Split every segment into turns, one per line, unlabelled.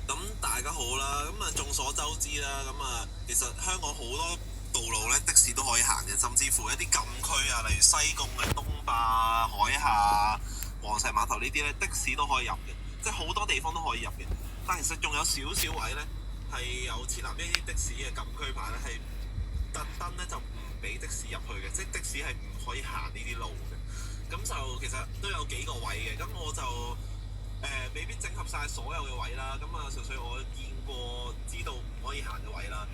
咁大家好啦，咁眾所周知啦，其實香港好多道路咧的士都可以行嘅，甚至乎一啲禁區啊，例如西貢嘅東壩、海下、黃石碼頭呢啲咧的士都可以入嘅，即係好多地方都可以入嘅。但其實仲有少少位咧係有設立呢啲的士嘅禁區牌咧，係特登咧就唔俾的士入去嘅，即係的士係唔可以行呢啲路嘅。咁就其實都有幾個位嘅，咁我就未必整合晒所有嘅位啦，純粹我見過知道唔可以行嘅位啦。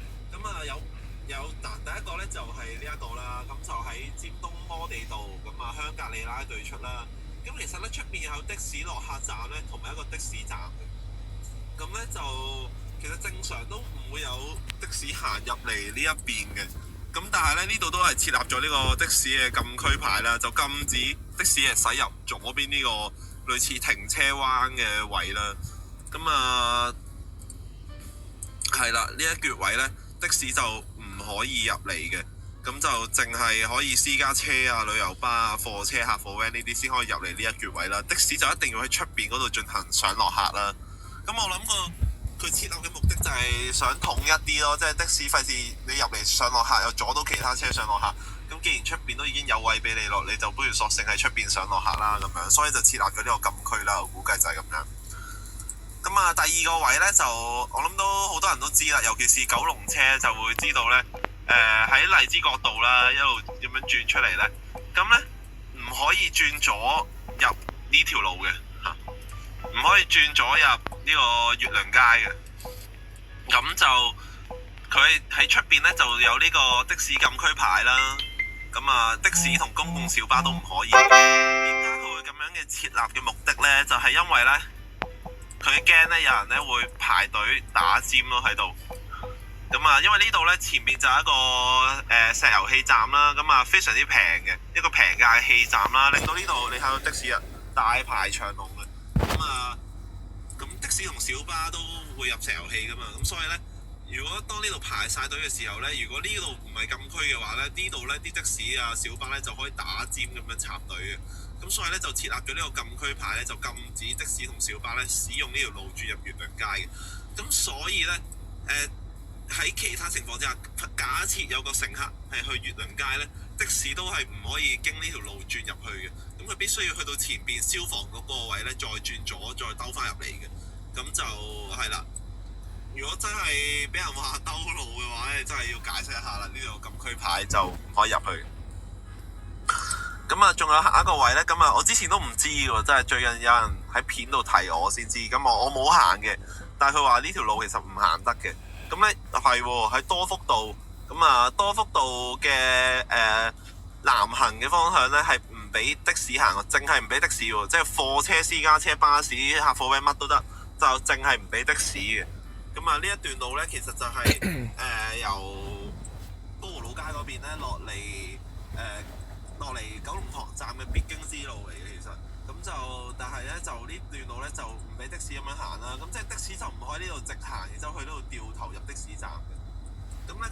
有第一個咧就係呢一個啦，咁就喺尖東摩地道香格里拉對出啦。咁其實咧出邊有的士落客站咧，同埋一個的士站嘅。咁咧就其實正常都唔會有的士行入嚟呢一邊嘅。咁但係咧呢度都係設立咗呢個的士嘅禁區牌啦，就禁止的士係駛入左邊呢個類似停車灣嘅位啦。係啦，呢一橛位呢，的士就唔可以入嚟嘅，咁就淨係可以私家車啊、旅遊巴啊、貨車、客貨 van 呢啲先可以入嚟呢一橛位啦。的士就一定要喺出邊嗰度進行上落客啦。咁我諗過佢設立嘅目的就係想統一啲咯，即係的士費事你入嚟上落客又阻到其他車上落客。咁既然出邊都已經有位俾你落，你就不如索性喺出邊上落客啦咁樣，所以就設立咗呢個禁區啦。我估計就係咁樣。第二個位呢，就我諗都好多人都知啦，尤其是九龍車就會知道呢。喺荔枝角道啦，一路咁樣轉出嚟呢，咁呢，唔可以轉左入呢條路嘅嚇，唔可以轉左入呢個月亮街嘅。咁就佢喺出邊呢，就有呢個的士禁區牌啦。的士同公共小巴都唔可以。點解佢會咁樣嘅設立嘅目的呢？就係因為呢。佢驚咧有人咧會排隊打尖咯喺度，因為呢度咧前面就係一個石油氣站啦，非常之平嘅一個平價嘅氣站啦，令到呢度你睇到的士啊大排長龍嘅，咁的士同小巴都會入石油氣噶嘛，咁所以咧如果當呢度排晒隊嘅時候咧，如果呢度唔係禁區嘅話咧，呢度咧啲的士啊小巴咧就可以打尖咁樣插隊嘅。咁所以咧就設立咗呢個禁區牌咧，就禁止的士同小巴咧使用呢條路轉入月亮街嘅。咁所以咧喺其他情況之下，假設有個乘客係去月亮街咧，的士都係唔可以經呢條路轉入去嘅。咁佢必須要去到前邊消防嗰個位咧，再轉左再兜翻入嚟嘅。咁就係啦。如果真係俾人話兜路嘅話咧，真係要解釋一下啦。呢個禁區牌就唔可以入去。仲有下一個位呢。我之前都唔知喎，真係最近有人喺片度提我先知。我冇行嘅，但係佢話呢條路其實唔行得嘅。咁呢係喎，喺多福道。多福道嘅南行嘅方向呢，係唔俾的士行，淨係唔俾的士喎，即係貨車、私家車、巴士、客貨 van 乜都得，就淨係唔俾的士嘅。呢一段路呢，其實就係由高湖老街嗰邊呢落嚟九龍塘站嘅必經之路嚟嘅，其實但係咧就呢段路咧就唔俾的士咁樣行啦，即係的士就唔可以呢度直行，然之後去呢度掉頭入的士站嘅。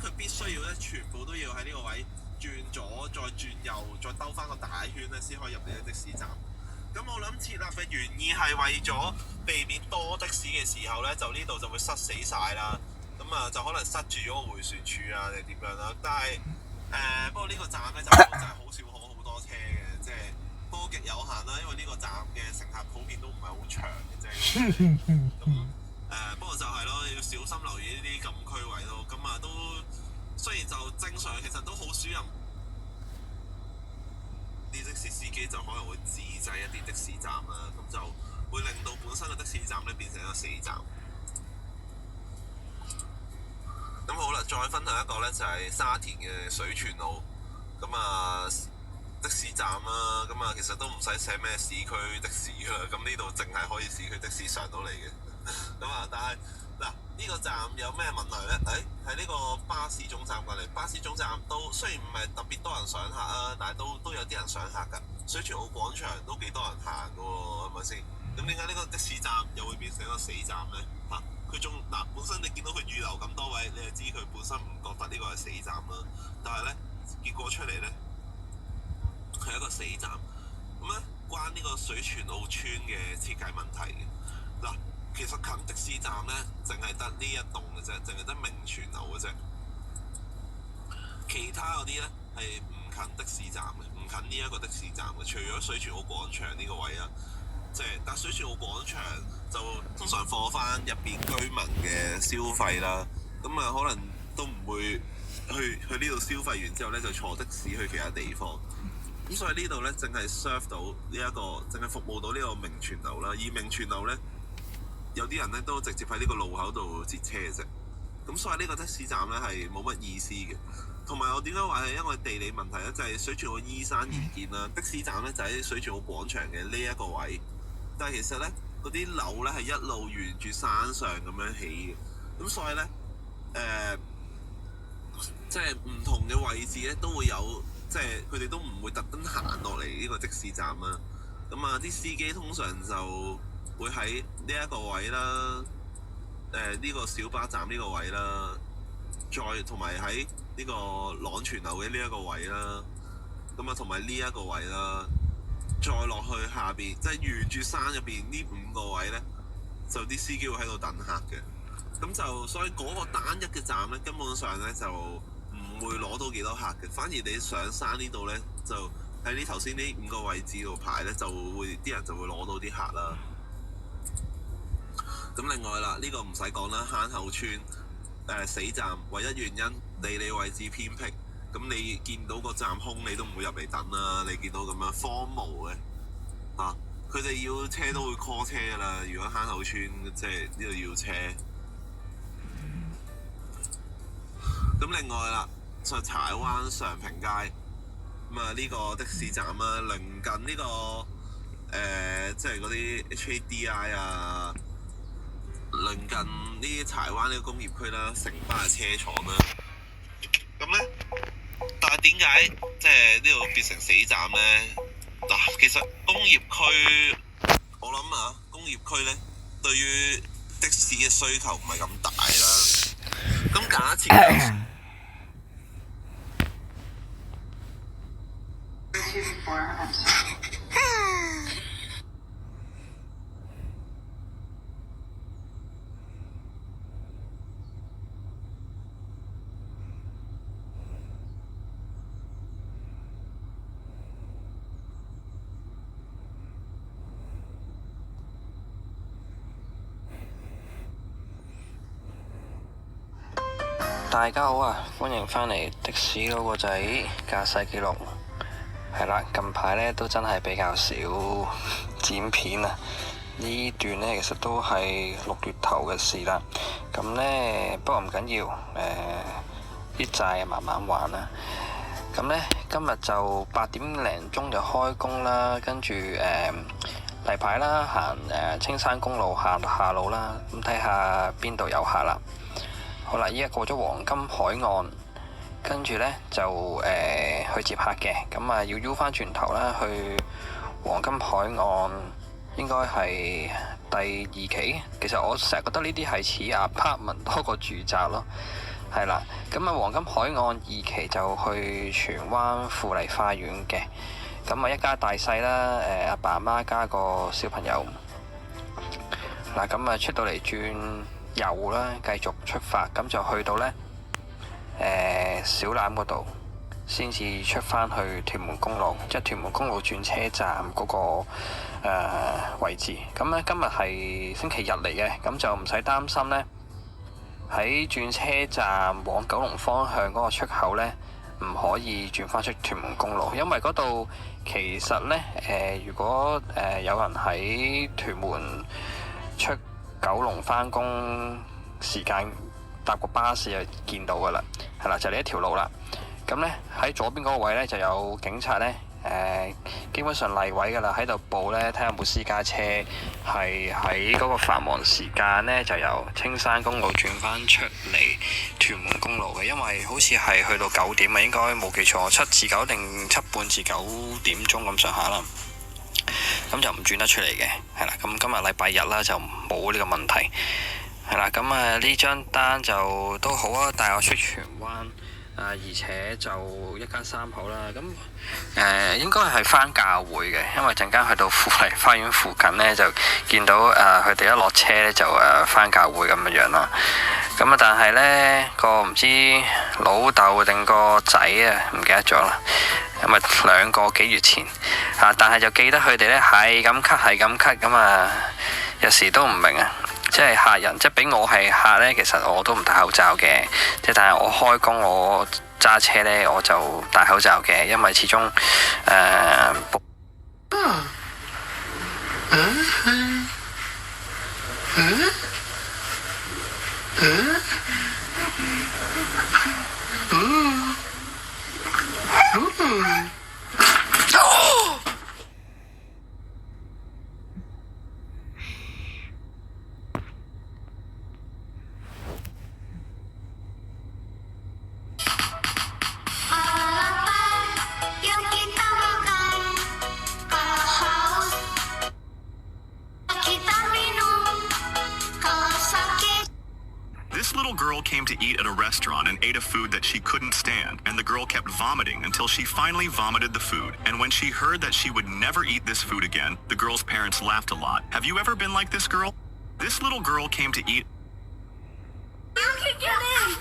佢必須要咧全部都要喺呢個位轉左，再轉右，再兜翻個大圈咧，先可以入嚟嘅士站。我諗設立嘅原意係為咗避免多的士嘅時候咧，就呢度就會塞死晒啦。就可能塞住咗個迴旋處啊，定點樣啦。但係不過呢個站咧就真係好少好多車嘅，即係多極有限啦。因為呢個站嘅乘客普遍都唔係好長嘅啫。不過就係咯，要小心留意呢啲禁區位咯。都雖然就正常，其實都好少人啲的士司機就可能會自製一啲的士站啦，就會令到本身嘅的士站咧變成一個死站。好啦，再分享一個咧，就係沙田嘅水泉澳，的士站啦，其實都唔使寫咩市區的士啦，呢度淨係可以市區的士上到嚟嘅。但係嗱呢個站有咩問題呢？喺呢個巴士總站過嚟，巴士總站都雖然唔係特別多人上客啊，但係都有啲人上客㗎。水泉澳廣場都幾多人行㗎喎，係咪先？咁點解呢個的士站又會變成一個死站呢？佢仲本身你見到佢預留咁多位，你就知佢本身唔覺得呢個係死站啦。但係呢，結果出嚟呢，佢係一個死站。關呢個水泉澳村嘅設計問題嘅。嗱，其實近的士站呢，淨係得呢一棟嘅啫，淨係得明泉樓嘅啫。其他嗰啲呢，係唔近的士站嘅，唔近呢一個的士站嘅。除咗水泉澳廣場呢個位啊，但水泉澳廣場就通常放翻入邊居民嘅消費啦。咁啊，可能都唔會去呢度消費完之後呢，就坐的士去其他地方。咁所以呢度呢，淨係 serve 到呢一個，淨係服務到呢個明泉樓啦。而明泉樓呢，有啲人呢都直接喺呢個路口度截車嘅啫。咁所以呢個的士站呢係冇乜意思嘅。同埋我點解話係因為地理問題呢？就係水泉澳依山而建啦。的士站呢就喺水泉澳廣場嘅呢一個位，但係其實呢，嗰啲樓呢係一路沿住山上咁樣起嘅。咁所以呢，即係唔同嘅位置呢都會有。即係佢哋都唔會特登行落嚟呢個的士站啦。咁啊，啲司機通常就會喺呢一個位啦，呢個小巴站呢個位啦，再同埋喺呢個朗泉樓嘅呢一個位啦。咁啊，同埋呢一個位啦，再落去下邊，即係沿住山入邊呢5個位呢，就啲司機會喺度等客嘅。咁就所以嗰個單一嘅站呢，根本上呢就唔會攞到幾多客嘅，反而你上山呢度呢，就喺呢頭先呢5個位置度排呢，就會啲人就會攞到啲客啦。咁另外啦，呢個唔使講啦，坑口村死站，唯一原因地理位置偏僻。咁你見到個站空，你都唔會入嚟等啦。你見到咁樣荒蕪嘅佢哋要車都會 call 車噶啦。如果坑口村即係呢度要車，咁另外啦。就柴灣常平街咁啊，呢個的士站啊，鄰近呢個即係嗰啲 HADI 啊，鄰近呢啲柴灣呢個工業區啦，城巴嘅車廠啦。咁咧，但係點解即係呢度變成死站咧？嗱，其實工業區，我諗啊，工業區咧對於的士嘅需求唔係咁大啦。咁假設
大家好啊，歡迎返嚟的士佬個仔駕駛記錄。係啦，近排呢都真係比較少剪片啊。呢段呢其實都係6月頭嘅事啦。咁呢，不過唔緊要，啲債慢慢還啦。咁呢，今日就8點零鐘就開工啦，跟住例牌啦，行青山公路行下路啦，咁睇下邊度有客啦。好啦，依家過咗黃金海岸，跟住呢就去接客嘅，咁啊要 U 翻轉頭啦，去黃金海岸應該係第2期。其實我成日覺得呢啲係似 apartment 多過住宅咯，係啦。咁啊黃金海岸2期就去荃灣富麗花園嘅，咁啊一家大細啦，阿爸阿媽加個小朋友。嗱，咁啊出到嚟轉右啦，繼續出發，咁就去到呢小欖嗰度，先至出返去屯門公路，即係屯門公路轉車站嗰個位置。咁呢今日係星期日嚟嘅，咁就唔使擔心呢。喺轉車站往九龍方向嗰個出口呢，唔可以轉返出屯門公路，因為嗰度其實呢，如果有人喺屯門出九龍返工時間搭個巴士就見到㗎啦，係啦，就呢一條路啦。咁呢，喺左邊嗰個位呢，就有警察呢，基本上例位㗎啦，喺度報呢，睇下有冇私家車係喺嗰個繁忙時間呢，就由青山公路轉返出嚟屯門公路嘅，因為好似係去到9點啊，應該冇記錯，7至9定7半至9點鐘咁上下啦。咁就唔轉得出嚟嘅，係啦。咁今日禮拜日啦，就冇呢個問題，係啦。咁呢張單就都好啊，帶我出荃灣，而且就一家三口啦。咁應該係返教會嘅，因為陣間去到富麗花園附近呢，就見到佢哋一落車呢，就返教會咁樣啦。咁但係呢個唔知老豆定個仔啊，唔記得咗啦。咁2個幾月前但係就記得佢哋呢係咁咳咁有時都唔明啊。即係客人，即係俾我係客呢，其實我都唔戴口罩嘅。即係但係我開工我揸車呢，我就戴口罩嘅，因為始終
This little girl came to eat at a restaurant and ate a food that she couldn't stand, and the girl kept vomiting until she finally vomited the food. And when she heard that she would never eat this food again, the girl's parents laughed a lot. Have you ever been like this girl? This little girl came to eat.
You can get in!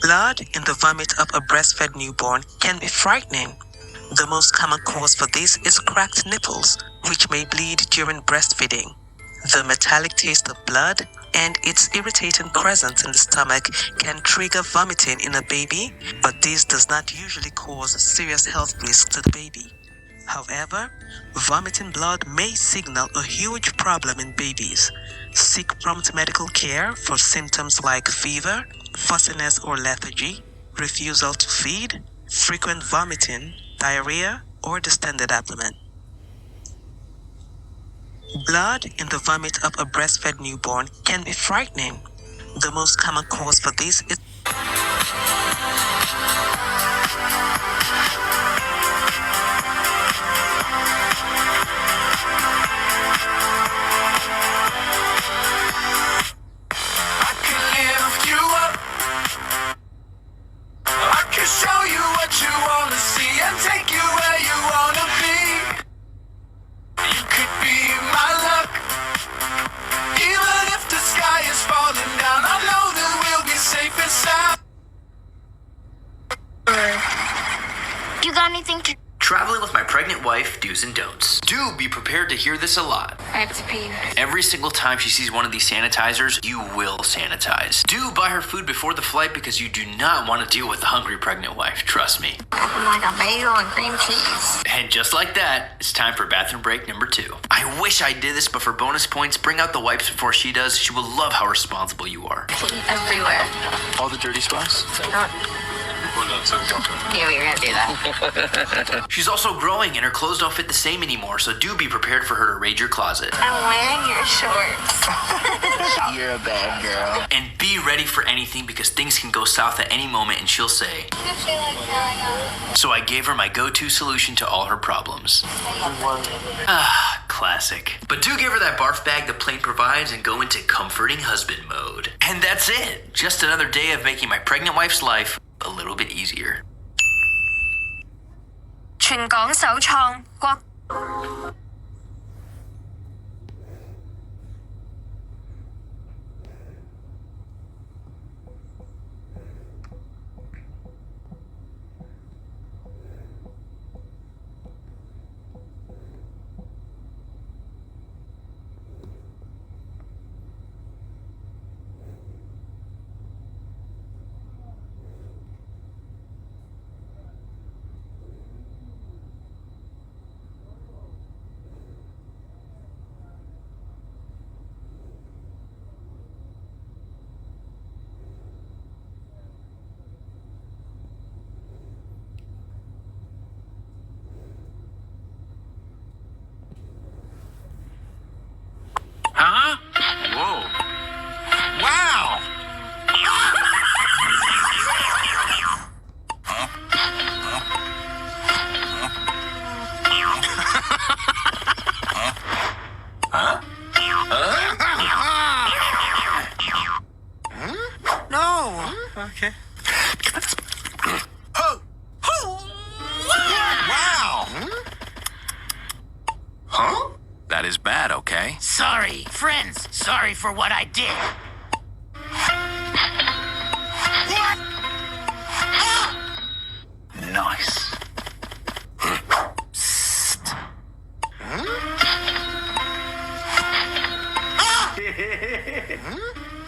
Blood in the vomit of a breastfed newborn can be frightening. The most common cause for this is cracked nipples, which may bleed during breastfeeding. The metallic taste of blood and its irritating presence in the stomach can trigger vomiting in a baby, but this does not usually cause serious health risks to the baby. However, vomiting blood may signal a huge problem in babies. Seek prompt medical care for symptoms like fever, fussiness or lethargy, refusal to feed, frequent vomiting, diarrhea, or distended abdomen. Blood in the vomit of a breastfed newborn can be frightening. The most common cause for this is
think
Traveling with my pregnant wife, do's and don'ts. Do be prepared to hear this a lot.
I have to pee.
Every single time she sees one of these sanitizers, you will sanitize. Do buy her food before the flight because you do not want to deal with a hungry pregnant wife, trust me.
Like a bagel and cream cheese.
And just like that, it's time for bathroom break number 2. I wish I did this, but for bonus points, bring out the wipes before she does. She will love how responsible you are.
Everywhere.
All the dirty spots?
Yeah, we were gonna do that.
She's also growing and her clothes don't fit the same anymore, so do be prepared for her to raid your closet.
I'm wearing your shorts.
You're a bad girl.
And be ready for anything because things can go south at any moment and she'll say, so I gave her my go-to solution to all her problems. Ah, classic. But do give her that barf bag the plane provides and go into comforting husband mode. And that's it. Just another day of making my pregnant wife's life a little bit easier.
全港首創國
Huh? Whoa. Wow! No. Okay. Wow. Huh? That is bad, okay?
Sorry, friends. Sorry for what I did.
Nice.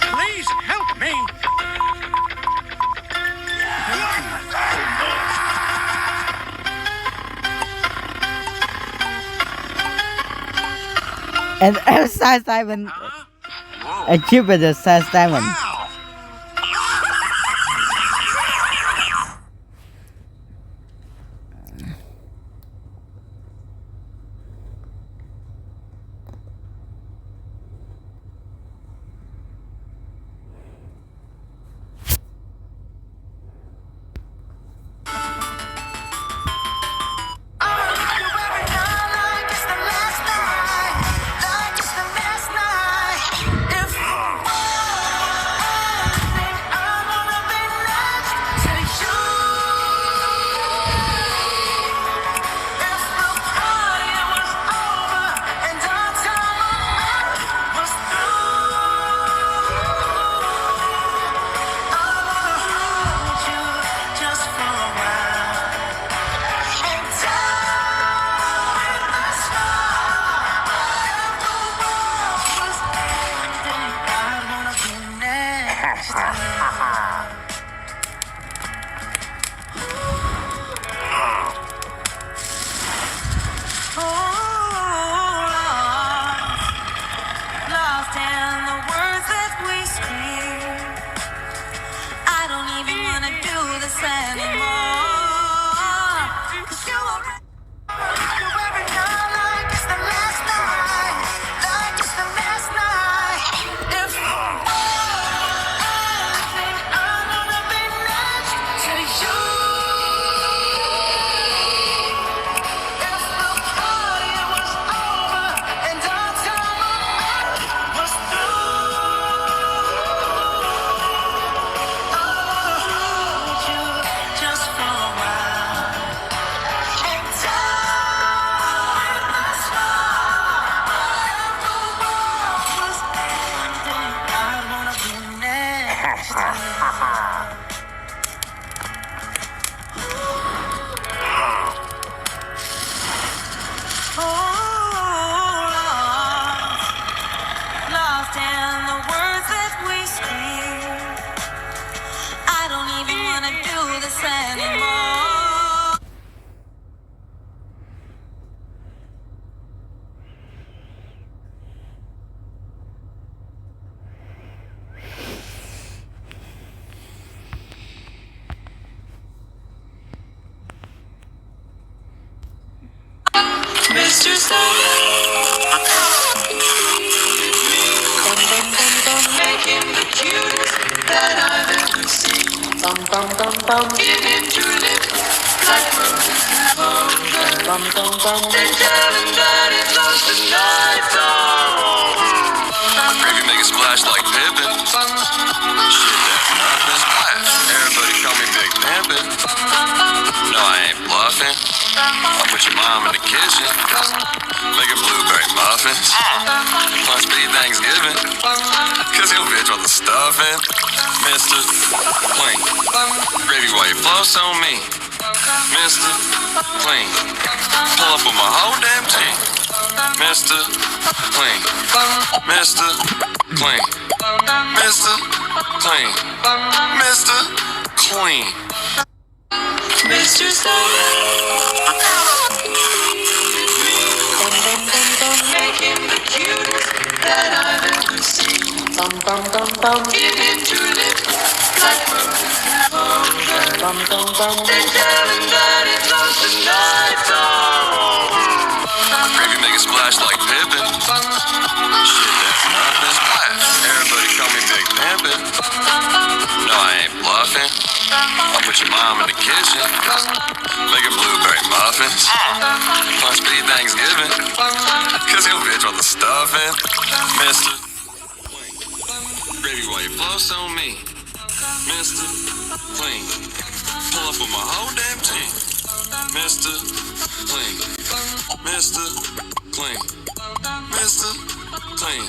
Please help me.
And size diamond.
Whoa.
Achieved the size diamond.
Wow.
Lost in the words that we scream. I don't even wanna do this anymore. 'Cause you are every night like it's the last night, like it's the last night. If I think I'm gonna be next to you. If the party was over and our time was through, I wanna hold you just for a while and die with a smile. If the world was ending, I wanna be next to you. bum. Give him tulip, like bum bum bum. Then tell him that it's lost the night song.
Baby, make a splash like Pippin. Shit, that's nothing. Everybody call me Big Pimpin'. No, I ain't bluffing. I'll put your mom in the kitchen. Making blueberry muffins. Must be Thanksgiving. Cause your bitch want the stuffing. Mr. Clean. Gravy, why you floss on me? Mr. Clean. Pull up with my whole damn team. Mr. Clean. Mr. Clean. Mr. Clean. Mr. Clean.
Mr. Make him the cutest that I've ever seen. Bum bum bum bum. Give him tulip, like bum bum bum. Then tell him that it's lost the night song.
Baby, make a splash like Pippin. Shit, that's nothing. Everybody call me Big Pimpin'. No, I ain't bluffing. I'll put your mom in the kitchen. Making blueberry muffins. Must be Thanksgiving. Cause your bitch want the stuffing. Mr. Gravy, why you floss on me? Mr. Clean. Pull up with my whole damn team. Mr. Clean. Mr. Clean. Mr. Clean.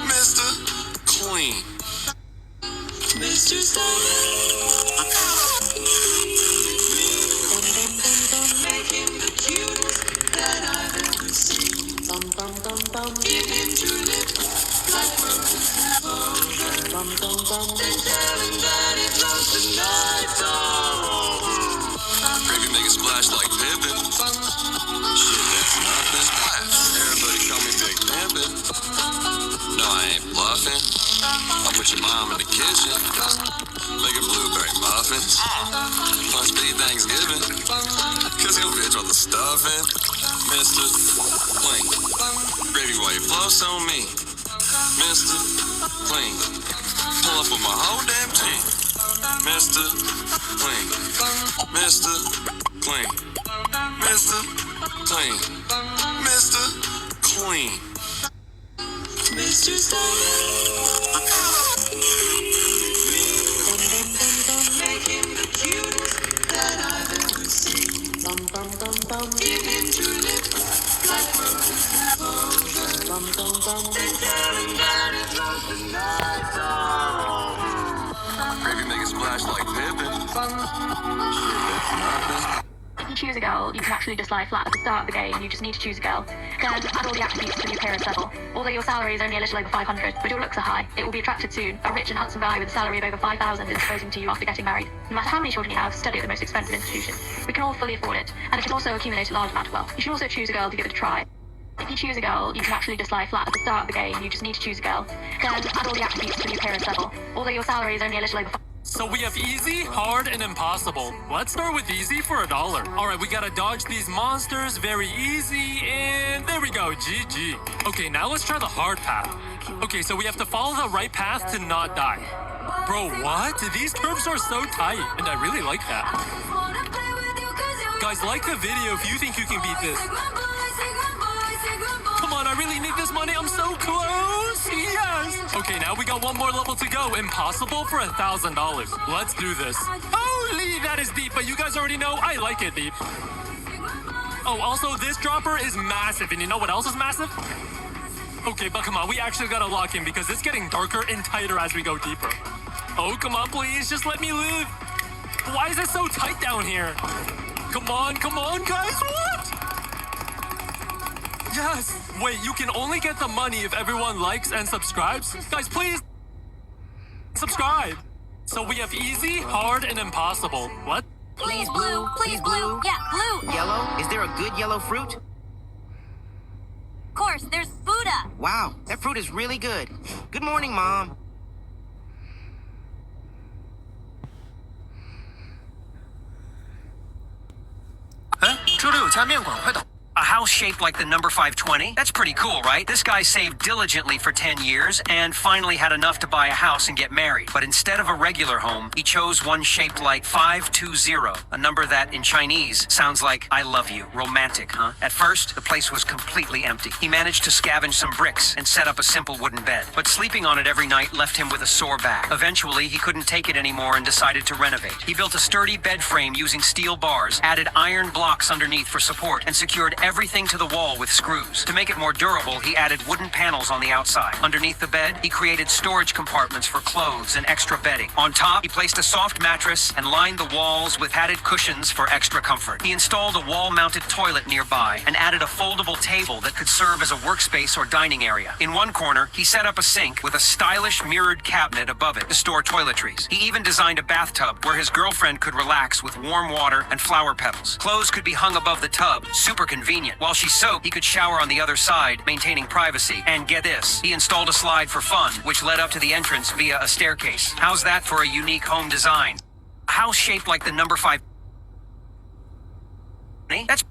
Mr. Clean.
Mr. Make him the cutest that I've ever seen. Bum bum bum bum. Give him tulip, like bum bum bum. Then tell him that it's lost the night song.
Baby, make a splash like Pippin. Shit, that's nothing. Everybody call me Big Pimpin'. No, I ain't bluffing. I'll put your mom in the kitchen. Making blueberry muffins. Must be Thanksgiving. Cause your bitch want the stuffing. Mr. Clean. Gravy, why you floss on me? Mr. Clean. Pull up with my whole damn team. Mr. Clean. Mr. Clean. Mr. Clean. Mr. Clean.
Mr. Make him the cutest that I've ever seen. Bum bum bum bum. Give him tulip, like bum bum bum. Then tell him that it's lost the night song.
Baby, make a splash like Pippin. Shit, that's nothing.
If you choose a girl, you can actually just lie flat at the start of the game. You just need to choose a girl. Then add all the attributes to the appearance level. Although your salary is only a little over 500, but your looks are high, it will be attracted soon. A rich and handsome guy with a salary of over 5,000 is proposing to you after getting married. No matter how many children you have, study at the most expensive institution. We can all fully afford it, and it can also accumulate a large amount of wealth. You should also choose a girl to give it a try. If you choose a girl, you can actually just lie flat at the start of the game. You just need to choose a girl. Then add all the attributes to the appearance level. Although your salary is only a little over
So we have easy, hard, and impossible. Let's start with easy for $1. Alright, we gotta dodge these monsters, very easy, and there we go, GG. Okay, now let's try the hard path. Okay, so we have to follow the right path to not die. Bro, what? These curves are so tight, and I really like that. Guys, like the video if you think you can beat this. Come on, I really need this money. I'm so close. Yes. Okay, now we got one more level to go. Impossible for $1,000. Let's do this. Holy, that is deep, but you guys already know I like it deep. Oh, also, this dropper is massive, and you know what else is massive? Okay, but come on, we actually gotta lock in because it's getting darker and tighter as we go deeper. Oh, come on, please, just let me live. Why is it so tight down here? Come on, guys, what? Yes! Wait, you can only get the money if everyone likes and subscribes? Guys, please subscribe! So we have easy, hard, and impossible. What?
Please blue, please blue. Yeah, blue.
Yellow? Is there a good yellow fruit?
Of course, there's Buddha.
Wow, that fruit is really good. Good morning, Mom.
I
house shaped like the number 520? That's pretty cool, right? This guy saved diligently for 10 years and finally had enough to buy a house and get married. But instead of a regular home, he chose one shaped like 520, a number that in Chinese sounds like I love you. Romantic, huh? At first, the place was completely empty. He managed to scavenge some bricks and set up a simple wooden bed. But sleeping on it every night left him with a sore back. Eventually, he couldn't take it anymore and decided to renovate. He built a sturdy bed frame using steel bars, added iron blocks underneath for support, and secured everything to the wall with screws. To make it more durable, he added wooden panels on the outside. Underneath the bed, he created storage compartments for clothes and extra bedding. On top, he placed a soft mattress and lined the walls with padded cushions for extra comfort. He installed a wall-mounted toilet nearby and added a foldable table that could serve as a workspace or dining area. In one corner, he set up a sink with a stylish mirrored cabinet above it to store toiletries. He even designed a bathtub where his girlfriend could relax with warm water and flower petals. Clothes could be hung above the tub, super convenient. While she soaked, he could shower on the other side, maintaining privacy. And get this, he installed a slide for fun, which led up to the entrance via a staircase. How's that for a unique home design? A house shaped like the number 5. That's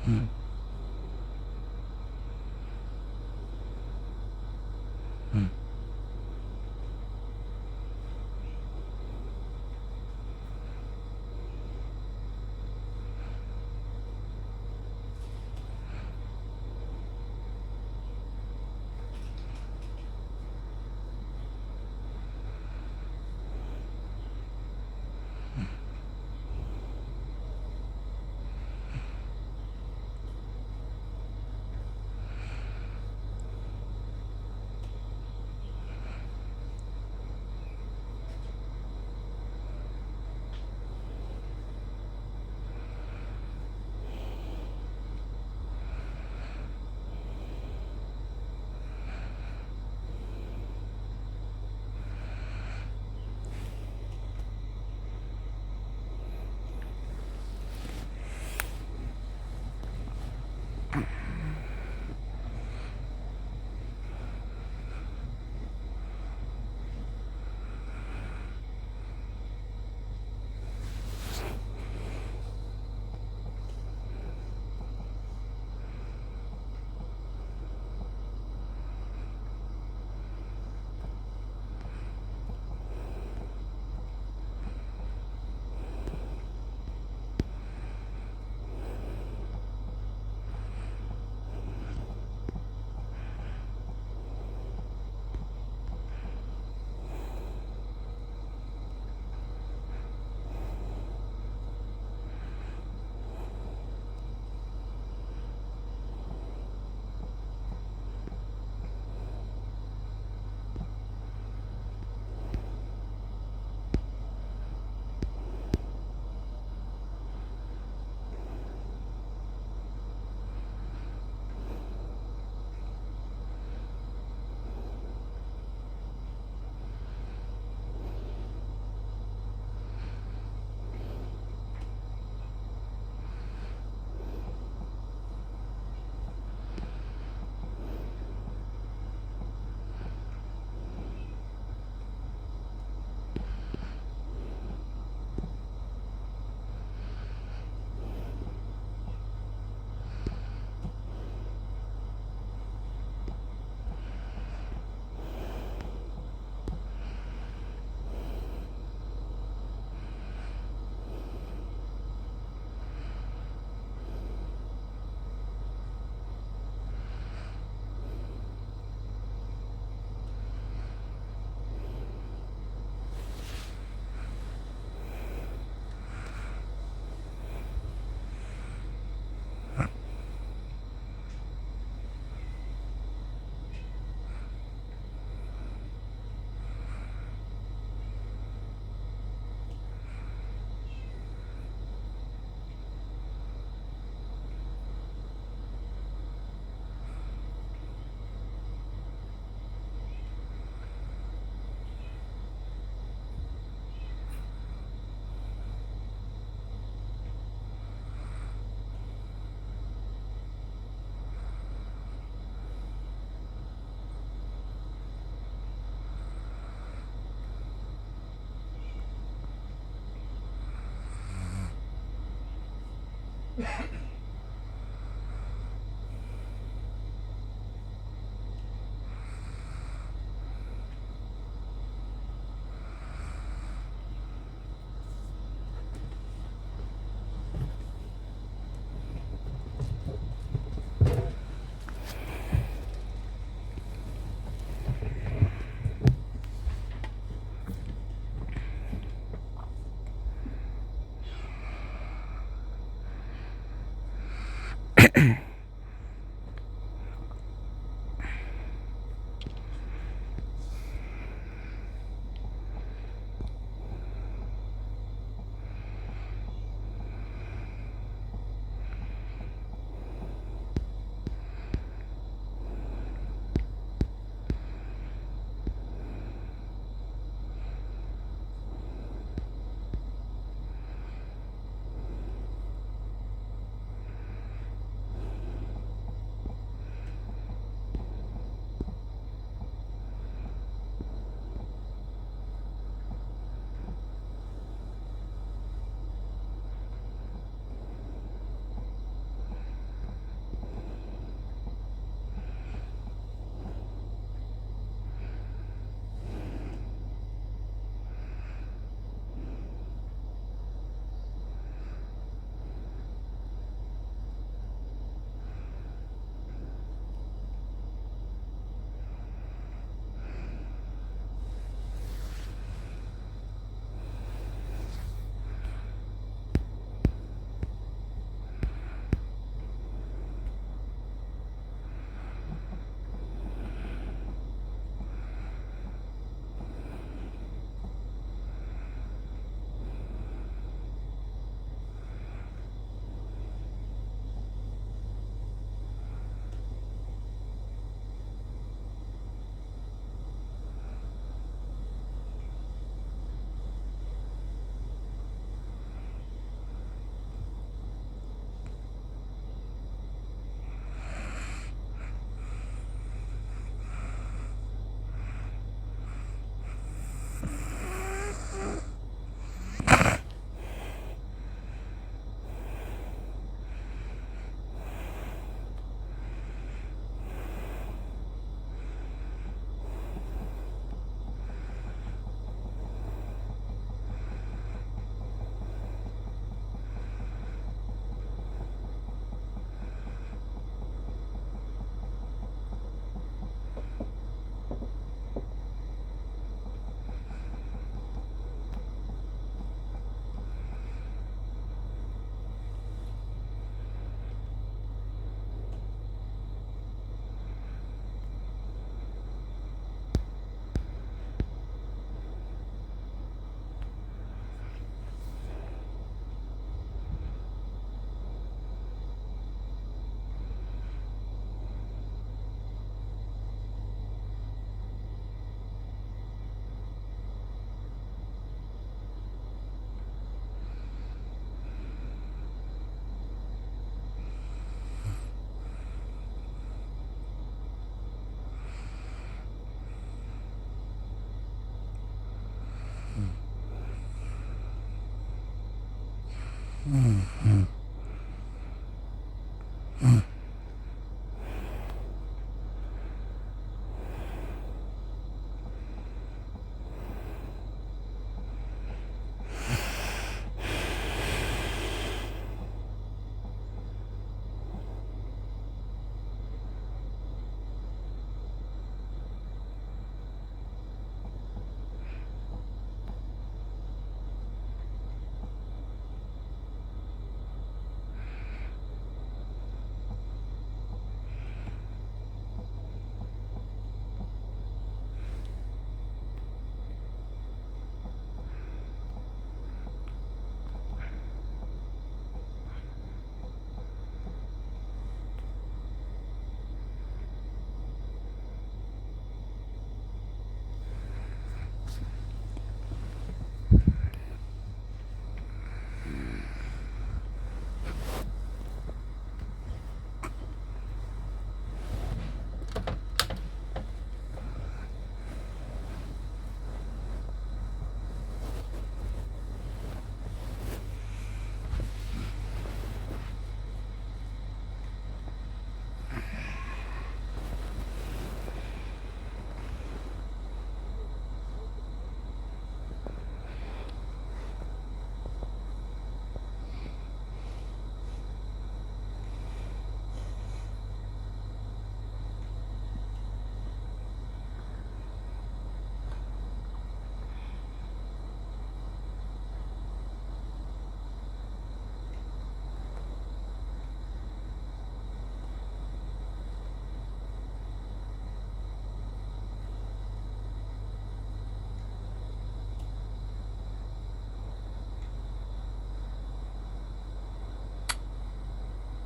อ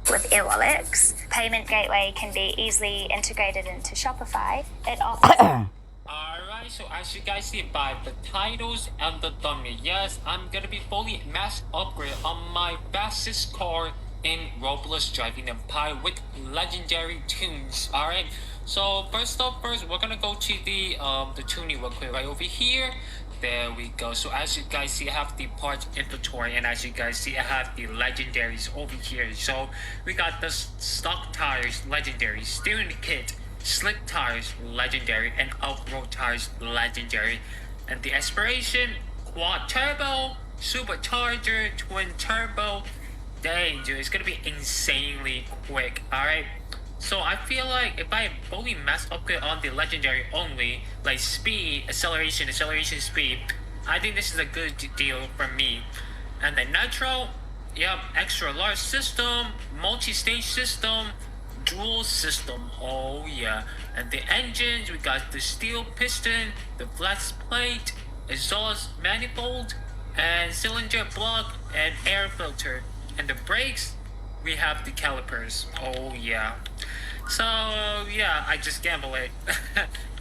With Earwallex, payment gateway can be easily integrated into Shopify. It offers
Alright, so as you guys see by the titles and the thumbnail, yes, I'm gonna be fully mass upgrade on my fastest car in Roblox Driving Empire with legendary tunes. Alright, so first, we're gonna go to the tuning real quick right over here. There we go. So as you guys see, I have the parts inventory, and as you guys see, I have the legendaries over here. So we got the stock tires, legendary, steering kit, slick tires, legendary, and off-road tires, legendary, and the aspiration, quad turbo, supercharger, twin turbo, danger. It's gonna be insanely quick. All right. So I feel like if I fully mass upgrade on the legendary only, like speed, acceleration, speed, I think this is a good deal for me. And the nitro, yep, extra large system, multi-stage system, dual system, oh yeah. And the engines, we got the steel piston, the flex plate, exhaust manifold, and cylinder block, and air filter. And the brakes, we have the calipers, oh yeah. So yeah, I just gamble it.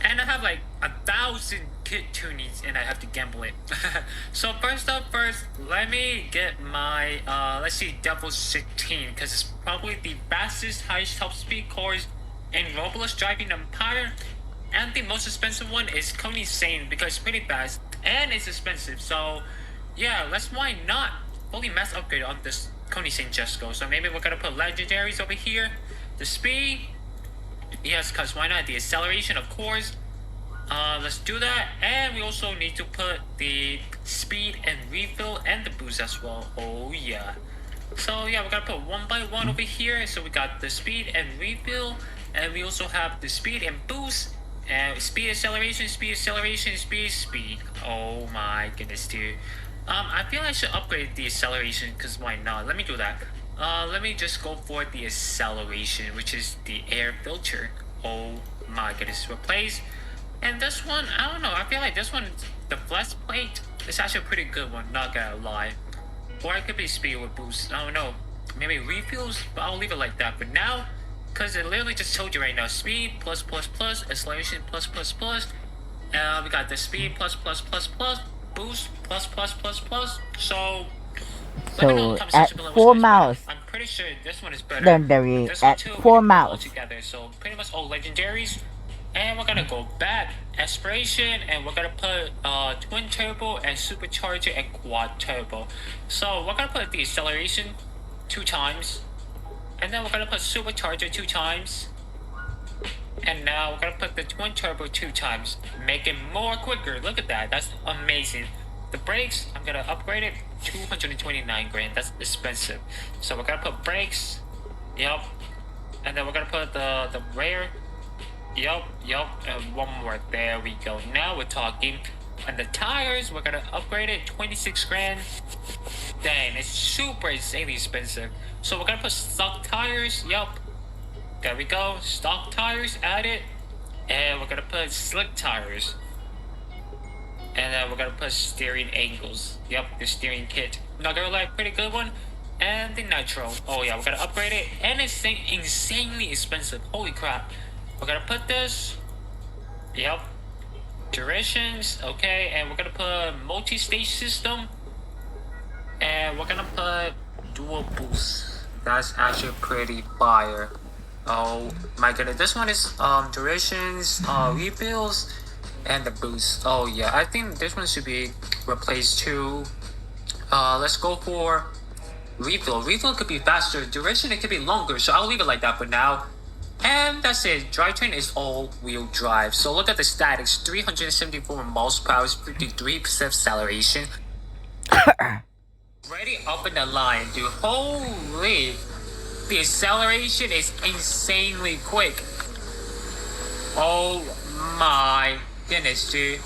And I have like 1,000 kit tunings and I have to gamble it. So first, let me get my let's see, Devil 16, because it's probably the fastest, highest top speed cars in Roblox Driving Empire. And the most expensive one is Coney Sane, because it's pretty fast and it's expensive. So yeah, why not fully mass upgrade on this Coney Sane Jesco. So maybe we're gonna put legendaries over here. The speed, yes, cause why not? The acceleration, of course. Let's do that. And we also need to put the speed and refill and the boost as well. Oh yeah. So yeah, we're gonna put one by one over here. So we got the speed and refill, and we also have the speed and boost, and speed acceleration, speed. Oh my goodness, dude. I feel I should upgrade the acceleration, because why not? Let me do that. Let me just go for the acceleration, which is the air filter. Oh my goodness, replace. And this one, I don't know, I feel like this one, the flex plate, is actually a pretty good one, not gonna lie. Or it could be speed with boost, I don't know. Maybe refills, but I'll leave it like that for now. Because it literally just told you right now, speed plus, acceleration plus. We got the speed plus, boost plus. So
at 4 miles,
I'm pretty sure this one is better.
legendary
This one
at
too,
4
all
miles.
together. So pretty much all legendaries. And we're gonna go back, aspiration, and we're gonna put twin turbo and supercharger and quad turbo. So we're gonna put the acceleration 2 times, and then we're gonna put supercharger 2 times, and now we're gonna put the twin turbo 2 times, make it more quicker. Look at that, that's amazing. The brakes, I'm gonna upgrade it 229 grand. That's expensive. So we're gonna put brakes, yep, and then we're gonna put the rear. Yup, and one more. There we go. Now we're talking. And the tires, we're gonna upgrade it 26 grand. Dang, it's super insanely expensive. So we're gonna put stock tires. Yup. There we go. Stock tires added. And we're gonna put slick tires. And then we're gonna put steering angles. Yup, the steering kit. Not gonna lie, pretty good one. And the nitro. Oh yeah, we're gonna upgrade it. And it's insanely expensive. Holy crap. We're gonna put this. Yep. Durations. Okay. And we're gonna put multi-stage system. And we're gonna put dual boost. That's actually pretty fire. Oh my goodness. This one is durations, refills, and the boost. Oh yeah. I think this one should be replaced too. Let's go for refill. Refill could be faster. Duration, it could be longer. So I'll leave it like that for now. And that's it. Drivetrain is all-wheel drive. So look at the statics: 374 miles per hour, 53% acceleration. Ready up in the line, dude. Holy! The acceleration is insanely quick. Oh my goodness, dude.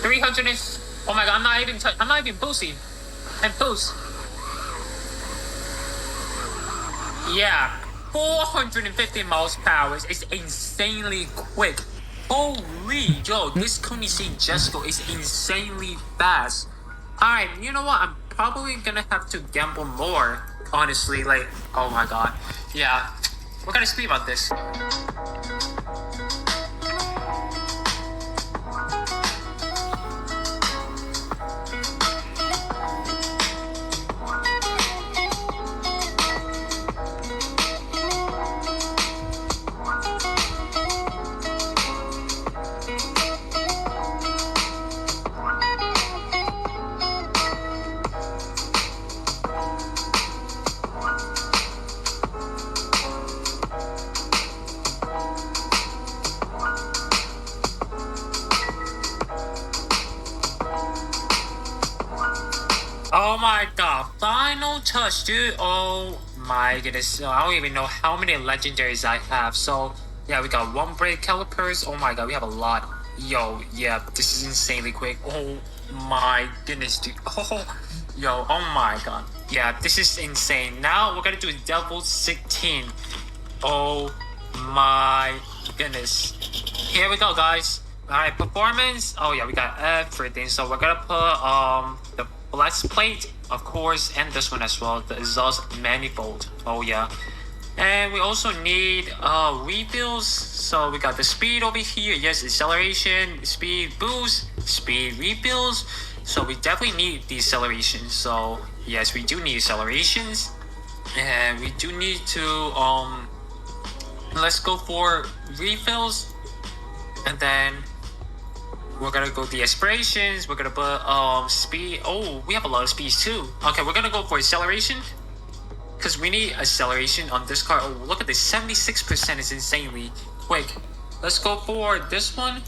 300 is. Oh my god! I'm not even boosting. And boost. Yeah. 450 miles per hour is insanely quick. Holy, yo, this Koenigsegg Jesko is insanely fast. Alright, you know what? I'm probably gonna have to gamble more, honestly. Like, oh my god. Yeah, we're gonna speak about this. Oh my god, final touch, dude. Oh my goodness. I don't even know how many legendaries I have. So, yeah, we got 1 brake calipers. Oh my god, we have a lot. Yo, yeah, this is insanely quick. Oh my goodness, dude. Oh, yo, oh my god. Yeah, this is insane. Now we're gonna do Devil 16. Oh my goodness. Here we go, guys. Alright, performance. Oh yeah, we got everything. So we're gonna put the flex plate, of course, and this one as well, the exhaust manifold. Oh yeah. And we also need refills. So we got the speed over here. Yes, acceleration, speed boost, speed refills. So we definitely need the acceleration. So yes, we do need accelerations. And we do need to let's go for refills. And then we're gonna go the aspirations. We're gonna put speed. Oh, we have a lot of speeds too. Okay, we're gonna go for acceleration because we need acceleration on this car. Oh, look at this, 76% is insanely quick. Let's go for this one.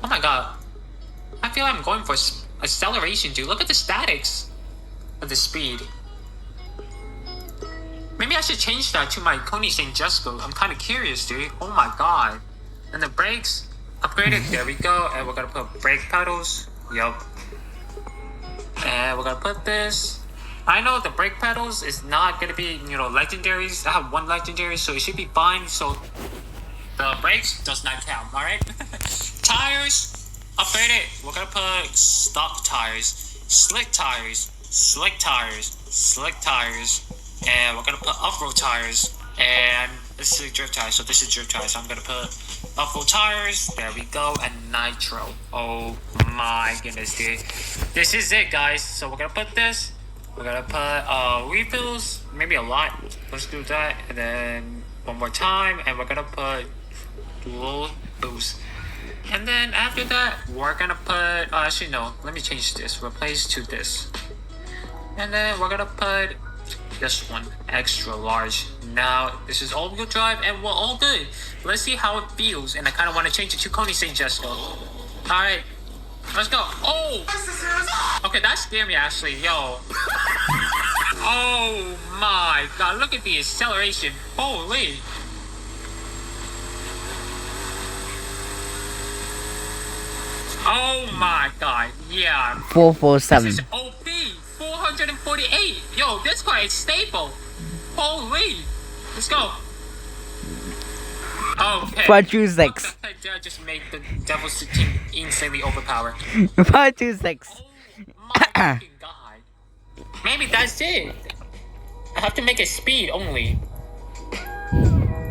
Oh my god, I feel I'm going for acceleration, dude. Look at the statics of the speed. Maybe I should change that to my Koenigsegg Jesko. I'm kind of curious, dude. Oh my god. And the brakes. Upgraded, there we go, and we're gonna put brake pedals. Yup. And we're gonna put this. I know the brake pedals is not gonna be, legendaries. I have 1 legendary, so it should be fine. So the brakes does not count, alright? Tires, upgraded. We're gonna put stock tires, slick tires, slick tires, slick tires, and we're gonna put off-road tires. And this is drift tires, so this is drift tires. So I'm gonna put off-road tires. There we go, and nitro. Oh my goodness, dude. This is it, guys. So we're gonna put this. We're gonna put refills, maybe a lot. Let's do that, and then 1 more time, and we're gonna put full boost. And then after that, we're gonna put, actually no, let me change this, replace to this. And then we're gonna put this one, extra large. Now, this is all-wheel drive and we're all good. Let's see how it feels, and I kinda wanna change it to Koenigsegg Jesko. Alright, let's go. Oh! Okay, that scared me actually, yo. Oh my god, look at the acceleration. Holy. Oh my god, yeah.
447.
This is OP, 448. Yo, this car is stable. Holy. Let's go. Okay.
426.
That just made the Devil 16 insanely overpowered.
426.
My fucking god. Maybe that's it. I have to make it speed only.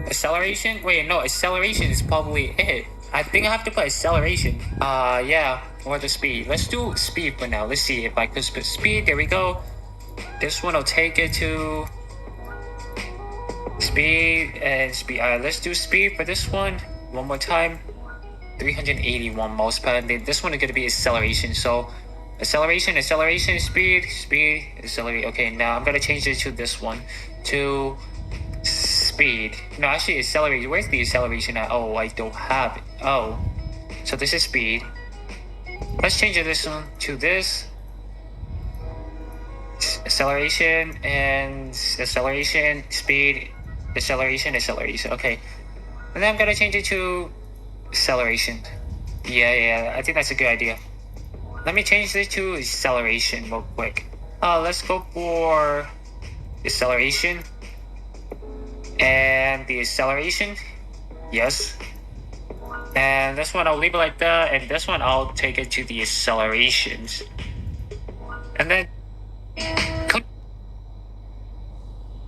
Acceleration? Wait, no, acceleration is probably it. I think I have to put acceleration. Yeah, or the speed. Let's do speed for now. Let's see if I could put speed. There we go. This one will take it to speed and speed. Let's do speed for this one. One more time. 381 miles per hour. This one is going to be acceleration. So acceleration, acceleration, speed, speed, accelerate. Okay, now I'm going to change it to this one. To speed. No, actually accelerate. Where's the acceleration at? Oh, I don't have it. Oh, so this is speed. Let's change this one to this. Acceleration and acceleration, speed, acceleration, acceleration. Okay, and then I'm gonna change it to acceleration. Yeah, I think that's a good idea. Let me change this to acceleration real quick. Let's go for acceleration. And the acceleration, yes. And this one I'll leave it like that, and this one I'll take it to the accelerations. And then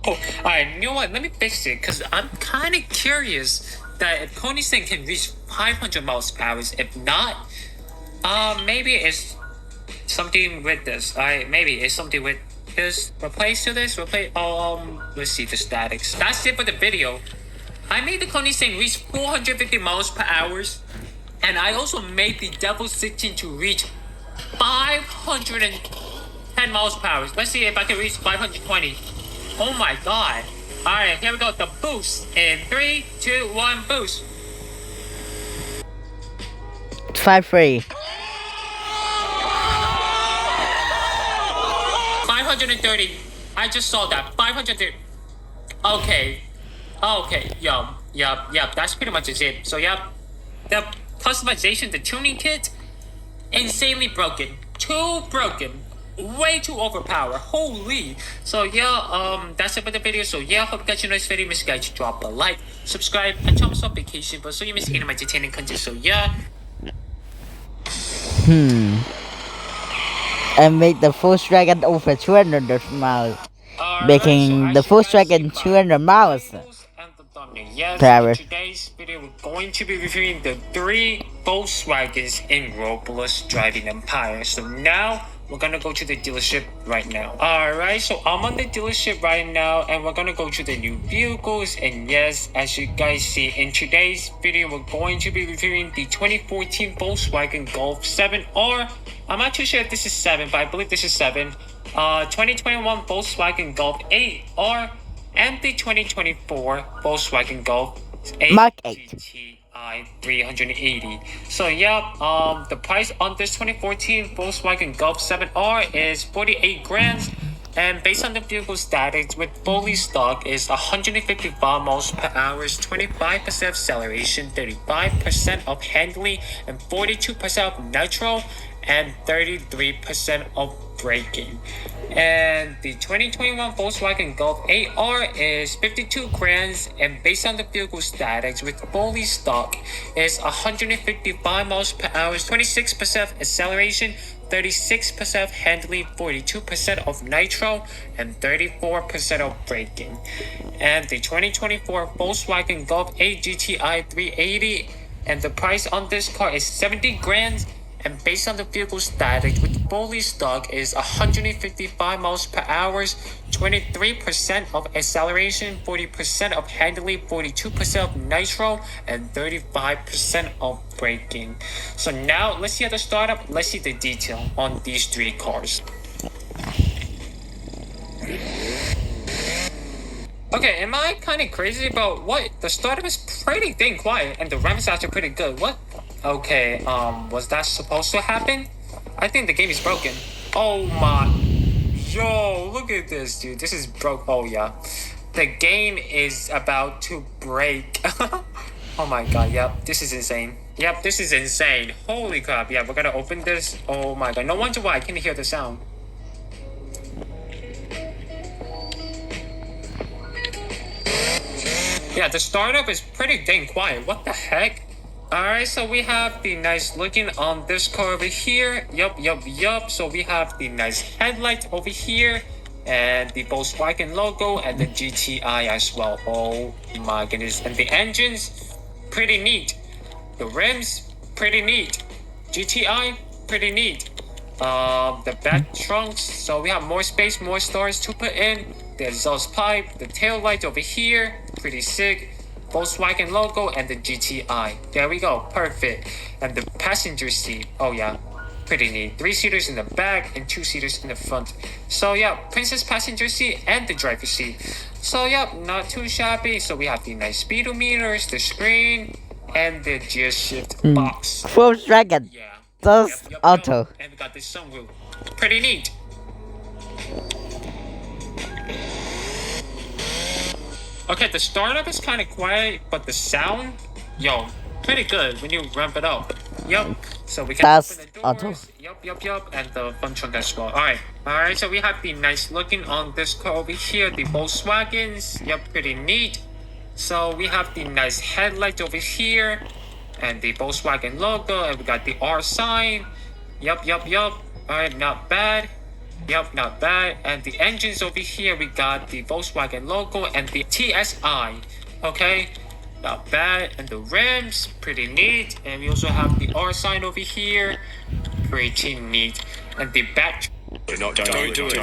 alright, you know what? Let me fix it, because I'm kind of curious that if Koenigsegg can reach 500 miles per hour. If not, maybe it's something with this. Maybe it's something with this. Replace to this. Replace. Let's see the statics. That's it for the video. I made the Koenigsegg reach 450 miles per hour, and I also made the Devil 16 to reach 510 miles per hour. Let's see if I can reach 520. Oh my god. Alright, here we go. The boost. In 3, 2, 1, boost.
5-3.
530. I just saw that. 530. Okay. Yup. That's pretty much it. So, yup. The customization, the tuning kit, insanely broken. Too broken. Way too overpowered. Holy. So, yeah, that's it for the video. So, yeah, hope you guys enjoyed this video. Make sure you guys drop a like, subscribe, and tell me some vacation. But so you miss any of my entertaining content. So, yeah.
And make the Force Dragon over 200 miles. Making the Force Dragon 200 miles.
Yes, in today's video we're going to be reviewing the 3 Volkswagens in Roblox Driving Empire. So now we're gonna go to the dealership right now. Alright, so I'm on the dealership right now and we're gonna go to the new vehicles. And yes, as you guys see in today's video, we're going to be reviewing the 2014 Volkswagen Golf 7R. I'm not too sure if this is 7, but I believe this is 7. 2021 Volkswagen Golf 8R. And the 2024 Volkswagen Golf 8
Mark 8
GTI 380. So yeah, the price on this 2014 Volkswagen Golf 7R is 48 grand, and based on the vehicle statics with fully stock is 155 miles per hour, 25% acceleration, 35% of handling, and 42% of neutral, and 33% of braking. And the 2021 Volkswagen Golf 8R is 52 grand, and based on the vehicle statics with fully stock is 155 miles per hour, 26% acceleration, 36% of handling, 42% of nitro, and 34% of braking. And the 2024 Volkswagen Golf 8 GTI 380, and the price on this car is 70 grand, and based on the vehicle statics with fully stock is 155 miles per hour, 23% of acceleration, 40% of handling, 42% of nitro, and 35% of braking. So now let's see at the startup, let's see the detail on these three cars. Okay, am I kind of crazy about what? The startup is pretty dang quiet and the ramp is actually pretty good. What? Okay, was that supposed to happen? I think the game is broken. Oh my. Yo, look at this, dude. This is broke. Oh yeah. The game is about to break. Oh my god, yep. This is insane. Yep, this is insane. Holy crap. Yeah, we're gonna open this. Oh my god. No wonder why I can hear the sound. Yeah, the startup is pretty dang quiet. What the heck? Alright, so we have the nice looking on this car over here. Yup. So we have the nice headlight over here. And the Volkswagen logo and the GTI as well. Oh my goodness. And the engines, pretty neat. The rims, pretty neat. GTI, pretty neat. The back trunks, so we have more space, more stars to put in. The exhaust pipe, the tail light over here, pretty sick. Volkswagen logo and the GTI. There we go, perfect. And the passenger seat, oh yeah, pretty neat. 3-seaters in the back and 2-seaters in the front. So yeah, princess passenger seat and the driver seat. So yeah, not too shabby. So we have the nice speedometers, the screen, and the gear shift box.
Volkswagen.
Yeah.
Those auto.
And we got this sunroof. Pretty neat. Okay, the startup is kind of quiet, but the sound, yo, pretty good when you ramp it up. Yup. So we can
That's
open the doors.
auto.
Yup. And the front trunk as well. Alright, so we have the nice looking on this car over here, the Volkswagens. Yup, pretty neat. So we have the nice headlight over here. And the Volkswagen logo, and we got the R sign. Yup. Alright, not bad. Yup, not bad. And the engines over here, we got the Volkswagen logo and the TSI. Okay, not bad. And the rims, pretty neat. And we also have the R sign over here, pretty neat. And the back.
Don't do it.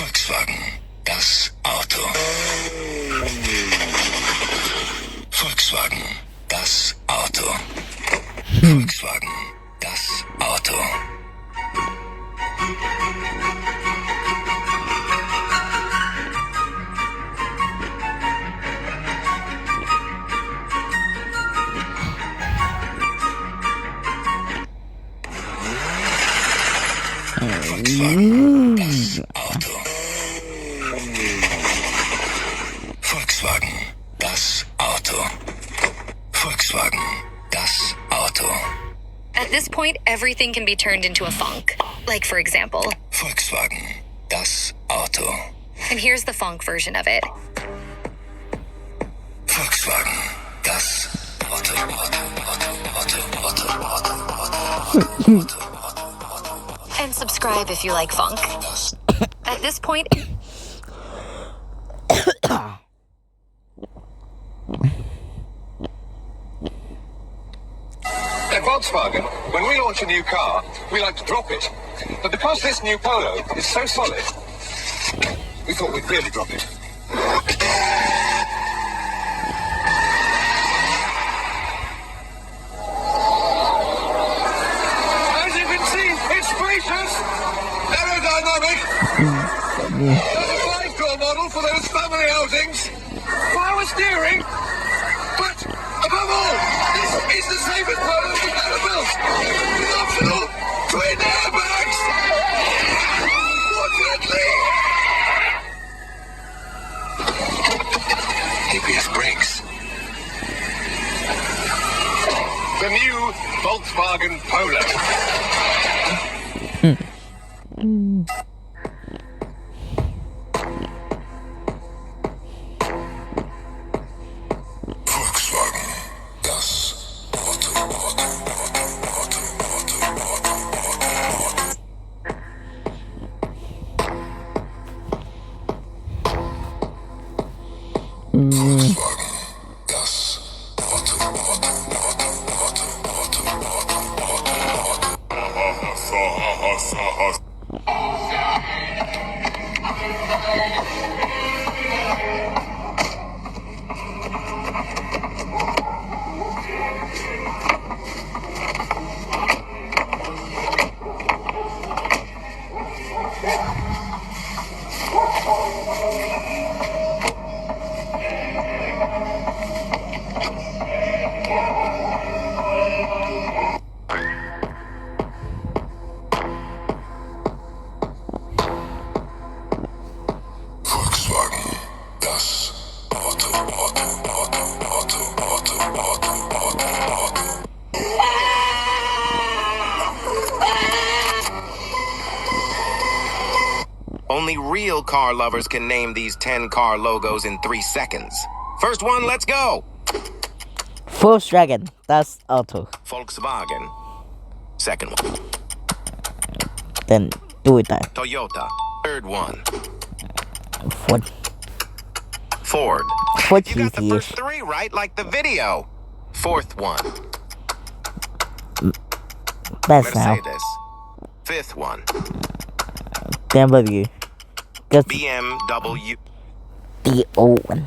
Volkswagen, das Auto. Volkswagen, das Auto. Volkswagen, das Auto.
Volkswagen,
das Auto. Volkswagen, das Auto. Volkswagen, das Auto.
At this point, everything can be turned into a funk. Like, for example,
Volkswagen, das Auto.
and here's the funk version of it.
Volkswagen, das Auto.
And subscribe if you like funk. At this point,
At Volkswagen, when we launch a new car, we like to drop it. But because this new Polo is so solid, we thought we'd really drop it. As you can see, it's spacious, aerodynamic. There's a 5-door model for those family outings. Power steering. But above all, this is the safest Polo we've ever built. With optional twin airbags. Fortunately, ABS brakes. The new Volkswagen Polo.
Volkswagen, das Auto.
real car lovers can name these 10 car logos in 3 seconds. First one, let's go!
Volkswagen, that's auto.
Volkswagen. Second one.
Then do it time.
Toyota. Third one.
Ford.
Ford.
Ford
You got the
GTS.
first 3 right, like the video. Fourth one.
Best now.
Mercedes. Fifth one.
BMW. Just
BMW.
the old one.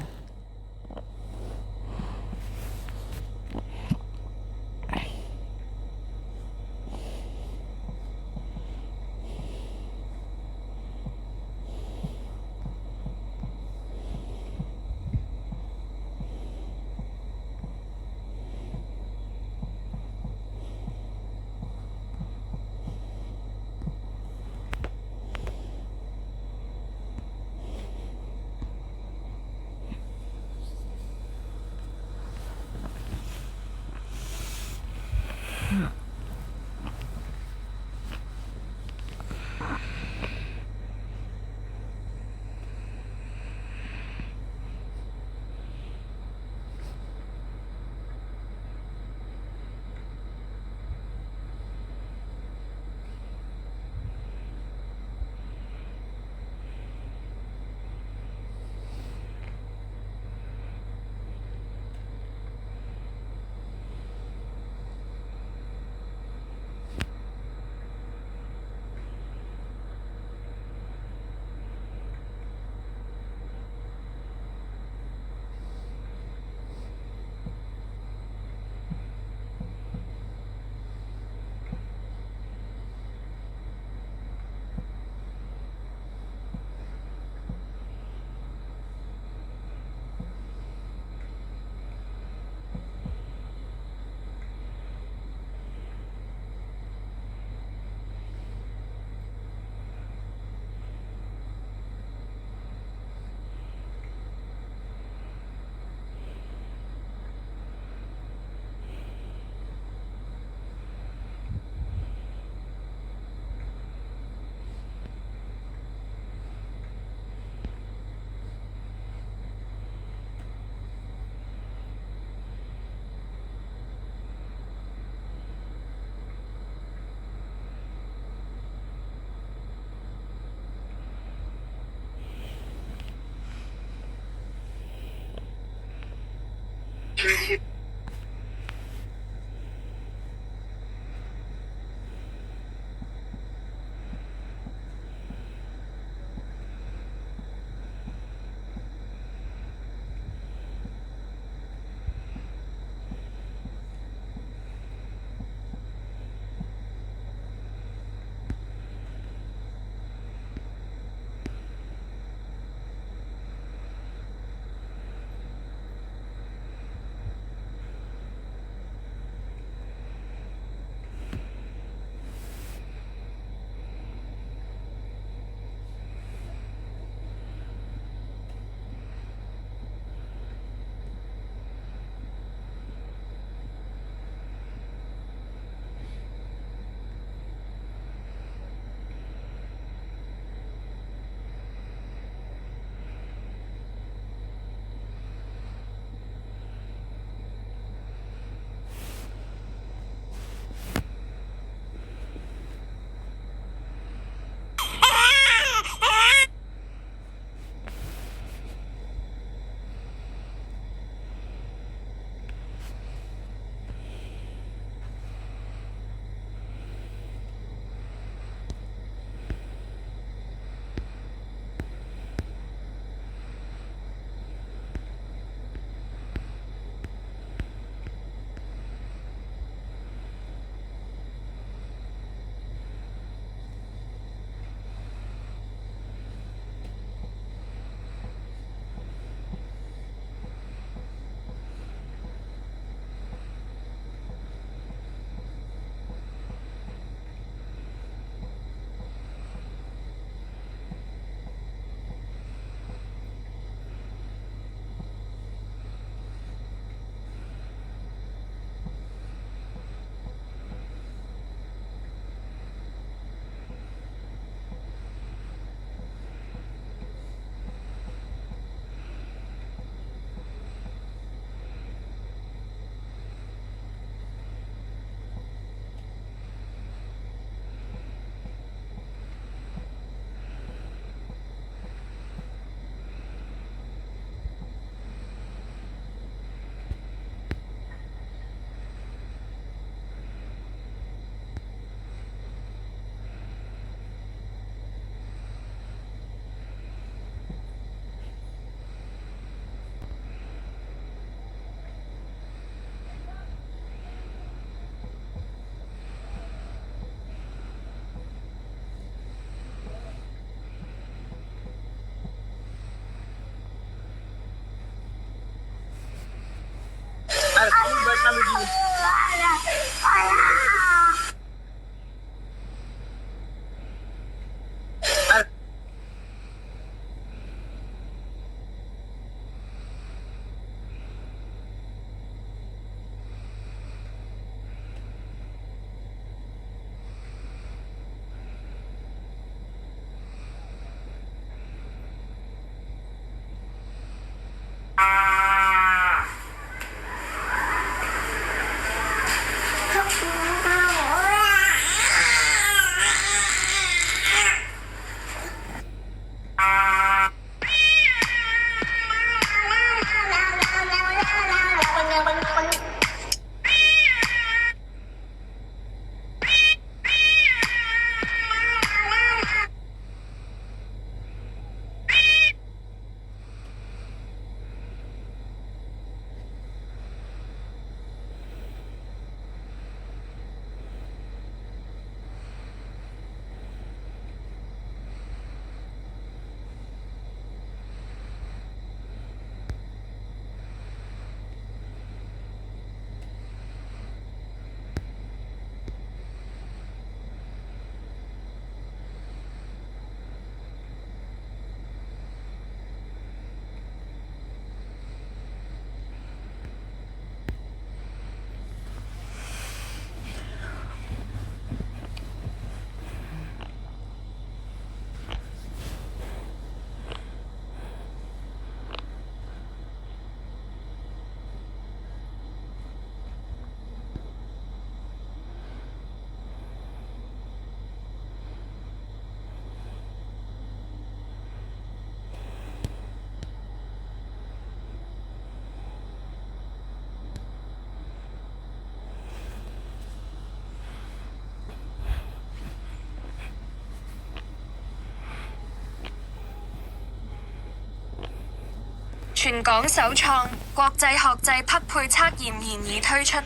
全港首創國際學制匹配測驗現已推出。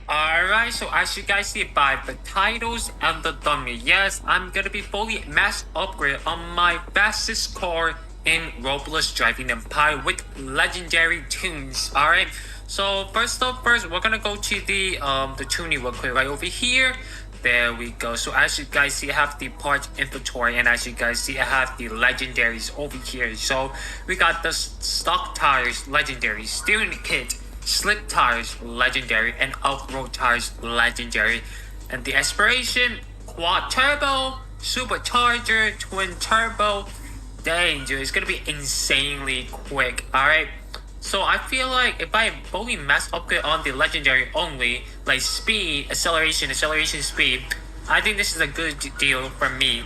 Alright, so as you guys see by the titles and the thumbnail, yes, I'm gonna be fully mass upgrade on my fastest car in Roblox Driving Empire with legendary tunes. Alright, so first up first, we're gonna go to the tuning real quick right over here. There we go. So as you guys see, I have the parts inventory, and as you guys see, I have the legendaries over here. So we got the stock tires, legendary, steering kit, slick tires, legendary, and off-road tires, legendary. And the aspiration, quad turbo, supercharger, twin turbo, danger. It's gonna be insanely quick. Alright. So I feel like if I fully mass upgrade on the legendary only, like speed, acceleration, speed, I think this is a good deal for me.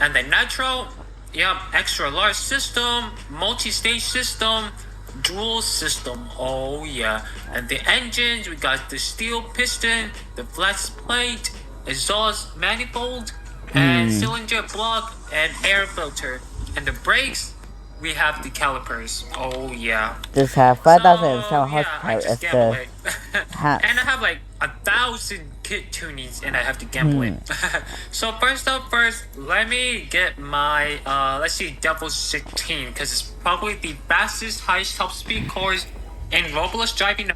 And the nitro, yep, extra large system, multi-stage system, dual system, oh yeah. And the engines, we got the steel piston, the flex plate, exhaust manifold, and cylinder block, and air filter. And the brakes, we have the calipers. Oh yeah.
Just have 5,000
So,
horsepower
I just
as
gamble
the
it.
hat.
And I have like 1,000 kit tunings, and I have to gamble it. So first up first, let me get my let's see, Devil 16, because it's probably the fastest, highest top speed cars in Roblox Driving.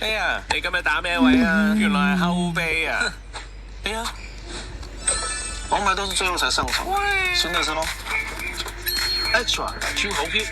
哎呀，你今日打咩位啊？原來係後備啊！哎呀，我買都是最後才上場，順的是咯。Extra 超好 Q。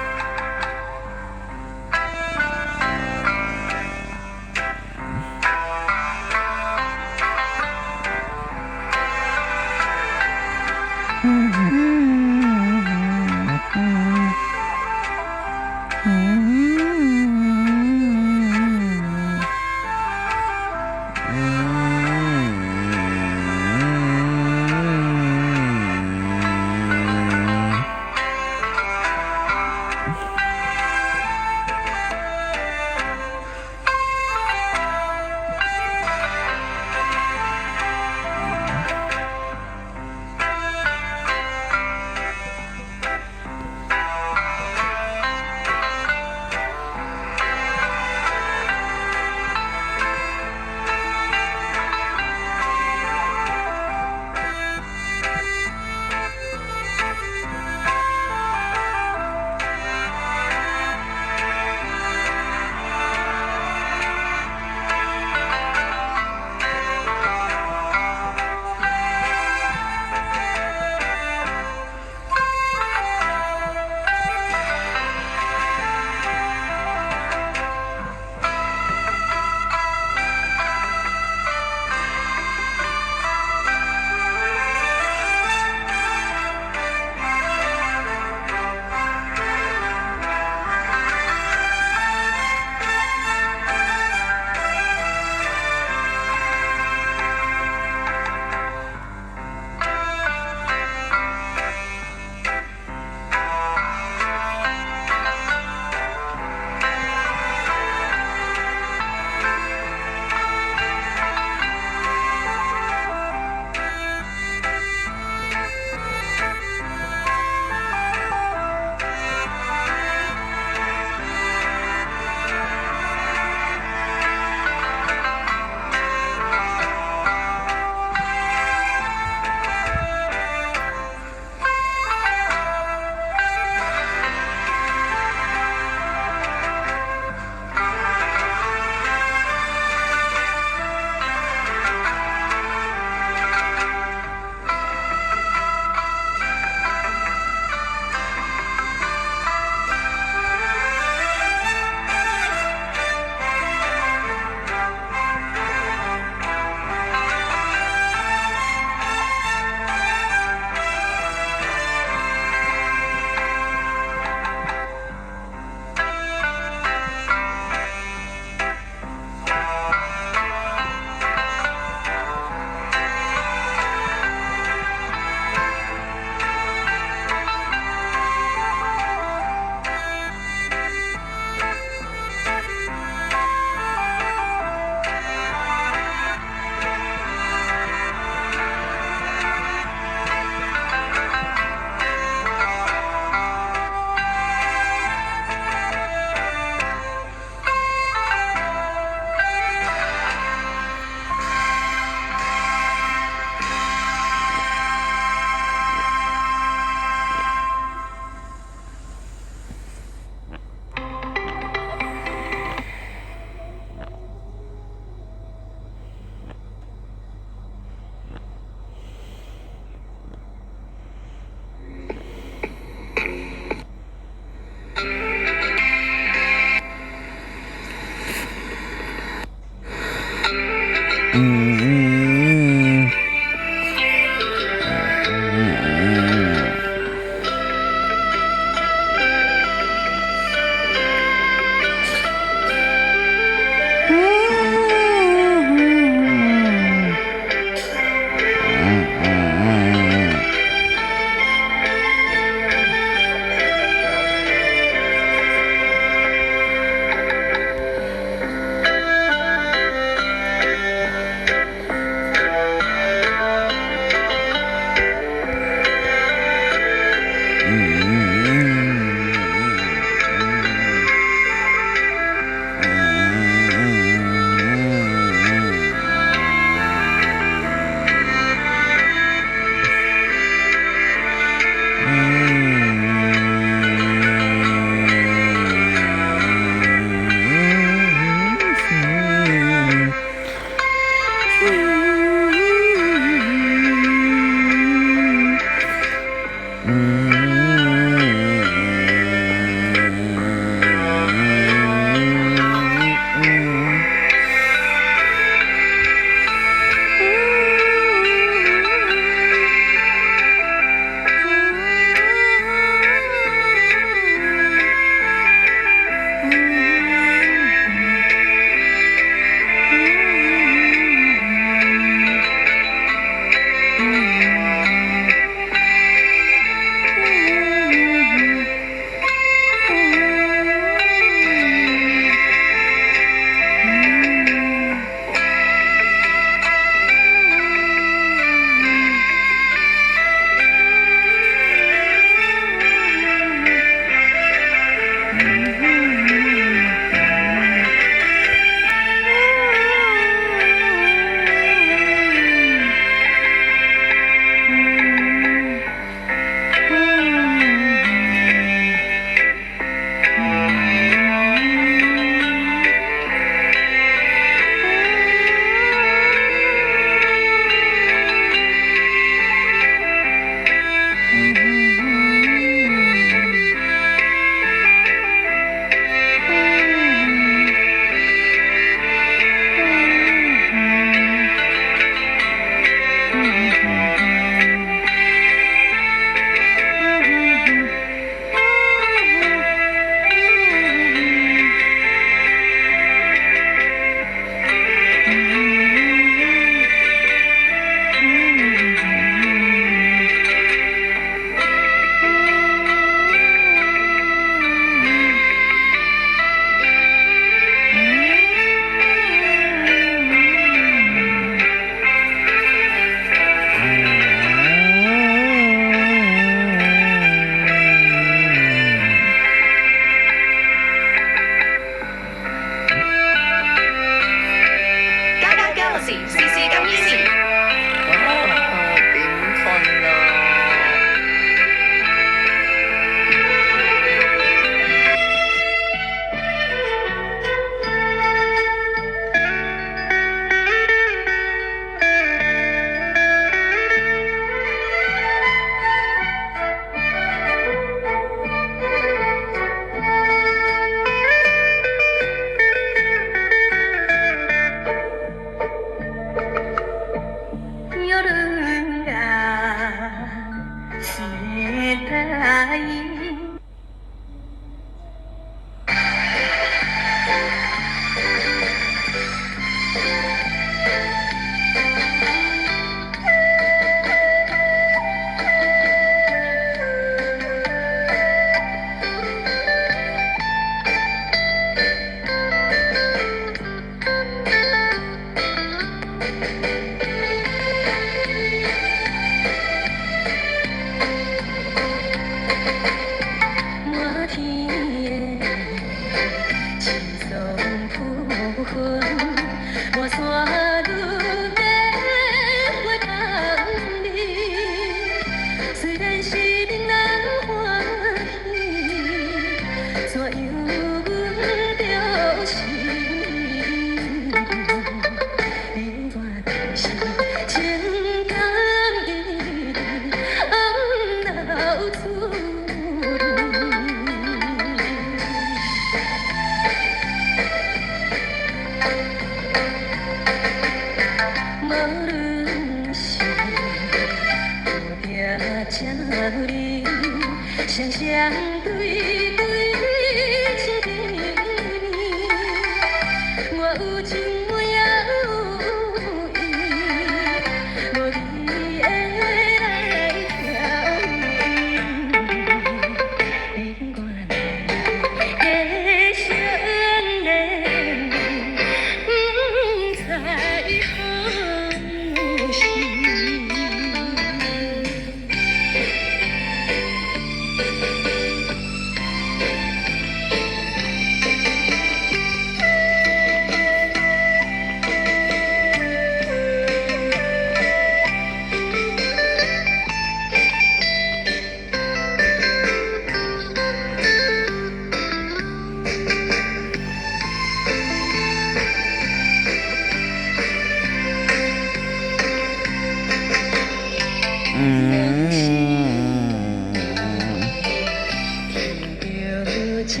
家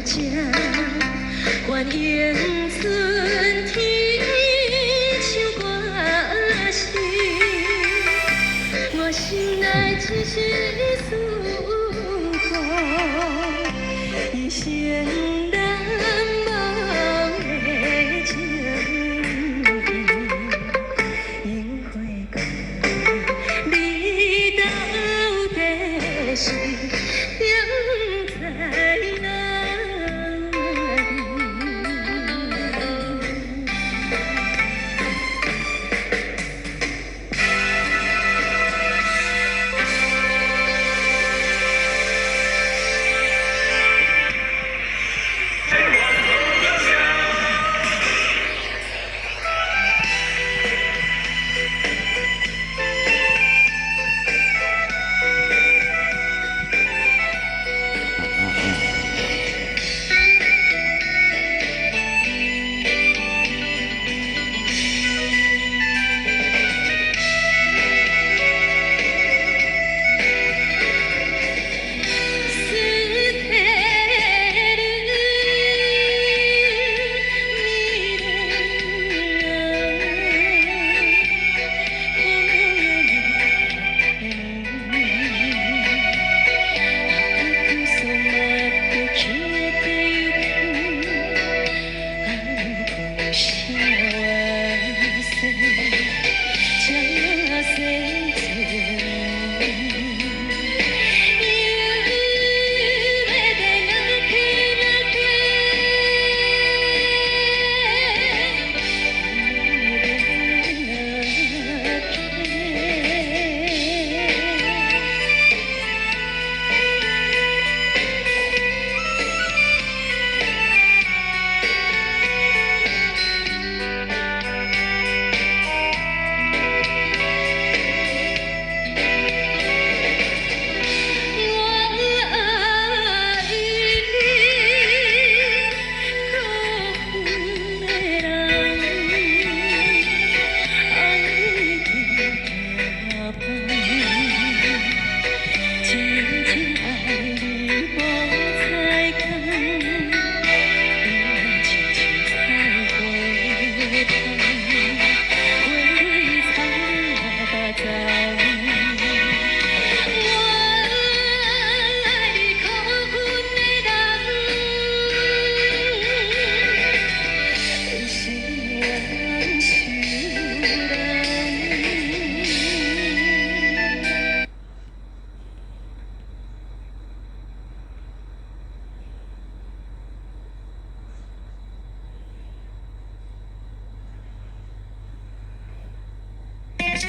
家，欢迎春天唱歌声，我心内只是思念，一生难忘的情。樱花讲，你到底是踮在哪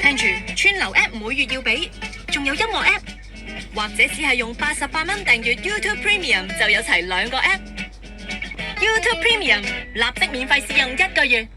聽住，串流 App 每月要俾，仲有音樂 App， 或者只係用88蚊訂閱 YouTube Premium 就有齊2個 App。YouTube Premium 立即免費試用1個月。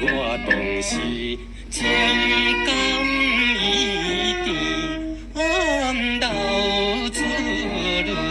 我当时情感一定暗流出泪。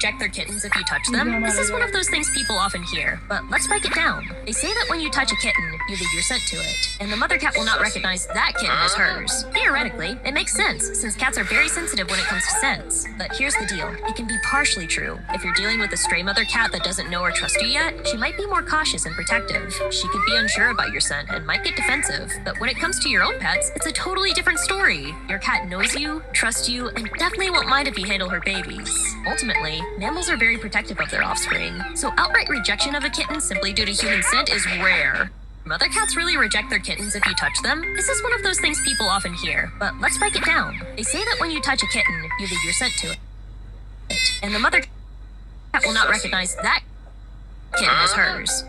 reject their kittens if you touch them? This is one of those things people often hear, but let's break it down. They say that when you touch a kitten, you leave your scent to it, and the mother cat will not recognize that kitten as hers. Theoretically, it makes sense, since cats are very sensitive when it comes to scents. But here's the deal. It can be partially true. If you're dealing with a stray mother cat that doesn't know or trust you yet, she might be more cautious and protective. She could be unsure about your scent and might get defensive. But when it comes to your own pets, it's a totally different story. Your cat knows you, trusts you, and definitely won't mind if you handle her babies. Ultimately, mammals are very protective of their offspring, so outright rejection of a kitten simply due to human scent is rare. Mother cats really reject their kittens if you touch them? This is one of those things people often hear, but let's break it down. They say that when you touch a kitten, you leave your scent to it, and the mother cat will not recognize that kitten as hers.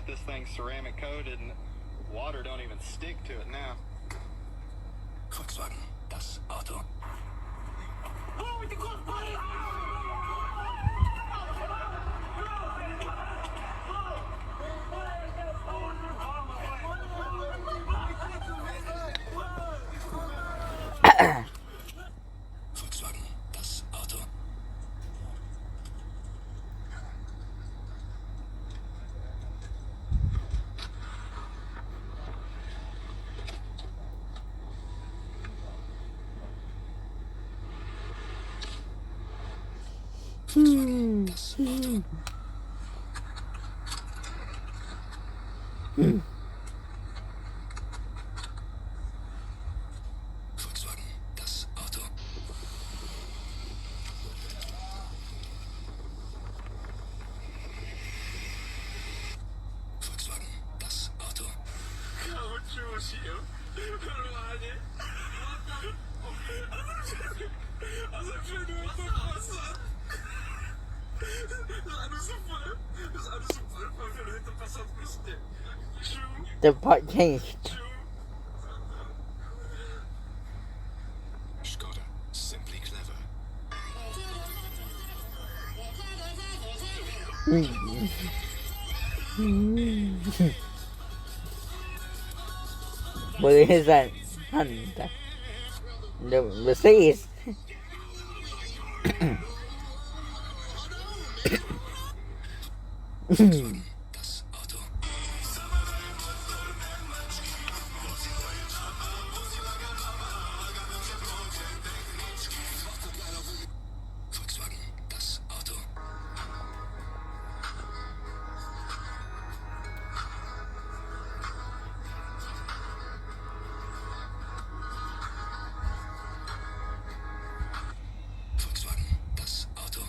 got this thing ceramic coated and water don't even stick to it now.
Volkswagen, das Auto. Volkswagen, das Auto. Volkswagen, das Auto. Volkswagen, das Auto. Volkswagen, das Auto.
The part changed.
Skoda, simply clever.
What is that? The Mercedes.
Volkswagen, das Auto. Volkswagen, das Auto. Volkswagen, das Auto.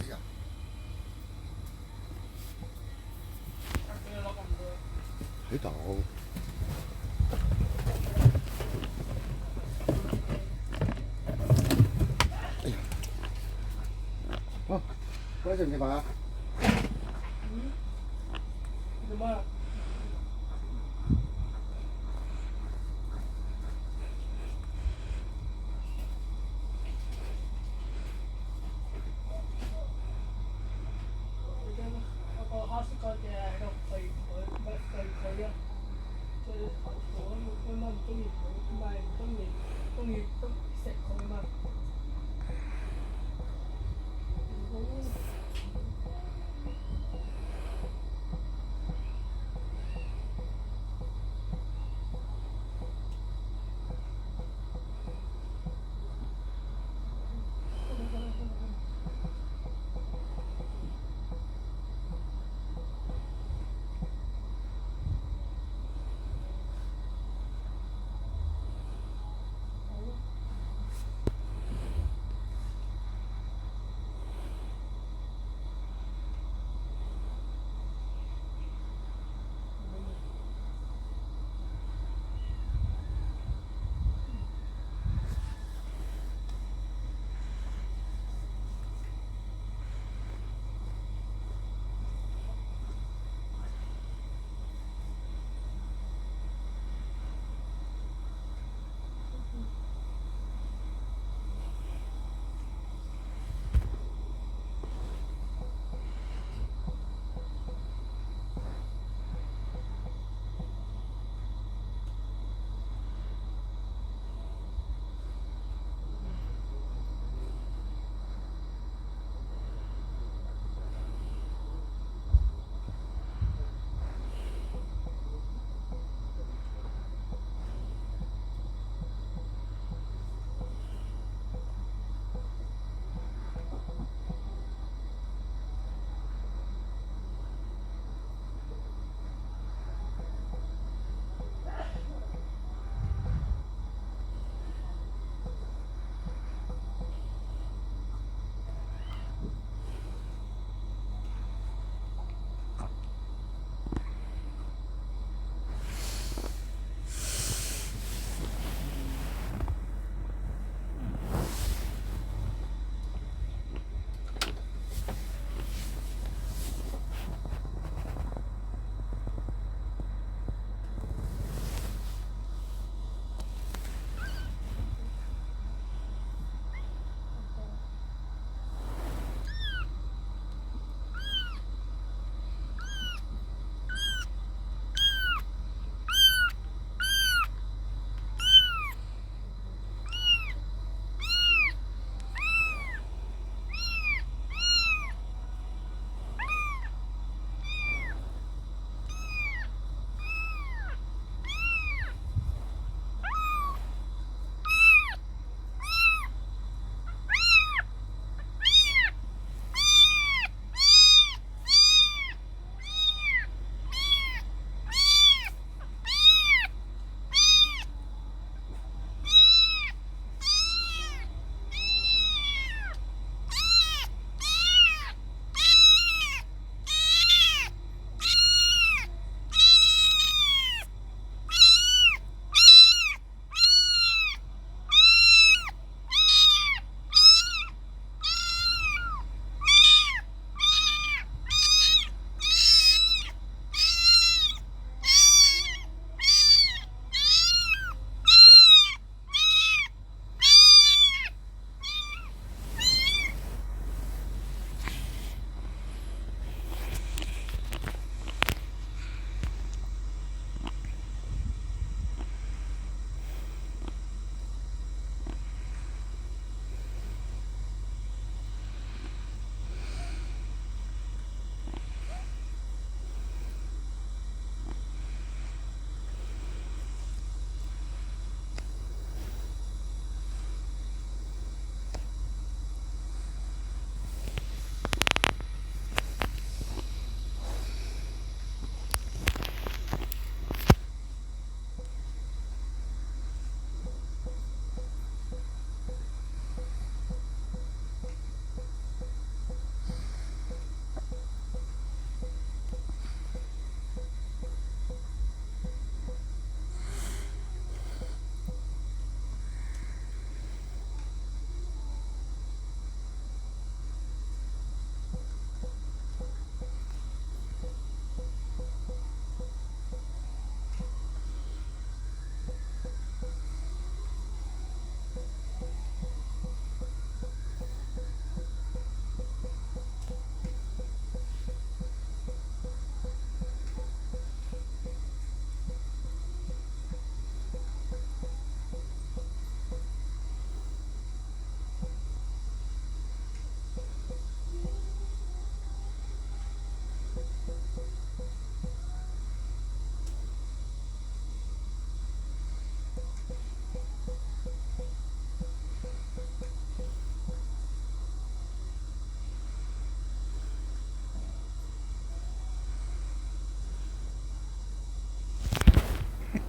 死人。喺度。哎呀！好，嗰陣食唔食飯啊？
做乜？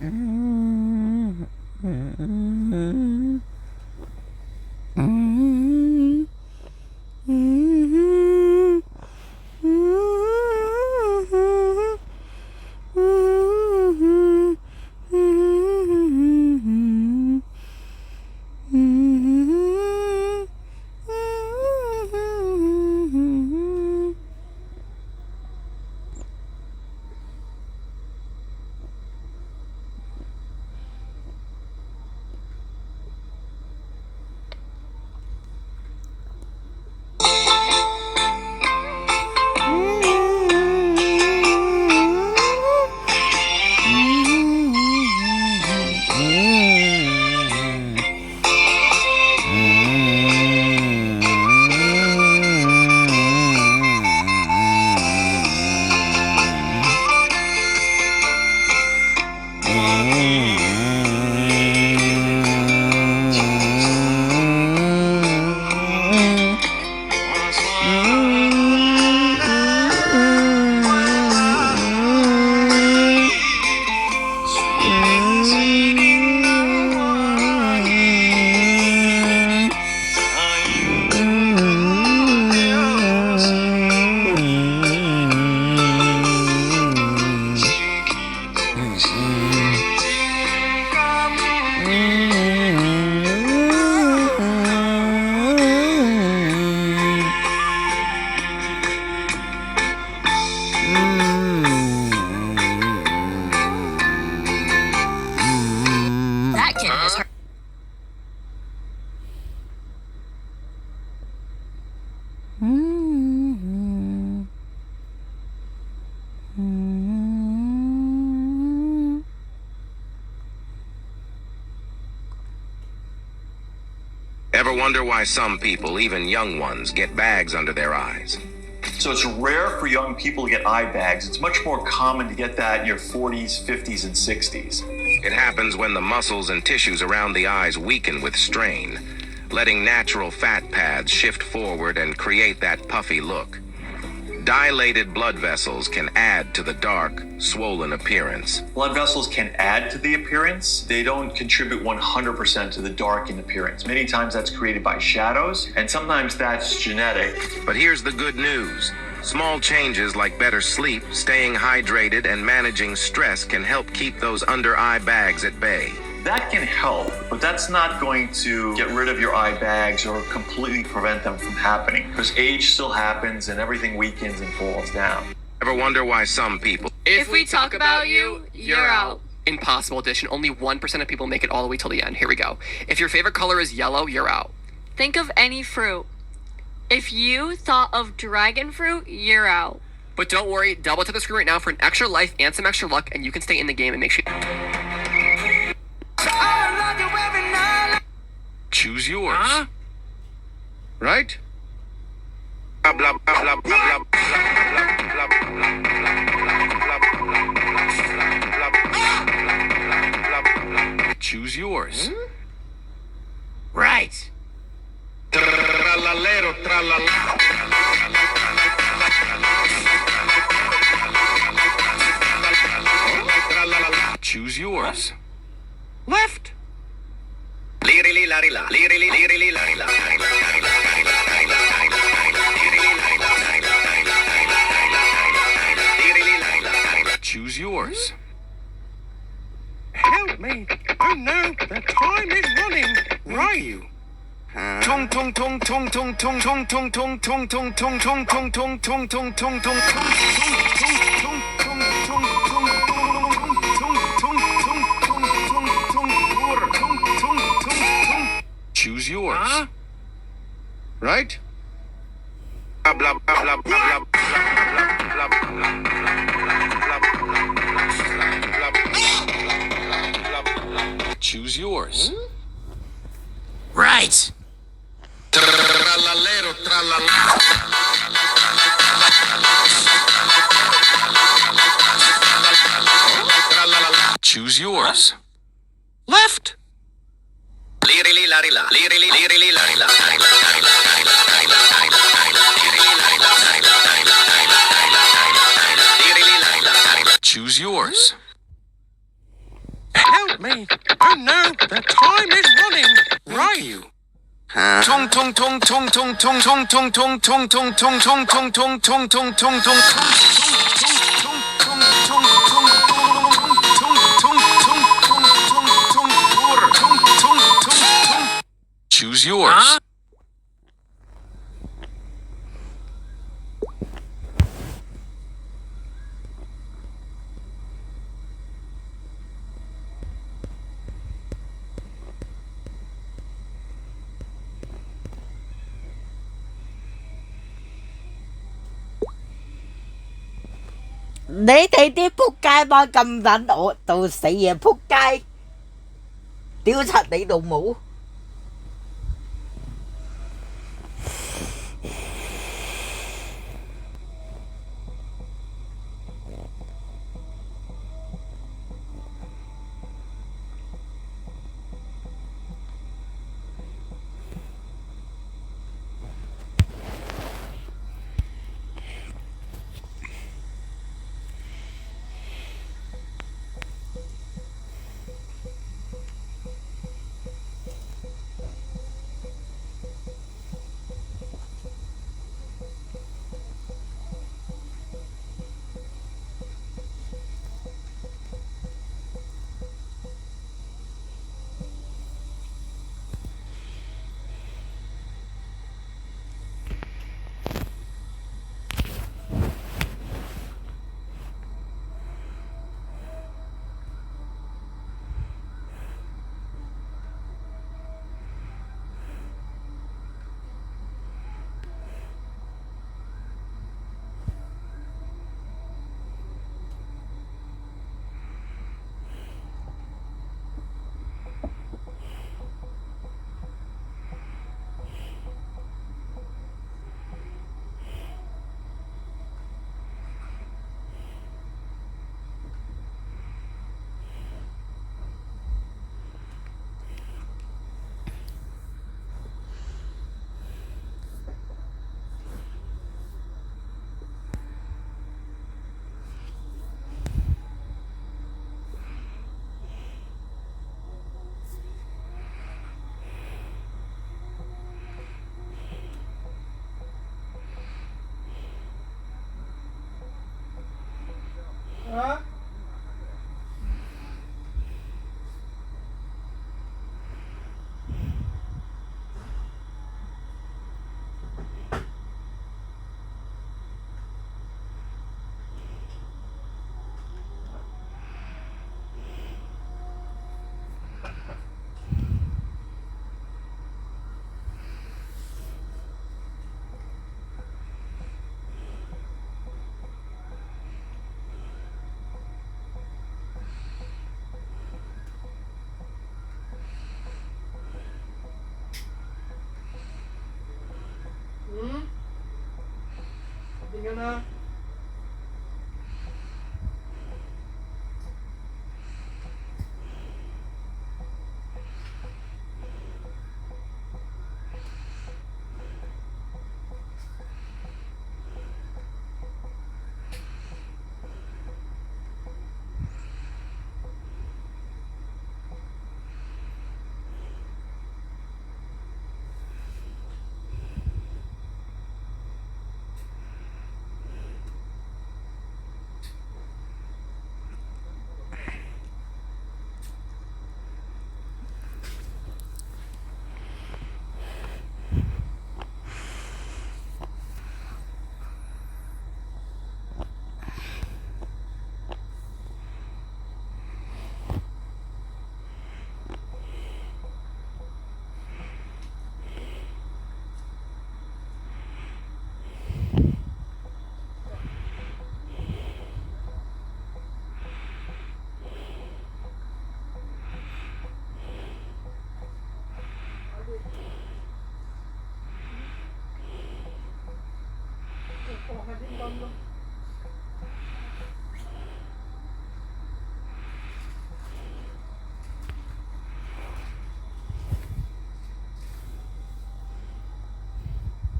That kid was hurt.
Ever wonder why some people, even young ones, get bags under their eyes?
So it's rare for young people to get eye bags. It's much more common to get that in your 40s, 50s, and 60s.
It happens when the muscles and tissues around the eyes weaken with strain, letting natural fat pads shift forward and create that puffy look. Dilated blood vessels can add to the dark, swollen appearance.
Blood vessels can add to the appearance. They don't contribute 100% to the darkened appearance. Many times that's created by shadows, and sometimes that's genetic.
But here's the good news. Small changes like better sleep, staying hydrated, and managing stress can help keep those under-eye bags at bay.
That can help, but that's not going to get rid of your eye bags or completely prevent them from happening, because age still happens and everything weakens and falls down.
Ever wonder why some people...
If we talk about you, you're out. Impossible Edition. Only 1% of people make it all the way till the end. Here we go. If your favorite color is yellow, you're out.
Think of any fruit. If you thought of dragon fruit, you're out.
But don't worry, double tap the screen right now for an extra life and some extra luck, and you can stay in the game and make sure...
Choose yours. Right? Choose yours.
Right.
Choose yours.
Left.
Choose yours.
Help me. Oh no, the time is running. Right.
Tung tung tung tung tung tung tung tung tung tung tung tung tung tung tung tung tung tung tung. Choose yours. Right? Choose yours.
Right.
Choose yours.
Left.
Choose yours.
me. Oh no, the time is running. Right.
冲冲冲冲冲冲冲冲冲冲冲冲冲冲冲冲冲冲冲。Choose yours.
你哋啲仆街班咁撚惡到死啊！仆街，屌柒你老母！
點樣啊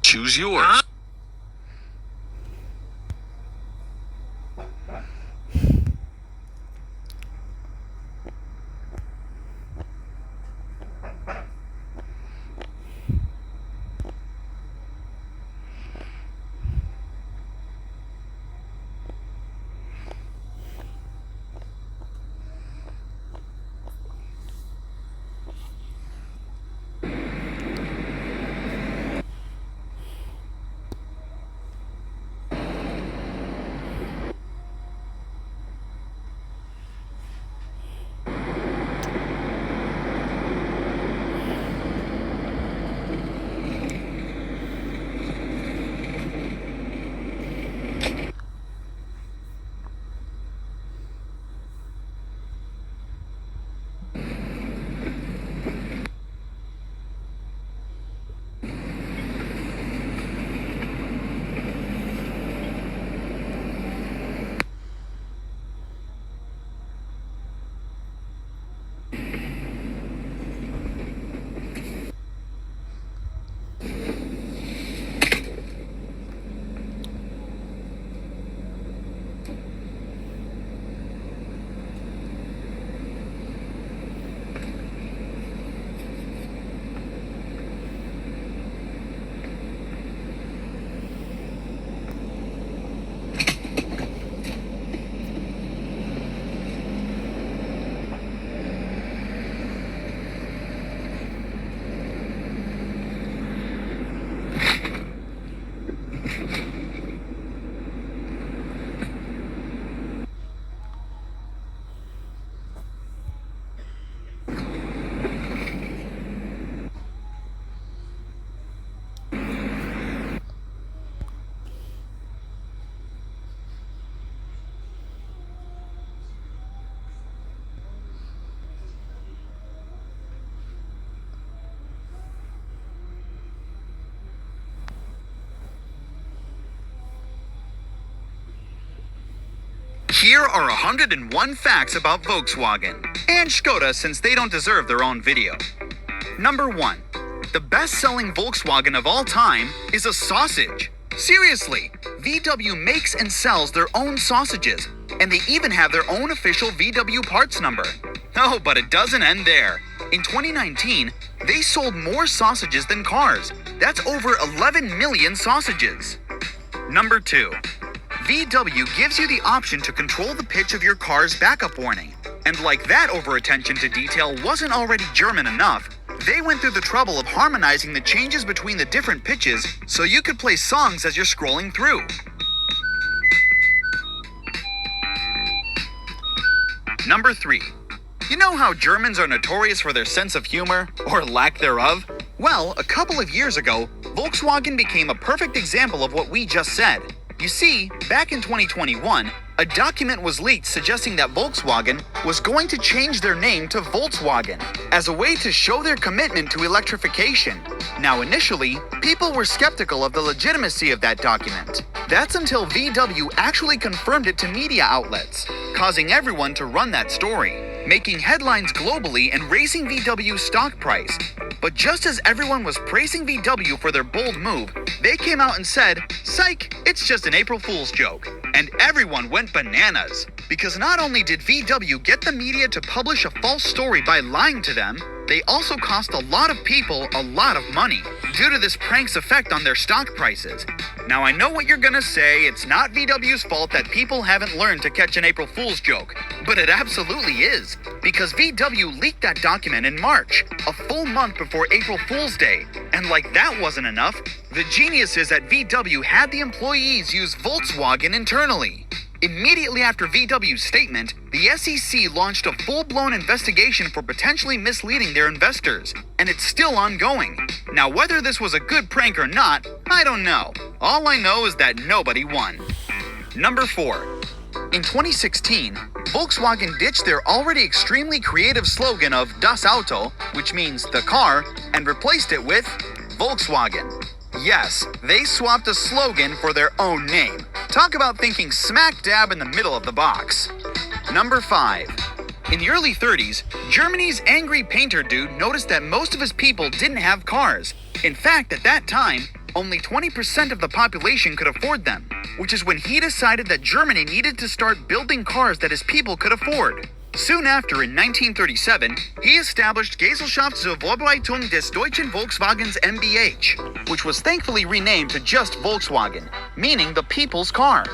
？Choose
yours.
Here are 101 facts about Volkswagen and Škoda since they don't deserve their own video. Number 1. The best-selling Volkswagen of all time is a sausage. Seriously, VW makes and sells their own sausages, and they even have their own official VW parts number. Oh, but it doesn't end there. In 2019, they sold more sausages than cars. That's over 11 million sausages. Number 2. VW gives you the option to control the pitch of your car's backup warning. And like that over-attention to detail wasn't already German enough, they went through the trouble of harmonizing the changes between the different pitches so you could play songs as you're scrolling through. Number 3. You know how Germans are notorious for their sense of humor, or lack thereof? Well, a couple of years ago, Volkswagen became a perfect example of what we just said. You see, back in 2021, a document was leaked suggesting that Volkswagen was going to change their name to Volkswagen as a way to show their commitment to electrification. Now, initially, people were skeptical of the legitimacy of that document. That's until VW actually confirmed it to media outlets, causing everyone to run that story, making headlines globally and raising VW's stock price. But just as everyone was praising VW for their bold move, they came out and said, "Psych, it's just an April Fool's joke." And everyone went bananas, because not only did VW get the media to publish a false story by lying to them, they also cost a lot of people a lot of money due to this prank's effect on their stock prices. Now, I know what you're gonna say, it's not VW's fault that people haven't learned to catch an April Fool's joke, but it absolutely is, because VW leaked that document in March, a full month before April Fool's Day, and like that wasn't enough, the geniuses at VW had the employees use Volkswagen internally. Immediately after VW's statement, the SEC launched a full-blown investigation for potentially misleading their investors, and it's still ongoing. Now, whether this was a good prank or not, I don't know. All I know is that nobody won. Number 4. In 2016, Volkswagen ditched their already extremely creative slogan of Das Auto, which means the car, and replaced it with Volkswagen. Yes, they swapped a slogan for their own name. Talk about thinking smack dab in the middle of the box. Number 5. In the early 30s, Germany's angry painter dude noticed that most of his people didn't have cars. In fact, at that time, only 20% of the population could afford them, which is when he decided that Germany needed to start building cars that his people could afford. Soon after, in 1937, he established Gesellschaft zur Vorbereitung des Deutschen Volkswagens MBH, which was thankfully renamed to just Volkswagen, meaning the people's car.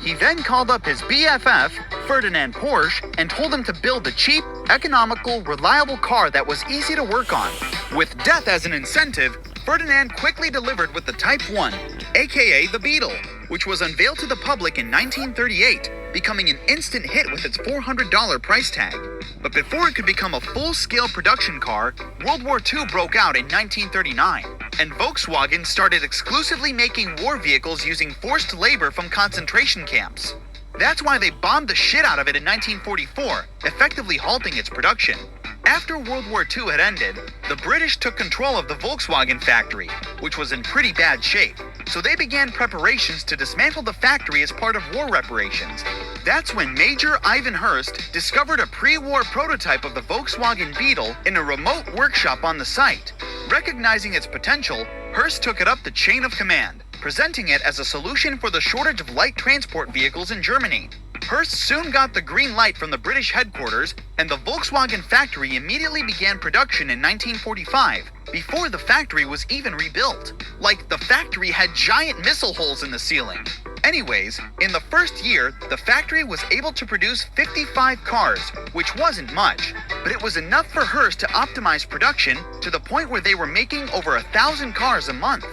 He then called up his BFF, Ferdinand Porsche, and told him to build a cheap, economical, reliable car that was easy to work on. With death as an incentive, Ferdinand quickly delivered with the Type 1, aka the Beetle, which was unveiled to the public in 1938, becoming an instant hit with its $400 price tag. But before it could become a full-scale production car, World War II broke out in 1939, and Volkswagen started exclusively making war vehicles using forced labor from concentration camps. That's why they bombed the shit out of it in 1944, effectively halting its production. After World War II had ended, the British took control of the Volkswagen factory, which was in pretty bad shape, so they began preparations to dismantle the factory as part of war reparations. That's when Major Ivan Hurst discovered a pre-war prototype of the Volkswagen Beetle in a remote workshop on the site. Recognizing its potential, Hurst took it up the chain of command, presenting it as a solution for the shortage of light transport vehicles in Germany. Hurst soon got the green light from the British headquarters, and the Volkswagen factory immediately began production in 1945, before the factory was even rebuilt. Like, the factory had giant missile holes in the ceiling. Anyways, in the first year, the factory was able to produce 55 cars, which wasn't much, but it was enough for Hurst to optimize production to the point where they were making over 1,000 cars a month.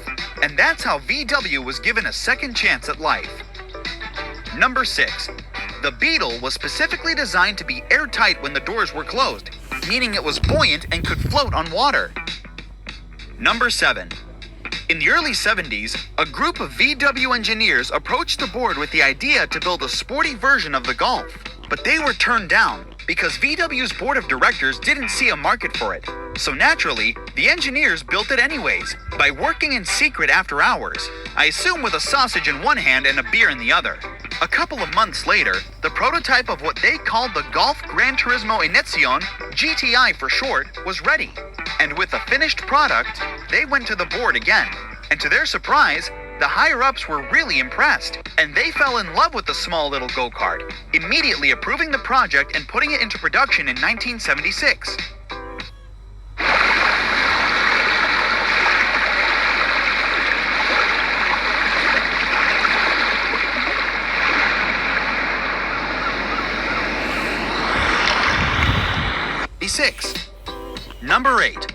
And that's how VW was given a second chance at life. Number 6. The Beetle was specifically designed to be airtight when the doors were closed, meaning it was buoyant and could float on water. Number 7. In the early 70s, a group of VW engineers approached the board with the idea to build a sporty version of the Golf, but they were turned down because VW's board of directors didn't see a market for it. So naturally, the engineers built it anyways, by working in secret after hours, I assume with a sausage in one hand and a beer in the other. A couple of months later, the prototype of what they called the Golf Gran Turismo Inicion, GTI for short, was ready. And with a finished product, they went to the board again. And to their surprise, the higher-ups were really impressed, and they fell in love with the small little go-kart, immediately approving the project and putting it into production in 1976. Number 8.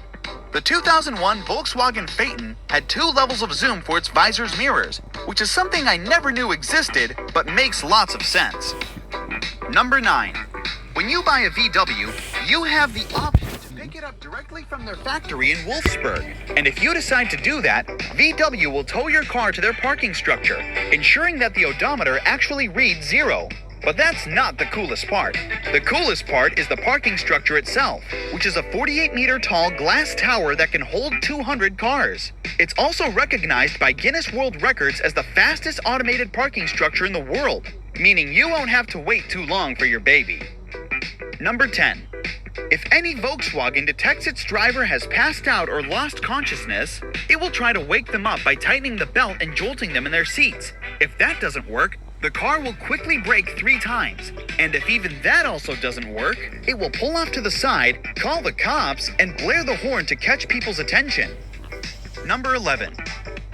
The 2001 Volkswagen Phaeton had 2 levels of zoom for its visor's mirrors, which is something I never knew existed, but makes lots of sense. Number 9. When you buy a VW, you have the option to pick it up directly from their factory in Wolfsburg. And if you decide to do that, VW will tow your car to their parking structure, ensuring that the odometer actually reads 0. But that's not the coolest part. The coolest part is the parking structure itself, which is a 48-meter tall glass tower that can hold 200 cars. It's also recognized by Guinness World Records as the fastest automated parking structure in the world, meaning you won't have to wait too long for your baby. Number 10. If any Volkswagen detects its driver has passed out or lost consciousness, it will try to wake them up by tightening the belt and jolting them in their seats. If that doesn't work, the car will quickly brake 3 times, and if even that also doesn't work, it will pull off to the side, call the cops, and blare the horn to catch people's attention. Number 11.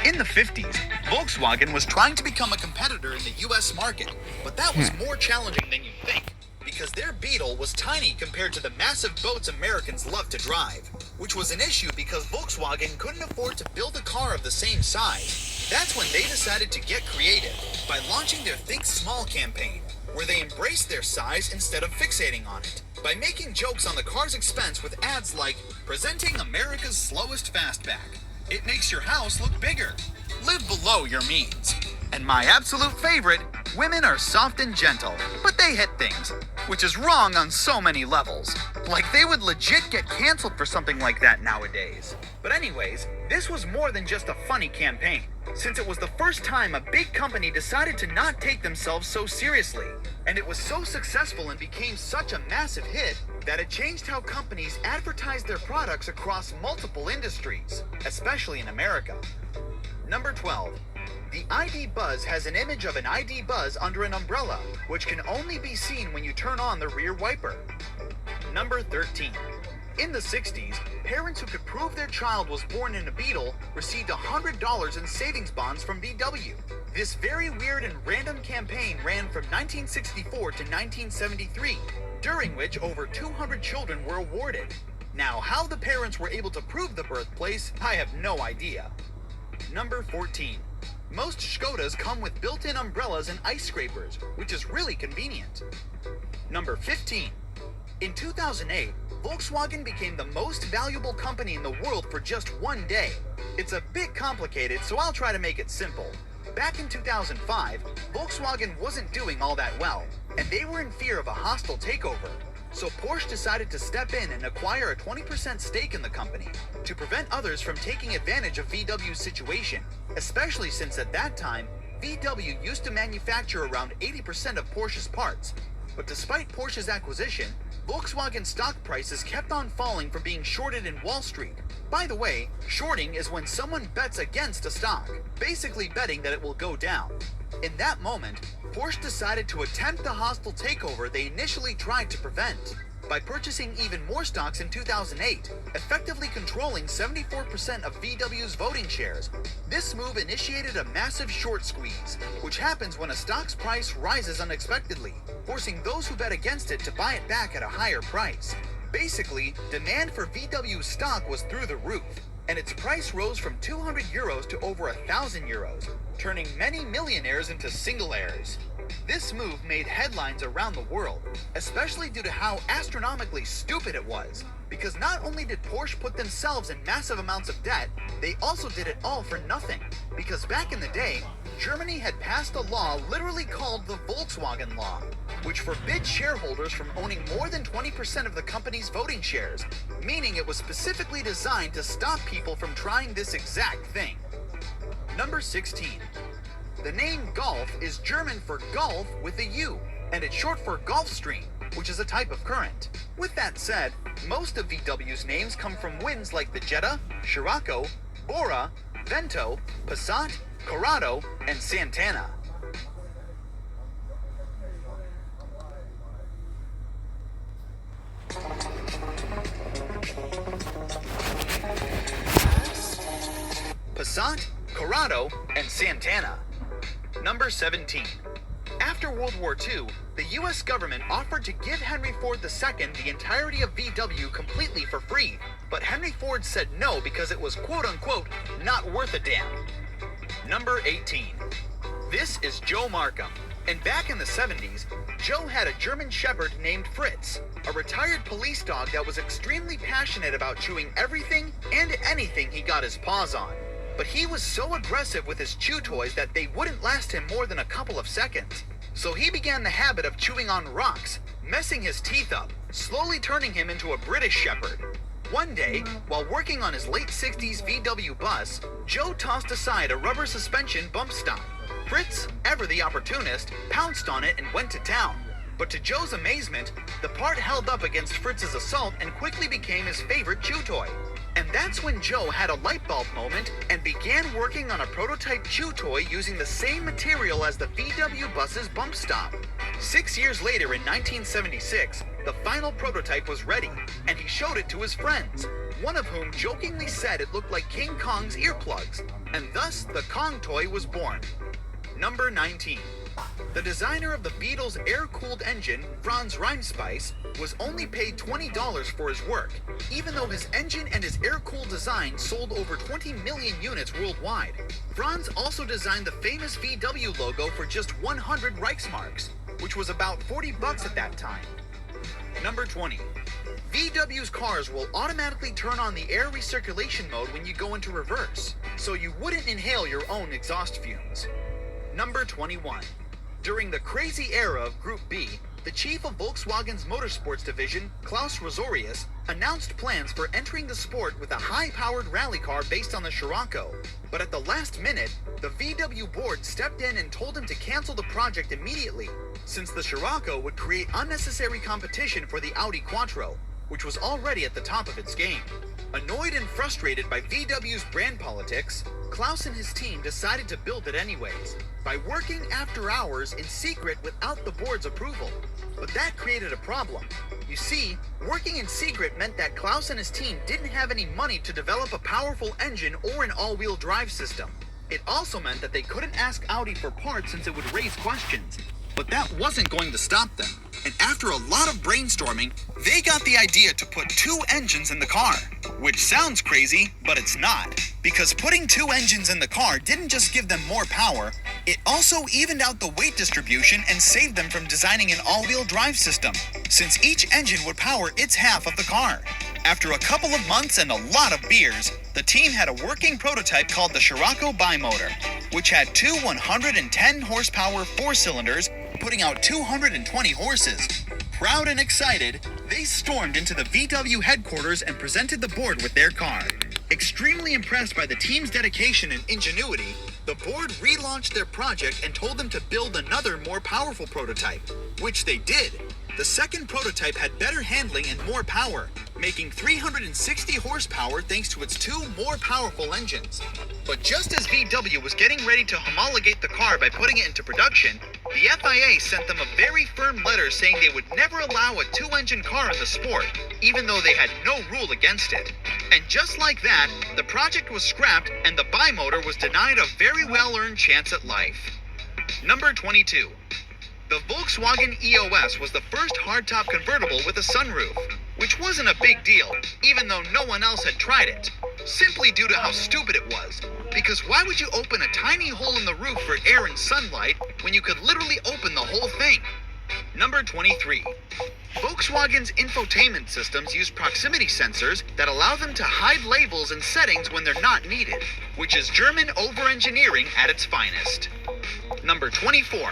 In the 50s, Volkswagen was trying to become a competitor in the US market, but that was more challenging than you'd think, because their Beetle was tiny compared to the massive boats Americans love to drive, which was an issue because Volkswagen couldn't afford to build a car of the same size. That's when they decided to get creative by launching their Think Small campaign, where they embraced their size instead of fixating on it, by making jokes on the car's expense with ads like, "Presenting America's slowest fastback. It makes your house look bigger. Live below your means." And my absolute favorite, "Women are soft and gentle, but they hit things," which is wrong on so many levels. Like they would legit get canceled for something like that nowadays. But anyways, this was more than just a funny campaign, since it was the first time a big company decided to not take themselves so seriously. And it was so successful and became such a massive hit that it changed how companies advertise their products across multiple industries, especially in America. Number 12. The ID Buzz has an image of an ID Buzz under an umbrella, which can only be seen when you turn on the rear wiper. Number 13. In the 60s, parents who could prove their child was born in a Beetle received $100 in savings bonds from VW. This very weird and random campaign ran from 1964 to 1973, during which over 200 children were awarded. Now, how the parents were able to prove the birthplace, I have no idea. Number 14. Most Škodas come with built-in umbrellas and ice scrapers, which is really convenient. Number 15. In 2008, Volkswagen became the most valuable company in the world for just one day. It's a bit complicated, so I'll try to make it simple. Back in 2005, Volkswagen wasn't doing all that well, and they were in fear of a hostile takeover. So Porsche decided to step in and acquire a 20% stake in the company to prevent others from taking advantage of VW's situation, especially since at that time, VW used to manufacture around 80% of Porsche's parts. But despite Porsche's acquisition, Volkswagen stock prices kept on falling from being shorted in Wall Street. By the way, shorting is when someone bets against a stock, basically betting that it will go down. In that moment, Porsche decided to attempt the hostile takeover they initially tried to prevent by purchasing even more stocks in 2008, effectively controlling 74% of VW's voting shares. This move initiated a massive short squeeze, which happens when a stock's price rises unexpectedly, forcing those who bet against it to buy it back at a higher price. Basically, demand for VW stock was through the roof, and its price rose from 200 euros to over 1,000 euros, turning many millionaires into single-heirs. This move made headlines around the world, especially due to how astronomically stupid it was, because not only did Porsche put themselves in massive amounts of debt, they also did it all for nothing, because back in the day, Germany had passed a law literally called the Volkswagen Law, which forbids shareholders from owning more than 20% of the company's voting shares, meaning it was specifically designed to stop people from trying this exact thing. Number 16. The name Golf is German for Gulf with a U, and it's short for Gulf Stream, which is a type of current. With that said, most of VW's names come from winds like the Jetta, Scirocco, Bora, Vento, Passat, Corrado, and Santana. Passat, Corrado, and Santana. Number 17. After World War II, the US government offered to give Henry Ford II the entirety of VW completely for free, but Henry Ford said no because it was quote-unquote not worth a damn. Number 18. This is Joe Markham, and back in the 70s, Joe had a German Shepherd named Fritz, a retired police dog that was extremely passionate about chewing everything and anything he got his paws on. But he was so aggressive with his chew toys that they wouldn't last him more than a couple of seconds. So he began the habit of chewing on rocks, messing his teeth up, slowly turning him into a British Shepherd. One day, while working on his late 60s VW bus, Joe tossed aside a rubber suspension bump stock. Fritz, ever the opportunist, pounced on it and went to town. But to Joe's amazement, the part held up against Fritz's assault and quickly became his favorite chew toy. And that's when Joe had a light bulb moment and began working on a prototype chew toy using the same material as the VW bus's bump stop. 6 years later in 1976, the final prototype was ready, and he showed it to his friends, one of whom jokingly said it looked like King Kong's earplugs, and thus the Kong toy was born. Number 19. The designer of the Beatles' air-cooled engine, Franz Rheinspice, was only paid $20 for his work, even though his engine and his air-cooled design sold over 20 million units worldwide. Franz also designed the famous VW logo for just 100 Reichsmarks, which was about $40 at that time. Number 20. VW's cars will automatically turn on the air recirculation mode when you go into reverse, so you wouldn't inhale your own exhaust fumes. Number 21. During the crazy era of Group B, the chief of Volkswagen's motorsports division, Klaus Rosorius, announced plans for entering the sport with a high-powered rally car based on the Scirocco. But at the last minute, the VW board stepped in and told him to cancel the project immediately, since the Scirocco would create unnecessary competition for the Audi Quattro, which was already at the top of its game. Annoyed and frustrated by VW's brand politics, Klaus and his team decided to build it anyways, by working after hours in secret without the board's approval. But that created a problem. You see, working in secret meant that Klaus and his team didn't have any money to develop a powerful engine or an all-wheel drive system. It also meant that they couldn't ask Audi for parts since it would raise questions. But that wasn't going to stop them. And after a lot of brainstorming, they got the idea to put 2 engines in the car. Which sounds crazy, but it's not. Because putting 2 engines in the car didn't just give them more power, it also evened out the weight distribution and saved them from designing an all-wheel drive system, since each engine would power its half of the car. After a couple of months and a lot of beers, the team had a working prototype called the Scirocco Bimotor, which had 2 110 horsepower 4-cylinders, putting out 220 horses. Proud and excited, they stormed into the VW headquarters and presented the board with their car. Extremely impressed by the team's dedication and ingenuity, the board relaunched their project and told them to build another more powerful prototype, which they did. The second prototype had better handling and more power, making 360 horsepower thanks to its 2 more powerful engines. But just as VW was getting ready to homologate the car by putting it into production, the FIA sent them a very firm letter saying they would never allow a 2-engine car in the sport, even though they had no rule against it. And just like that, the project was scrapped and the Bimotor was denied a very well-earned chance at life. Number 22. The Volkswagen EOS was the first hardtop convertible with a sunroof, which wasn't a big deal, even though no one else had tried it, simply due to how stupid it was. Because why would you open a tiny hole in the roof for air and sunlight when you could literally open the whole thing? Number 23. Volkswagen's infotainment systems use proximity sensors that allow them to hide labels and settings when they're not needed, which is German over-engineering at its finest. Number 24.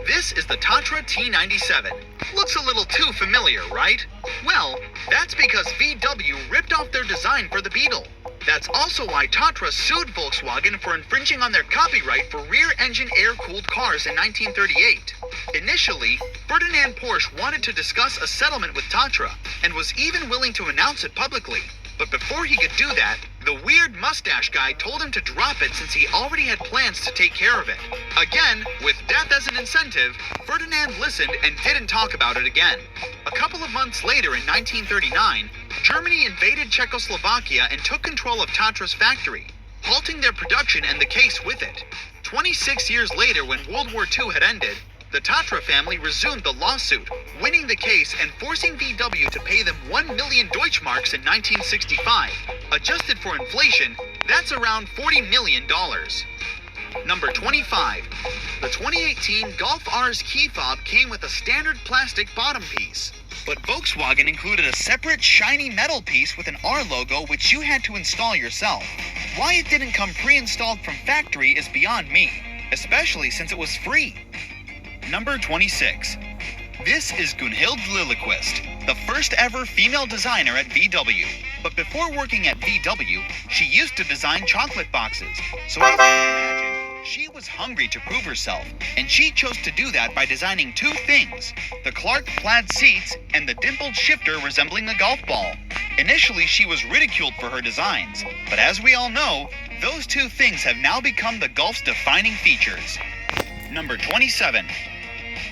This is the Tatra T97. Looks a little too familiar, right? Well, that's because VW ripped off their design for the Beetle. That's also why Tatra sued Volkswagen for infringing on their copyright for rear-engine air-cooled cars in 1938. Initially, Ferdinand Porsche wanted to discuss a settlement with Tatra, and was even willing to announce it publicly. But before he could do that, the weird mustache guy told him to drop it since he already had plans to take care of it. Again, with death as an incentive, Ferdinand listened and didn't talk about it again. A couple of months later in 1939, Germany invaded Czechoslovakia and took control of Tatra's factory, halting their production and the case with it. 26 years later, when World War II had ended, the Tatra family resumed the lawsuit, winning the case and forcing VW to pay them 1 million Deutschmarks in 1965. Adjusted for inflation, that's around $40 million. Number 25. The 2018 Golf R's key fob came with a standard plastic bottom piece, but Volkswagen included a separate shiny metal piece with an R logo which you had to install yourself. Why it didn't come pre-installed from factory is beyond me, especially since it was free. Number 26. This is Gunhild Liljeqvist, the first ever female designer at VW. But before working at VW, she used to design chocolate boxes. So as you can imagine, she was hungry to prove herself, and she chose to do that by designing two things: the Clark plaid seats and the dimpled shifter resembling a golf ball. Initially, she was ridiculed for her designs, but as we all know, those two things have now become the Golf's defining features. Number 27.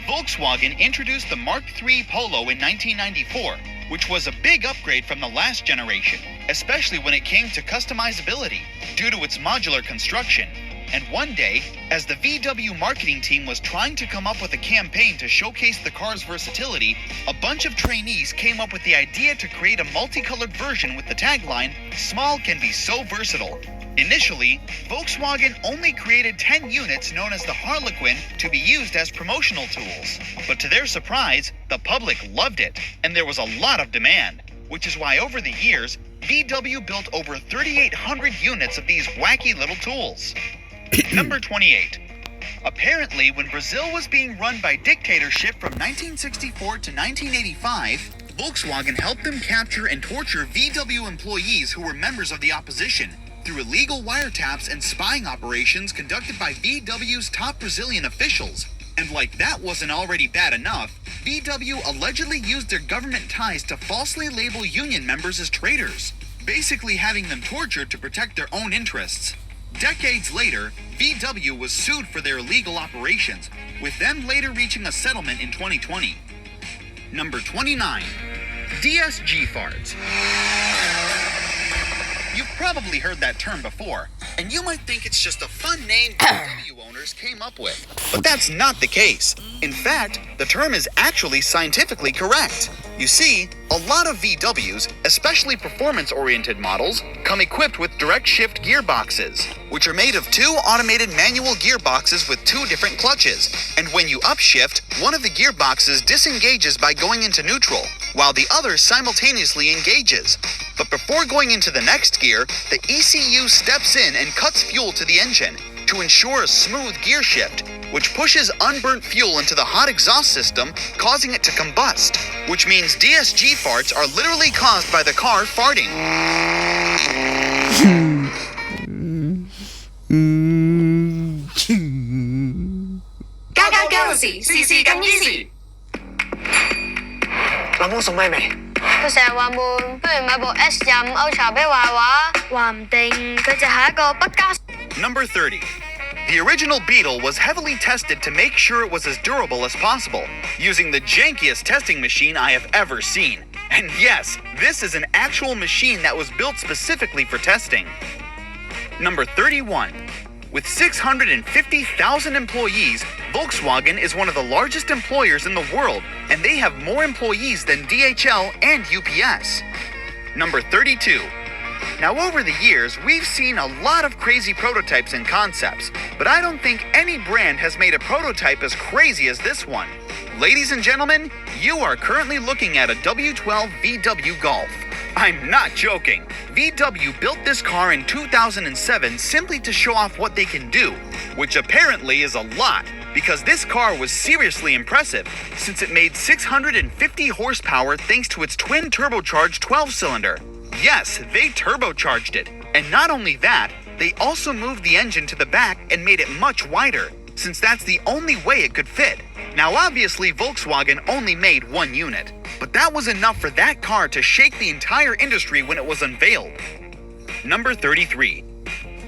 Volkswagen introduced the Mark III Polo in 1994, which was a big upgrade from the last generation, especially when it came to customizability, due to its modular construction. And one day, as the VW marketing team was trying to come up with a campaign to showcase the car's versatility, a bunch of trainees came up with the idea to create a multicolored version with the tagline, "Small can be so versatile." Initially, Volkswagen only created 10 units known as the Harlequin to be used as promotional tools. But to their surprise, the public loved it, and there was a lot of demand, which is why over the years, VW built over 3,800 units of these wacky little tools. Number 28. Apparently, when Brazil was being run by dictatorship from 1964 to 1985, Volkswagen helped them capture and torture VW employees who were members of the opposition, through illegal wiretaps and spying operations conducted by VW's top Brazilian officials. And like that wasn't already bad enough, VW allegedly used their government ties to falsely label union members as traitors, basically having them tortured to protect their own interests. Decades later, VW was sued for their illegal operations, with them later reaching a settlement in 2020. Number 29. DSG farts. You've probably heard that term before, and you might think it's just a fun name VW owners came up with. But that's not the case. In fact, the term is actually scientifically correct. You see, a lot of VWs, especially performance-oriented models, come equipped with direct shift gearboxes, which are made of two automated manual gearboxes with two different clutches. And when you upshift, one of the gearboxes disengages by going into neutral, while the other simultaneously engages. But before going into the next gear, the ECU steps in and cuts fuel to the engine to ensure a smooth gear shift, which pushes unburnt fuel into the hot exhaust system, causing it to combust, which means DSG farts are literally caused by the car farting.
Galaxy， 事事更 easy。
老公送咪未？
佢成日話悶，不如買部 S25 Ultra 俾壞話，話唔定佢就係一個不加。
Number 30. The original Beetle was heavily tested to make sure it was as durable as possible, using the jankiest testing machine I have ever seen. And yes, this is an actual machine that was built specifically for testing. Number 31. With 650,000 employees, Volkswagen is one of the largest employers in the world, and they have more employees than DHL and UPS. Number 32. Now, over the years, we've seen a lot of crazy prototypes and concepts, but I don't think any brand has made a prototype as crazy as this one. Ladies and gentlemen, you are currently looking at a W12 VW Golf. I'm not joking. VW built this car in 2007 simply to show off what they can do, which apparently is a lot, because this car was seriously impressive, since it made 650 horsepower thanks to its twin turbocharged 12-cylinder. Yes, they turbocharged it, And not only that, they also moved the engine to the back and made it much wider, since that's the only way it could fit. Now obviously Volkswagen only made one unit, but that was enough for that car to shake the entire industry when it was unveiled. Number 33.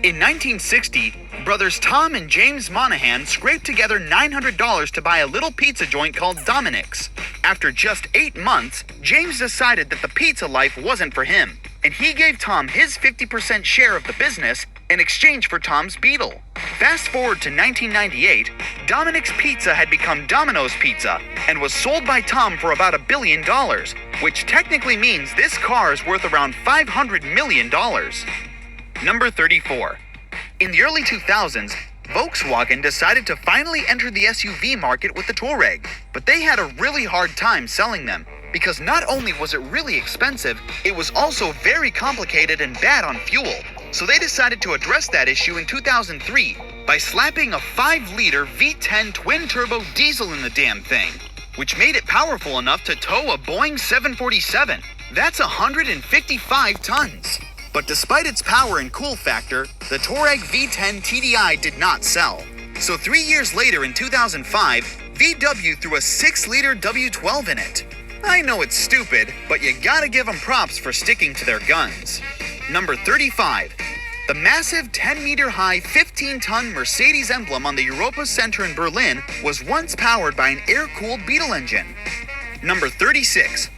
In 1960, brothers Tom and James Monahan scraped together $900 to buy a little pizza joint called Dominic's. After just 8 months, James decided that the pizza life wasn't for him, and he gave Tom his 50% share of the business in exchange for Tom's Beetle. Fast forward to 1998, Dominic's Pizza had become Domino's Pizza and was sold by Tom for about $1 billion, which technically means this car is worth around $500 million. Number 34. In the early 2000s, Volkswagen decided to finally enter the SUV market with the Touareg, but they had a really hard time selling them because not only was it really expensive, it was also very complicated and bad on fuel. So they decided to address that issue in 2003 by slapping a 5-liter V10 twin-turbo diesel in the damn thing, which made it powerful enough to tow a Boeing 747. That's 155 tons. But despite its power and cool factor, the Touareg V10 TDI did not sell. So 3 years later in 2005, VW threw a 6-liter W12 in it. I know it's stupid, but you gotta give them props for sticking to their guns. Number 35. The massive 10-meter-high, 15-ton Mercedes emblem on the Europa Center in Berlin was once powered by an air-cooled Beetle engine. Number 36.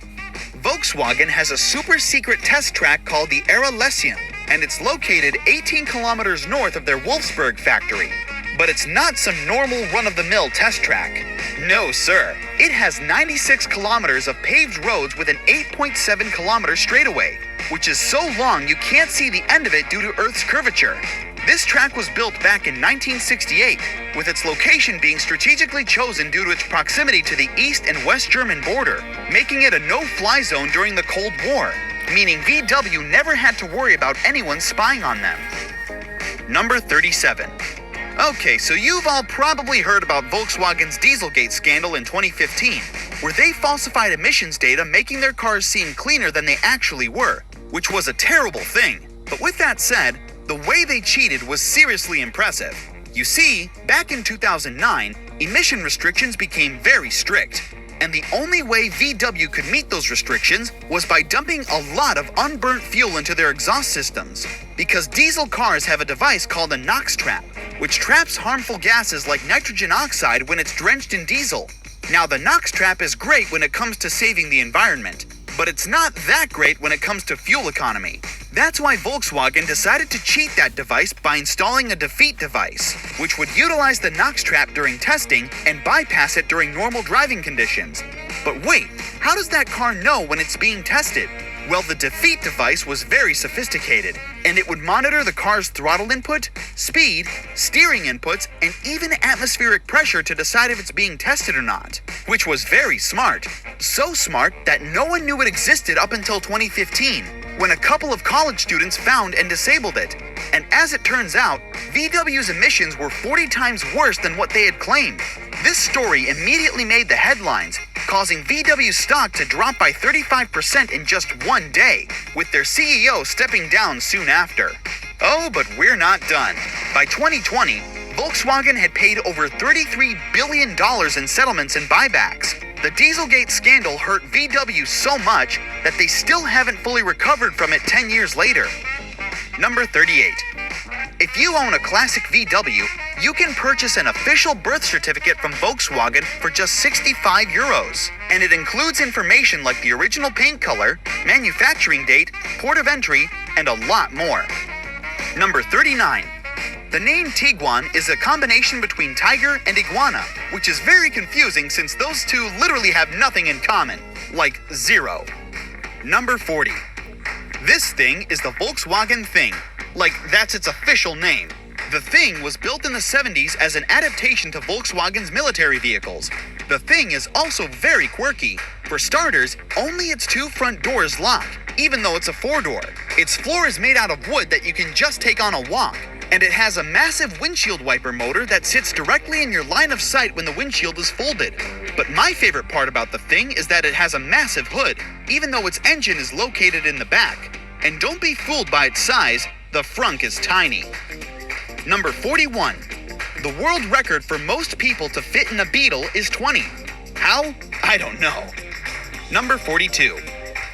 Volkswagen has a super-secret test track called the Aralesium, and it's located 18 kilometers north of their Wolfsburg factory. But it's not some normal run-of-the-mill test track. No, sir. It has 96 kilometers of paved roads with an 8.7 kilometer straightaway, which is so long you can't see the end of it due to Earth's curvature. This track was built back in 1968, with its location being strategically chosen due to its proximity to the East and West German border, making it a no-fly zone during the Cold War, meaning VW never had to worry about anyone spying on them. Number 37. Okay, so you've all probably heard about Volkswagen's Dieselgate scandal in 2015, where they falsified emissions data making their cars seem cleaner than they actually were, which was a terrible thing. But with that said, the way they cheated was seriously impressive. You see, back in 2009, emission restrictions became very strict, and the only way VW could meet those restrictions was by dumping a lot of unburnt fuel into their exhaust systems, because diesel cars have a device called a NOx trap, which traps harmful gases like nitrogen oxide when it's drenched in diesel. Now, the NOx trap is great when it comes to saving the environment, but it's not that great when it comes to fuel economy. That's why Volkswagen decided to cheat that device by installing a defeat device, which would utilize the NOx trap during testing and bypass it during normal driving conditions. But wait, how does that car know when it's being tested? Well, the defeat device was very sophisticated, and it would monitor the car's throttle input, speed, steering inputs, and even atmospheric pressure to decide if it's being tested or not, which was very smart. So smart that no one knew it existed up until 2015, when a couple of college students found and disabled it. And as it turns out, VW's emissions were 40 times worse than what they had claimed. This story immediately made the headlines, causing VW stock to drop by 35% in just one day, with their CEO stepping down soon after. Oh, but we're not done. By 2020, Volkswagen had paid over $33 billion in settlements and buybacks. The Dieselgate scandal hurt VW so much that they still haven't fully recovered from it 10 years later. Number 38. If you own a classic VW, you can purchase an official birth certificate from Volkswagen for just 65 euros. And it includes information like the original paint color, manufacturing date, port of entry, and a lot more. Number 39. The name Tiguan is a combination between tiger and iguana, which is very confusing since those two literally have nothing in common, like zero. Number 40. This thing is the Volkswagen Thing, like that's its official name. The Thing was built in the 70s as an adaptation to Volkswagen's military vehicles. The Thing is also very quirky. For starters, only its 2 front doors lock, even though it's a 4-door. Its floor is made out of wood that you can just take on a walk, and it has a massive windshield wiper motor that sits directly in your line of sight when the windshield is folded. But my favorite part about the Thing is that it has a massive hood, even though its engine is located in the back. And don't be fooled by its size. the frunk is tiny. Number 41. The world record for most people to fit in a Beetle is 20. How? I don't know. Number 42.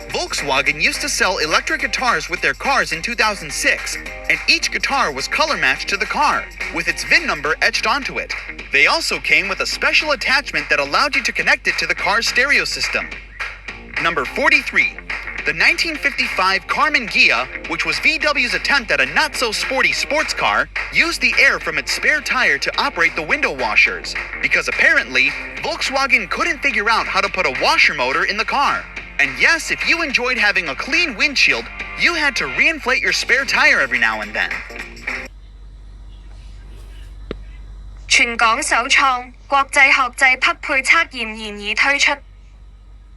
Volkswagen used to sell electric guitars with their cars in 2006, and each guitar was color matched to the car, with its VIN number etched onto it. They also came with a special attachment that allowed you to connect it to the car's stereo system. Number 43. The 1955 Karmann Ghia, which was VW's attempt at a not-so-sporty sports car, used the air from its spare tire to operate the window washers, because apparently, Volkswagen couldn't figure out how to put a washer motor in the car. And yes, if you enjoyed having a clean windshield, you had to reinflate your spare tire every now and then.
全港首創國際學製匹配測驗現已推出，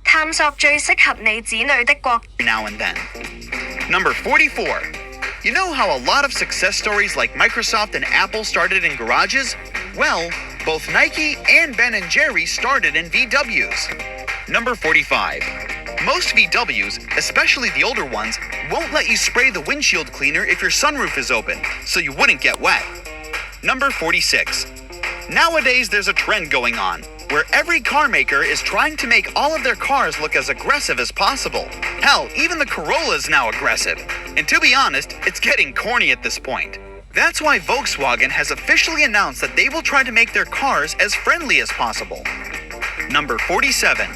探索最適合你子女的國。
Now and then. Number 44. You know how a lot of success stories like Microsoft and Apple started in garages? Well, both Nike and Ben & Jerry started in VWs. Number 45. Most VWs, especially the older ones, won't let you spray the windshield cleaner if your sunroof is open, so you wouldn't get wet. Number 46. Nowadays there's a trend going on, where every car maker is trying to make all of their cars look as aggressive as possible. Hell, even the Corolla is now aggressive. And to be honest, it's getting corny at this point. That's why Volkswagen has officially announced that they will try to make their cars as friendly as possible. Number 47.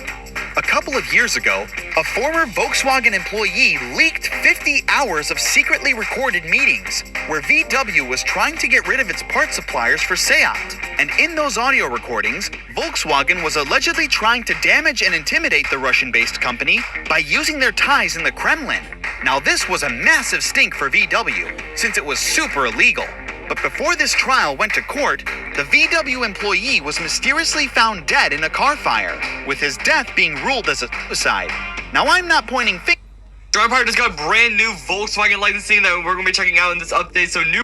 A couple of years ago, a former Volkswagen employee leaked 50 hours of secretly recorded meetings where VW was trying to get rid of its part suppliers for Seat. And in those audio recordings, Volkswagen was allegedly trying to damage and intimidate the Russian-based company by using their ties in the Kremlin. Now this was a massive stink for VW, since it was super illegal. But before this trial went to court, the VW employee was mysteriously found dead in a car fire, with his death being ruled as a suicide. Now I'm not pointing fingers.
Drive Park just got brand new Volkswagen licensing that we're gonna be checking out in this update. So new,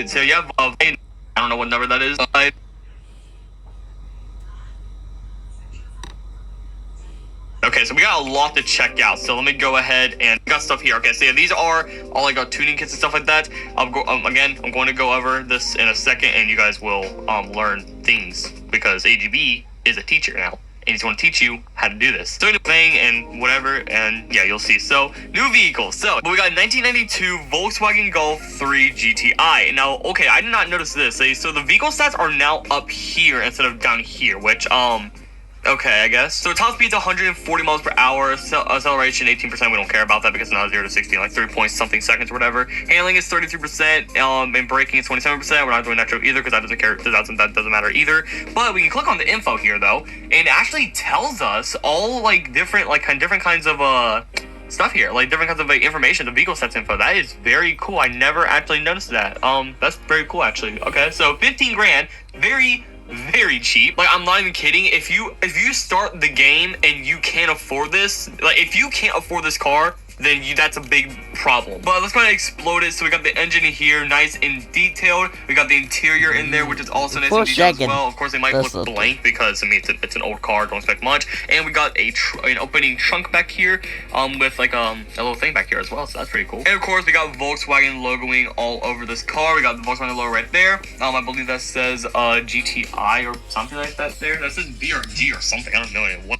so yeah, I don't know what number that is. Okay, so we got a lot to check out. So let me go ahead and got stuff here. Okay, so yeah, these are all like our tuning kits and stuff like that. I'll go again. I'm going to go over this in a second, and you guys will learn things because AGB is a teacher now, and he's going to teach you how to do this. So new thing and whatever, and yeah, you'll see. So new vehicles. So we got 1992 Volkswagen Golf 3 GTI. Now, okay, I did not notice this. So the vehicle stats are now up here instead of down here, which okay, I guess. So top speed's 140 miles per hour, acceleration 18%, we don't care about that because it's not 0 to 60 in like 3 point something seconds or whatever. Handling is 33%, and braking is 27%. We're not doing nitro either because that doesn't matter either. But we can click on the info here though, and it actually tells us all like different kinds of stuff here, like different kinds of like information, the vehicle stats info. That is very cool. I never actually noticed that. That's very cool actually. Okay, so 15 grand, very cheap. Like, I'm not even kidding. If you start the game and you can't afford this, like if you can't afford this car, then that's a big problem. But let's go ahead and explode it. So we got the engine here, nice and detailed. We got the interior in there, which is also nice and detailed as well. Of course, they might look blank because I mean it's an old car. Don't expect much. And we got an opening trunk back here, with like a little thing back here as well. So that's pretty cool. And of course, we got Volkswagen logoing all over this car. We got the Volkswagen logo right there. I believe that says GTI or something like that. There, that says VRG or something. I don't know what.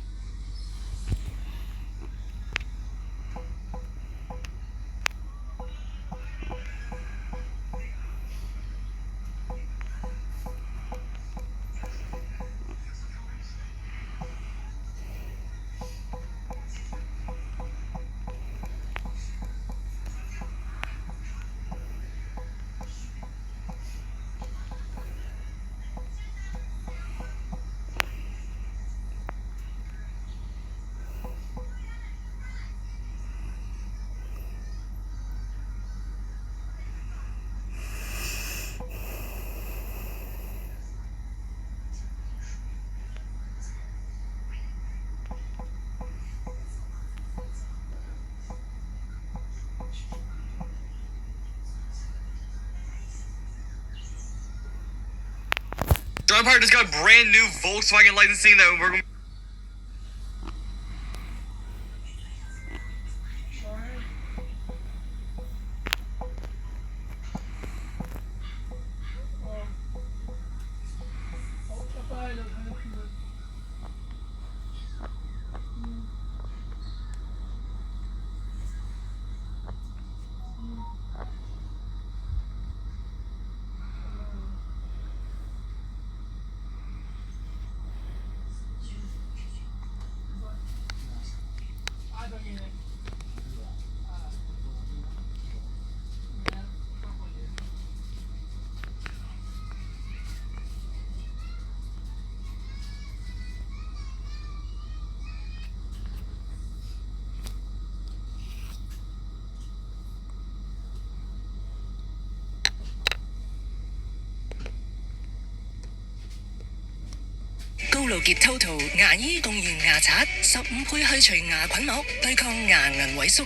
Drive Park just got brand new Volkswagen licensing that we're going to
高露潔 Total 牙醫動型牙刷，15倍去除牙菌膜，對抗牙齦萎縮。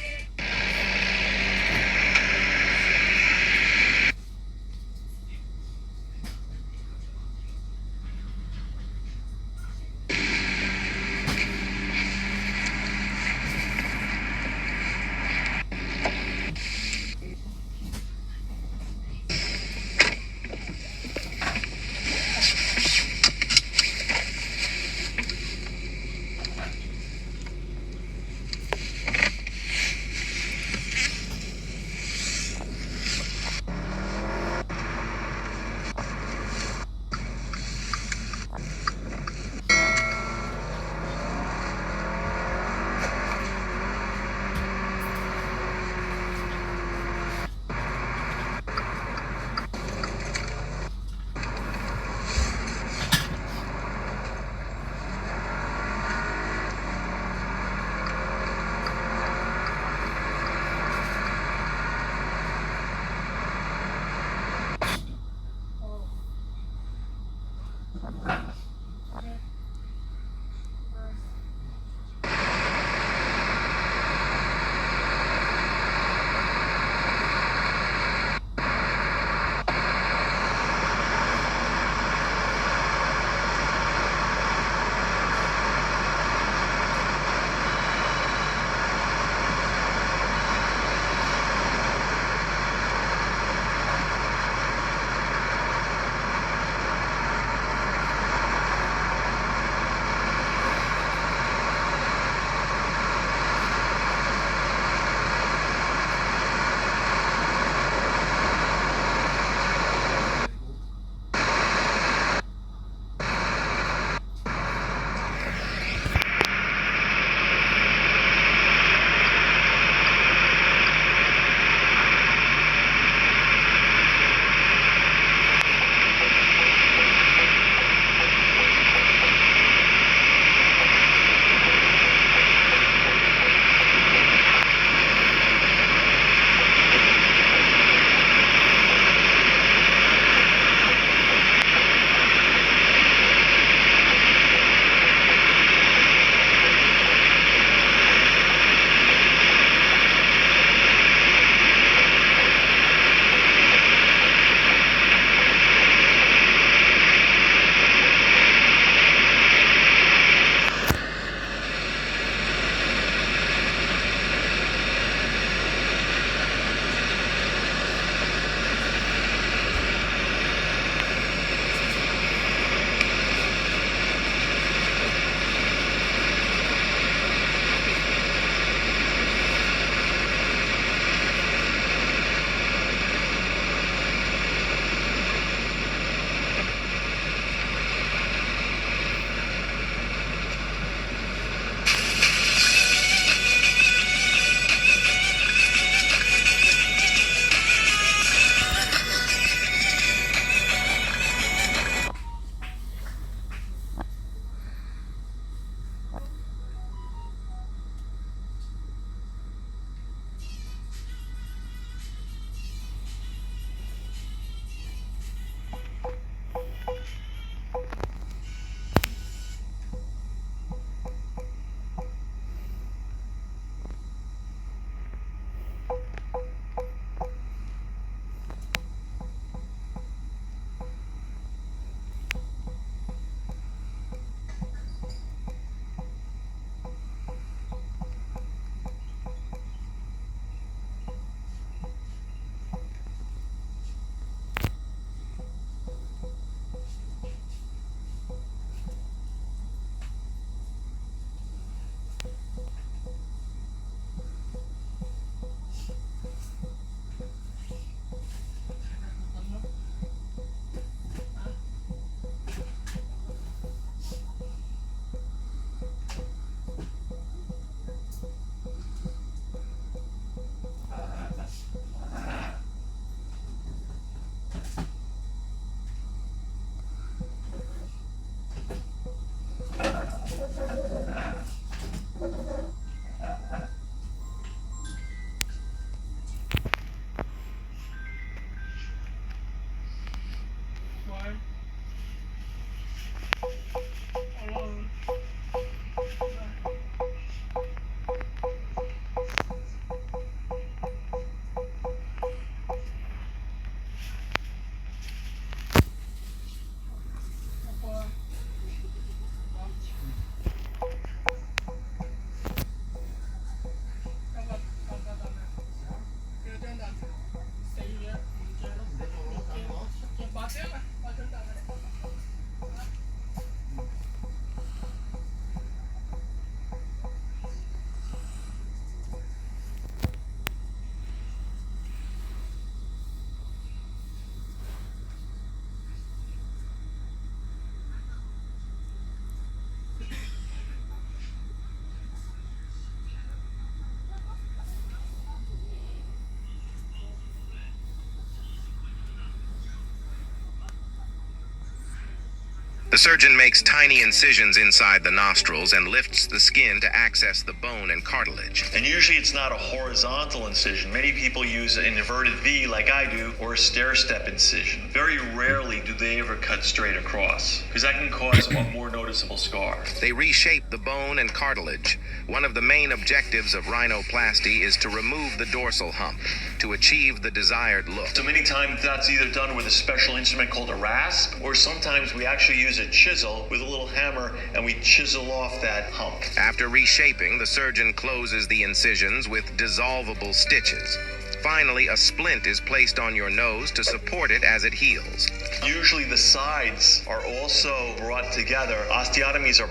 The surgeon makes tiny incisions inside the nostrils and lifts the skin to access the bone and cartilage.
And usually it's not a horizontal incision. Many people use an inverted V like I do, or a stair-step incision. Very rarely do they ever cut straight across, because that can cause a more noticeable scar.
They reshape the bone and cartilage. One of the main objectives of rhinoplasty is to remove the dorsal hump to achieve the desired look.
So many times that's either done with a special instrument called a rasp, or sometimes we actually use a chisel with a little hammer and we chisel off that hump.
After reshaping, the surgeon closes the incisions with dissolvable stitches. Finally, a splint is placed on your nose to support it as it heals.
Usually the sides are also brought together. Osteotomies are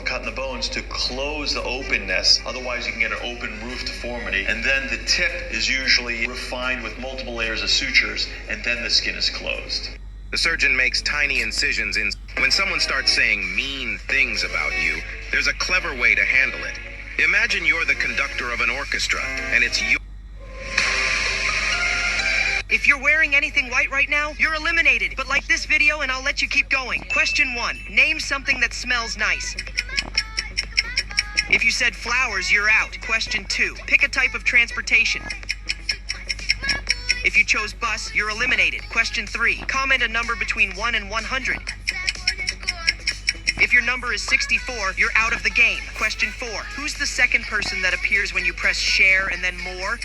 cut in the bones to close the openness. Otherwise, you can get an open roof deformity. And then the tip is usually refined with multiple layers of sutures, and then the skin is closed.
The surgeon makes tiny incisions in. When someone starts saying mean things about you, there's a clever way to handle it. Imagine you're the conductor of an orchestra, and it's you.
If you're wearing anything white right now, you're eliminated. But like this video and I'll let you keep going. Question 1. Name something that smells nice. If you said flowers, you're out. Question 2. Pick a type of transportation. If you chose bus, you're eliminated. Question 3. Comment a number between 1 and 100. If your number is 64, you're out of the game. Question 4. Who's the second person that appears when you press share and then more?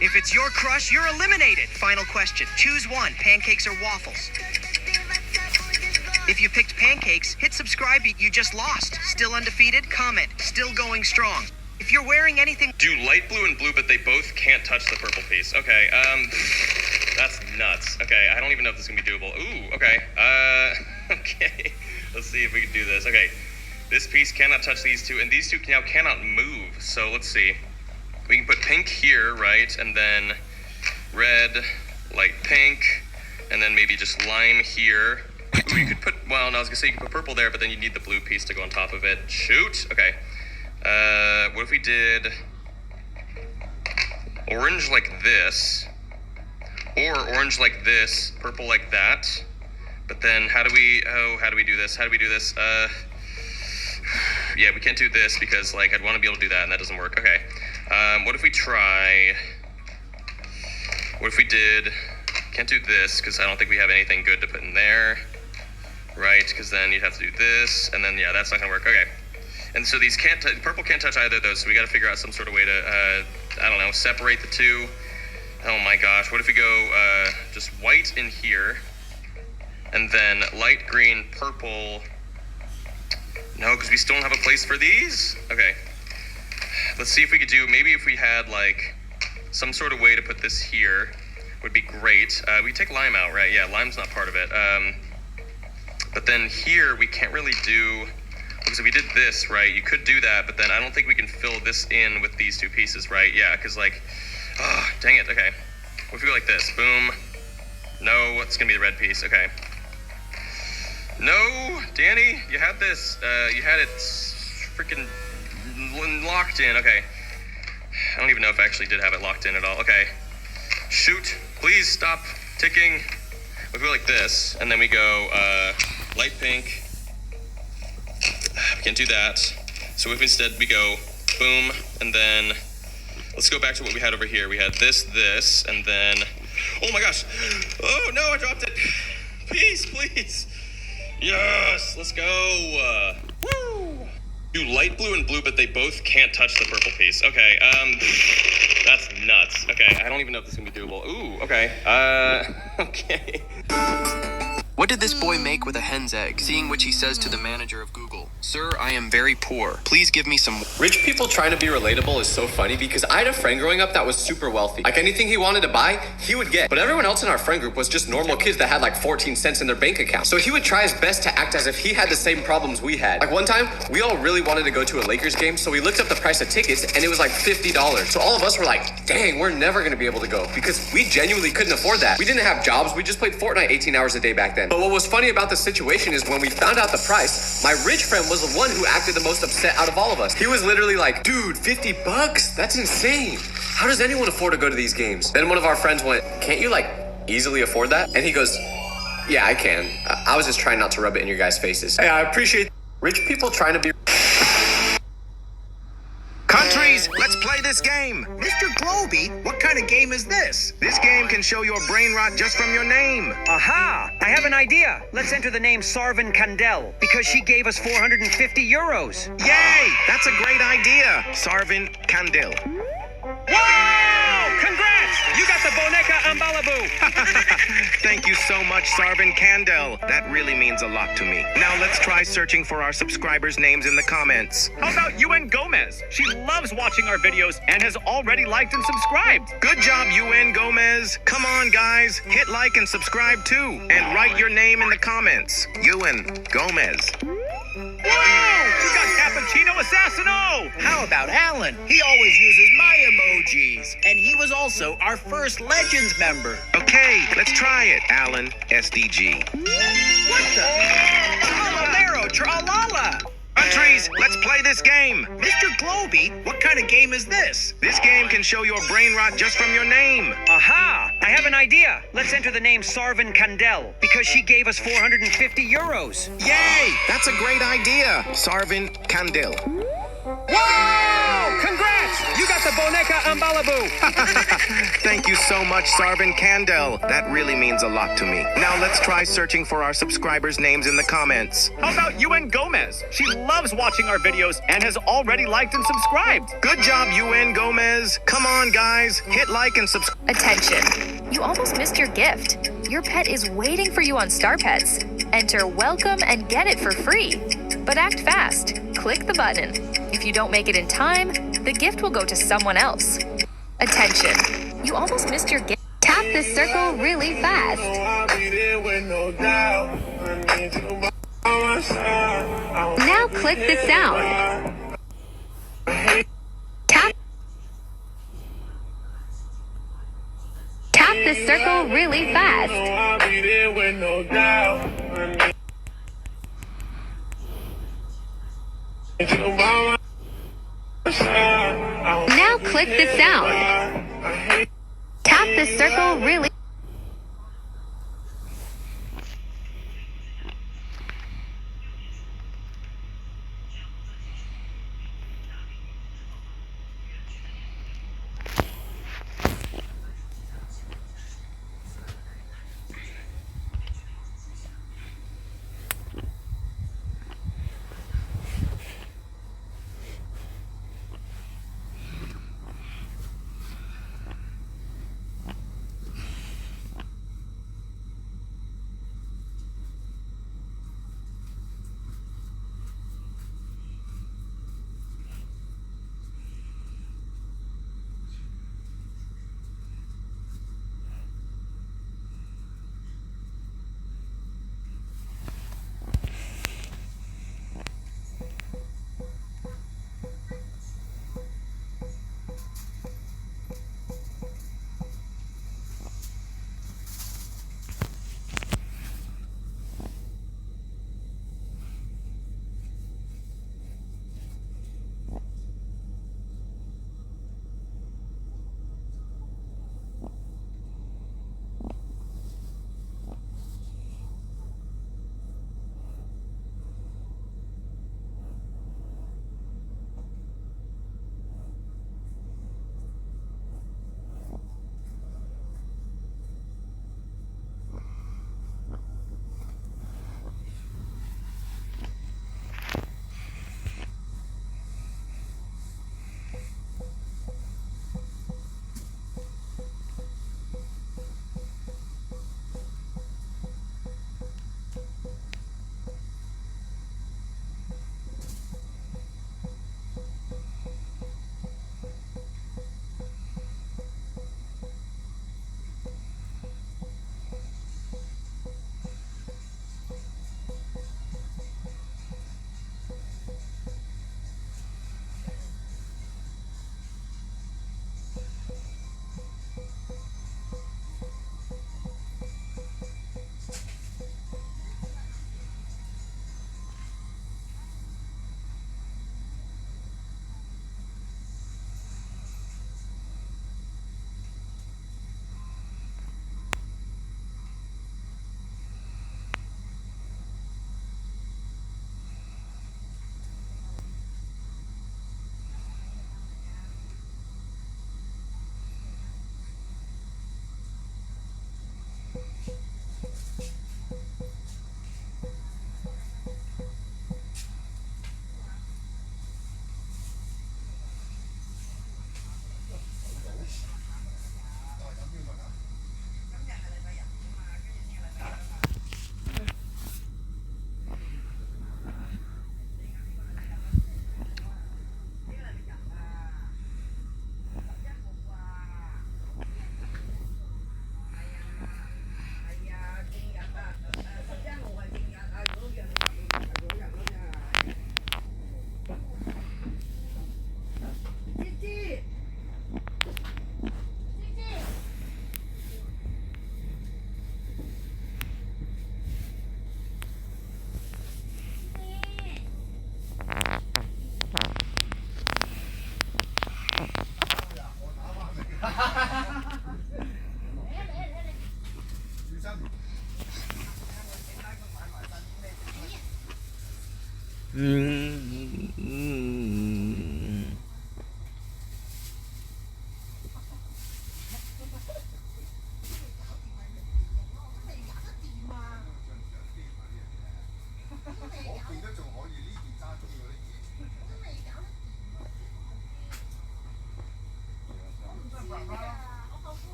If it's your crush, you're eliminated. Final question. Choose one, pancakes or waffles. If you picked pancakes, hit subscribe, you just lost. Still undefeated? Comment. Still going strong. If you're wearing anything...
Do light blue and blue, but they both can't touch the purple piece. Okay, that's nuts. Okay, I don't even know if this is gonna be doable. Ooh, okay. Okay. Let's see if we can do this. Okay, this piece cannot touch these two, and these two now cannot move. So let's see. We can put pink here, right? And then red, light pink, and then maybe just lime here. Ooh, you could put, well, no, I was gonna say you could put purple there, but then you need the blue piece to go on top of it. Shoot, okay. What if we did orange like this, or orange like this, purple like that, but then how do we do this? Yeah, we can't do this because, like, I'd want to be able to do that, and that doesn't work. Okay. What if we did, can't do this, because I don't think we have anything good to put in there, right? Because then you'd have to do this, and then, yeah, that's not going to work. Okay. And so these purple can't touch either of those, so we got to figure out some sort of way to, I don't know, separate the two. Oh my gosh, what if we go just white in here, and then light green, purple. No, because we still don't have a place for these? Okay. Let's see if we could do, maybe if we had like some sort of way to put this here would be great. We take lime out, right? Yeah, lime's not part of it. But then here we can't really do, because if we did this, right, you could do that, but then I don't think we can fill this in with these two pieces, right? Yeah, because like, oh, dang it, okay. What if we go like this? Boom. No, it's gonna be the red piece, okay. No, Danny, you had this, you had it freaking locked in, okay. I don't even know if I actually did have it locked in at all, okay. Shoot, please stop ticking. We go like this, and then we go light pink. We can't do that. So if instead we go boom, and then let's go back to what we had over here. We had this, and then, oh my gosh. Oh no, I dropped it. Please. Yes, let's go. Woo! Do light blue and blue, but they both can't touch the purple piece. Okay, that's nuts. Okay, I don't even know if this is gonna be doable. Ooh, okay. Okay.
What did this boy make with a hen's egg? Seeing which he says to the manager of Google, "Sir, I am very poor. Please give me some..."
Rich people trying to be relatable is so funny because I had a friend growing up that was super wealthy. Like anything he wanted to buy, he would get. But everyone else in our friend group was just normal kids that had like 14 cents in their bank account. So he would try his best to act as if he had the same problems we had. Like one time, we all really wanted to go to a Lakers game, so we looked up the price of tickets and it was like $50. So all of us were like, dang, we're never gonna be able to go because we genuinely couldn't afford that. We didn't have jobs, we just played Fortnite 18 hours a day back then. But what was funny about the situation is when we found out the price, my rich friend was the one who acted the most upset out of all of us. He was literally like, dude, $50? That's insane. How does anyone afford to go to these games? Then one of our friends went, can't you like easily afford that? And he goes, Yeah, I can. I was just trying not to rub it in your guys' faces. Hey, I appreciate rich people trying to be.
Countries, let's play this game.
Mr. Globy, what kind of game is this?
This game can show your brain rot just from your name.
Aha! I have an idea. Let's enter the name Sarvin Kandel because she gave us 450 euros.
Yay! That's a great idea, Sarvin Kandel.
Wow! Congrats! You got the Boneca Ambalabu.
Thank you so much, Sarvin Kandel. That really means a lot to me. Now let's try searching for our subscribers' names in the comments.
How about UN Gomez? She loves watching our videos and has already liked and subscribed.
Good job, UN Gomez. Come on, guys. Hit like and subscribe too. And write your name in the comments. UN Gomez.
Whoa! She got Cappuccino Assassino!
How about Alan? He always uses my emojis. And he was also our first Legends member.
Okay, let's try it, Alan SDG.
What the? Tralalero, tralala!
Countries, let's play this game.
Mr. Globy, what kind of game is this?
This game can show your brain rot just from your name.
Aha! I have an idea. Let's enter the name Sarvin Kandel because she gave us 450 euros.
Yay! That's a great idea, Sarvin Kandel.
Wow! Congrats! You got the Boneca Ambalabu.
Thank you so much, Sarvin Kandel. That really means a lot to me. Now let's try searching for our subscribers' names in the comments.
How about UN Gomez? She loves watching our videos and has already liked and subscribed.
Good job, UN Gomez. Come on, guys. Hit like and subscribe.
Attention. You almost missed your gift. Your pet is waiting for you on Star Pets. Enter welcome and get it for free. But act fast. Click the button. If you don't make it in time, the gift will go to someone else. Attention. You almost missed your gift. Tap this circle really fast. Now click the sound. Tap the circle really fast. Now click the sound. Tap the circle really.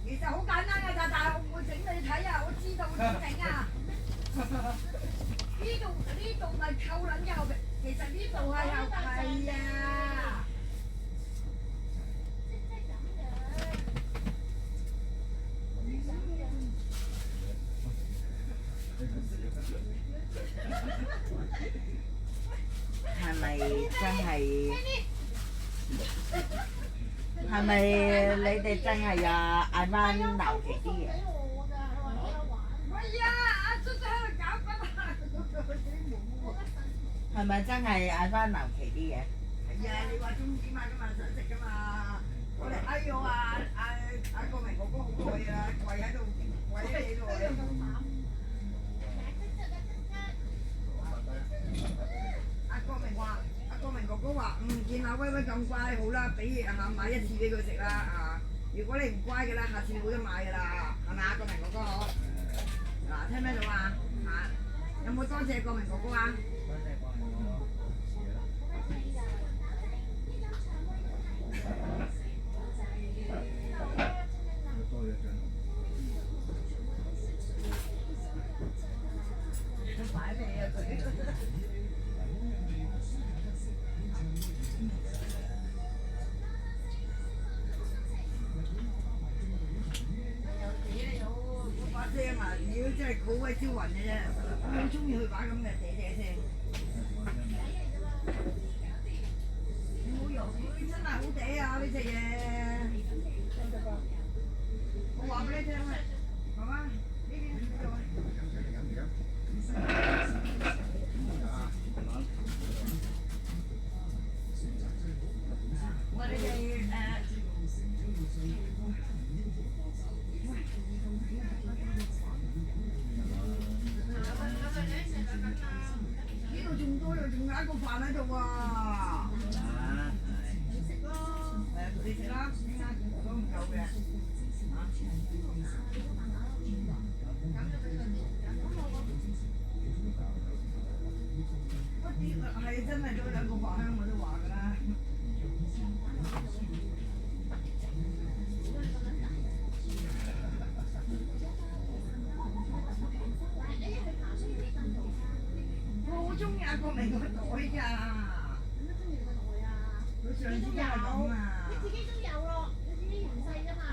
其實好簡單㗎咋，但係我唔會整你睇啊，我知道點整啊。呢度咪扣撚右邊，其實呢度係右係啊。係咪真係？係咪你哋真係呀嗌翻流奇啲嘢？係啊，阿叔仔喺度搞緊啊！係咪真係嗌翻流奇啲嘢？係啊，你話中點啊？今日想食㗎嘛？我哋哎咗阿國明哥哥好耐啦，跪喺度跪喺度。國明哥哥話：見阿威威咁乖，好啦，俾買一次俾佢食啦啊！如果你唔乖嘅啦，下次冇得買㗎啦，係咪啊？國明哥哥好。嗱，聽唔聽到啊？有冇多謝國明哥哥啊？擺你啊佢！聲啊！妖真係好鬼招魂嘅啫，我好中意佢把咁嘅嗲嗲聲。冇用，真係好嗲啊！呢隻嘢，我話俾你聽啊，媽媽呢邊我哋呢度仲多又仲有一個飯喺度喎。你食咯，你食啦，都唔夠嘅。係真係多兩個飯香，我都話㗎啦。我好中意阿國明個袋㗎。佢上次都係咁啊。你自己都有咯，你自己唔細㗎嘛。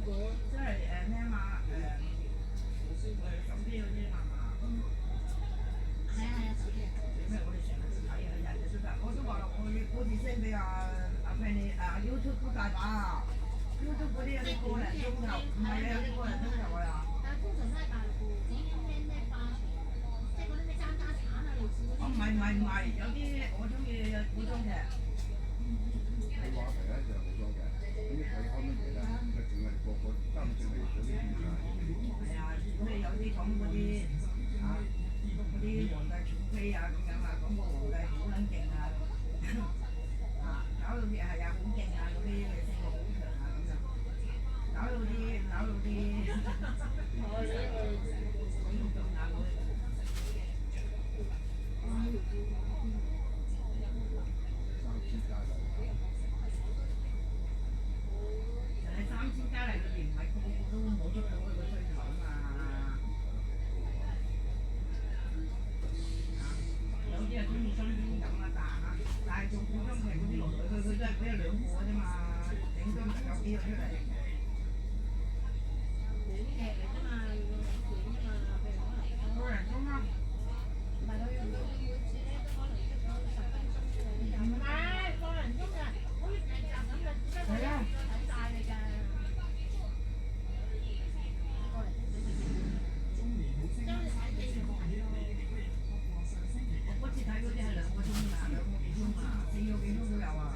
即係咩嘛手機嗰啲嘛嘛。係啊係啊，手機。咩？我哋成日睇啊，日日都得。我都話我哋 send 俾阿 Penny YouTube 都大把啊 ，YouTube 嗰啲有啲個零鐘頭，唔係啊，有啲個零鐘頭啊。但係通常都係大陸嘅，咩花腸，即係嗰啲咩渣渣橙啊，類似嗰啲。哦，唔係，有啲我中意古裝劇。
你話題咧就係古裝劇，咁你睇開乜嘢咧？咪淨係個單淨係嗰啲片啊。係啊，咁你有啲講嗰啲啊，嗰啲皇帝寵妃啊咁樣啊，講個皇帝好撚勁啊，啊搞到啲係啊好勁啊嗰啲性格好強啊咁樣，搞到啲。3,000加嚟裏邊唔係個個都冇足到佢個需求啊嘛，有啲係中意新鮮感啊，但係做古裝劇嗰啲來來去去都係嗰一兩個啫嘛，頂多有幾個出嚟。短劇嚟啫嘛，短啊嘛，譬如可能個人鐘啦，唔係佢每次咧都可能出到10分鐘嘅，唔係個人鐘啊，好似劇集咁嘅，只不過睇晒你㗎。我嗰次睇嗰啲係2個鐘啊，2個幾鐘啊，4個幾鐘都有啊。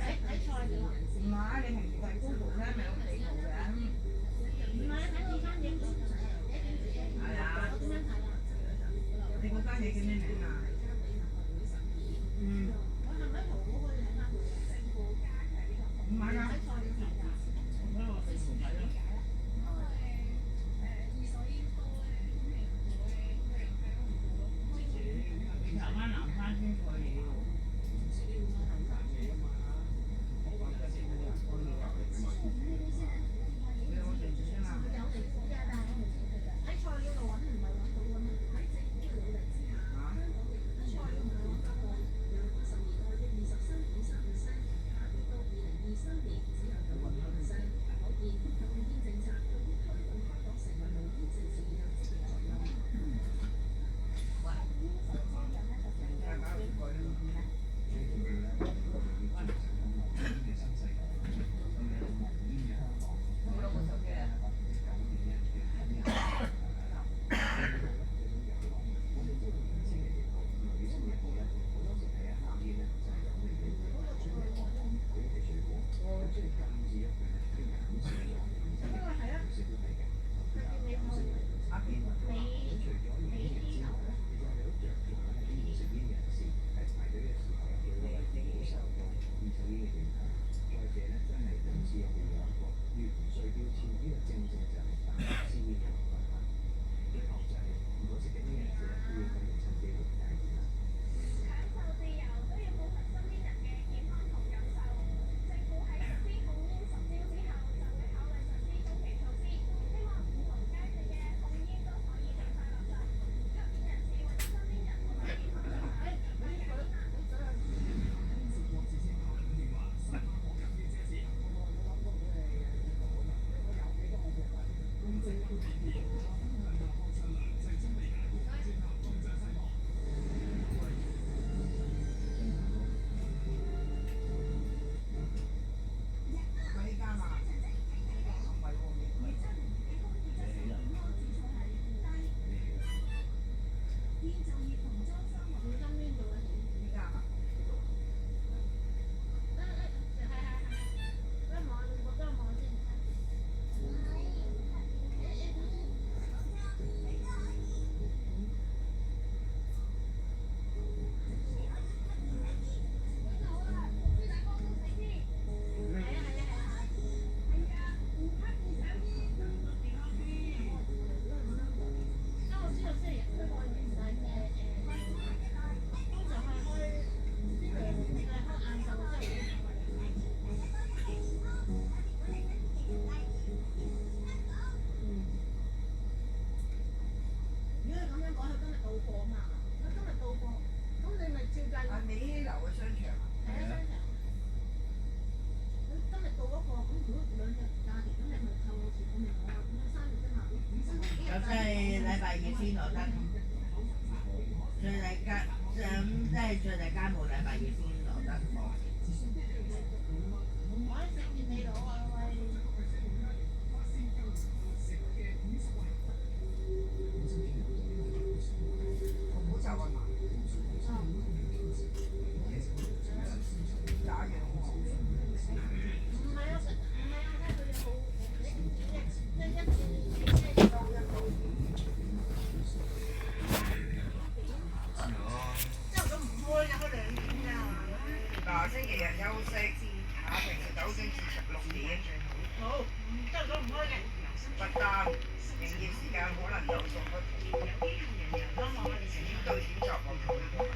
唔係，你平時睇 Google 咧，咪有地圖嘅。唔係睇
係啊，你嗰間嘢叫咩名啊？唔係啊。先攞得，最大間即係最大間冇禮拜二先攞得。好就啊嘛，假嘅。嗱，星期日休息，平時9點至6點。好，朝早唔開嘅。不單營業時間可能有所不同。點對點作個討論。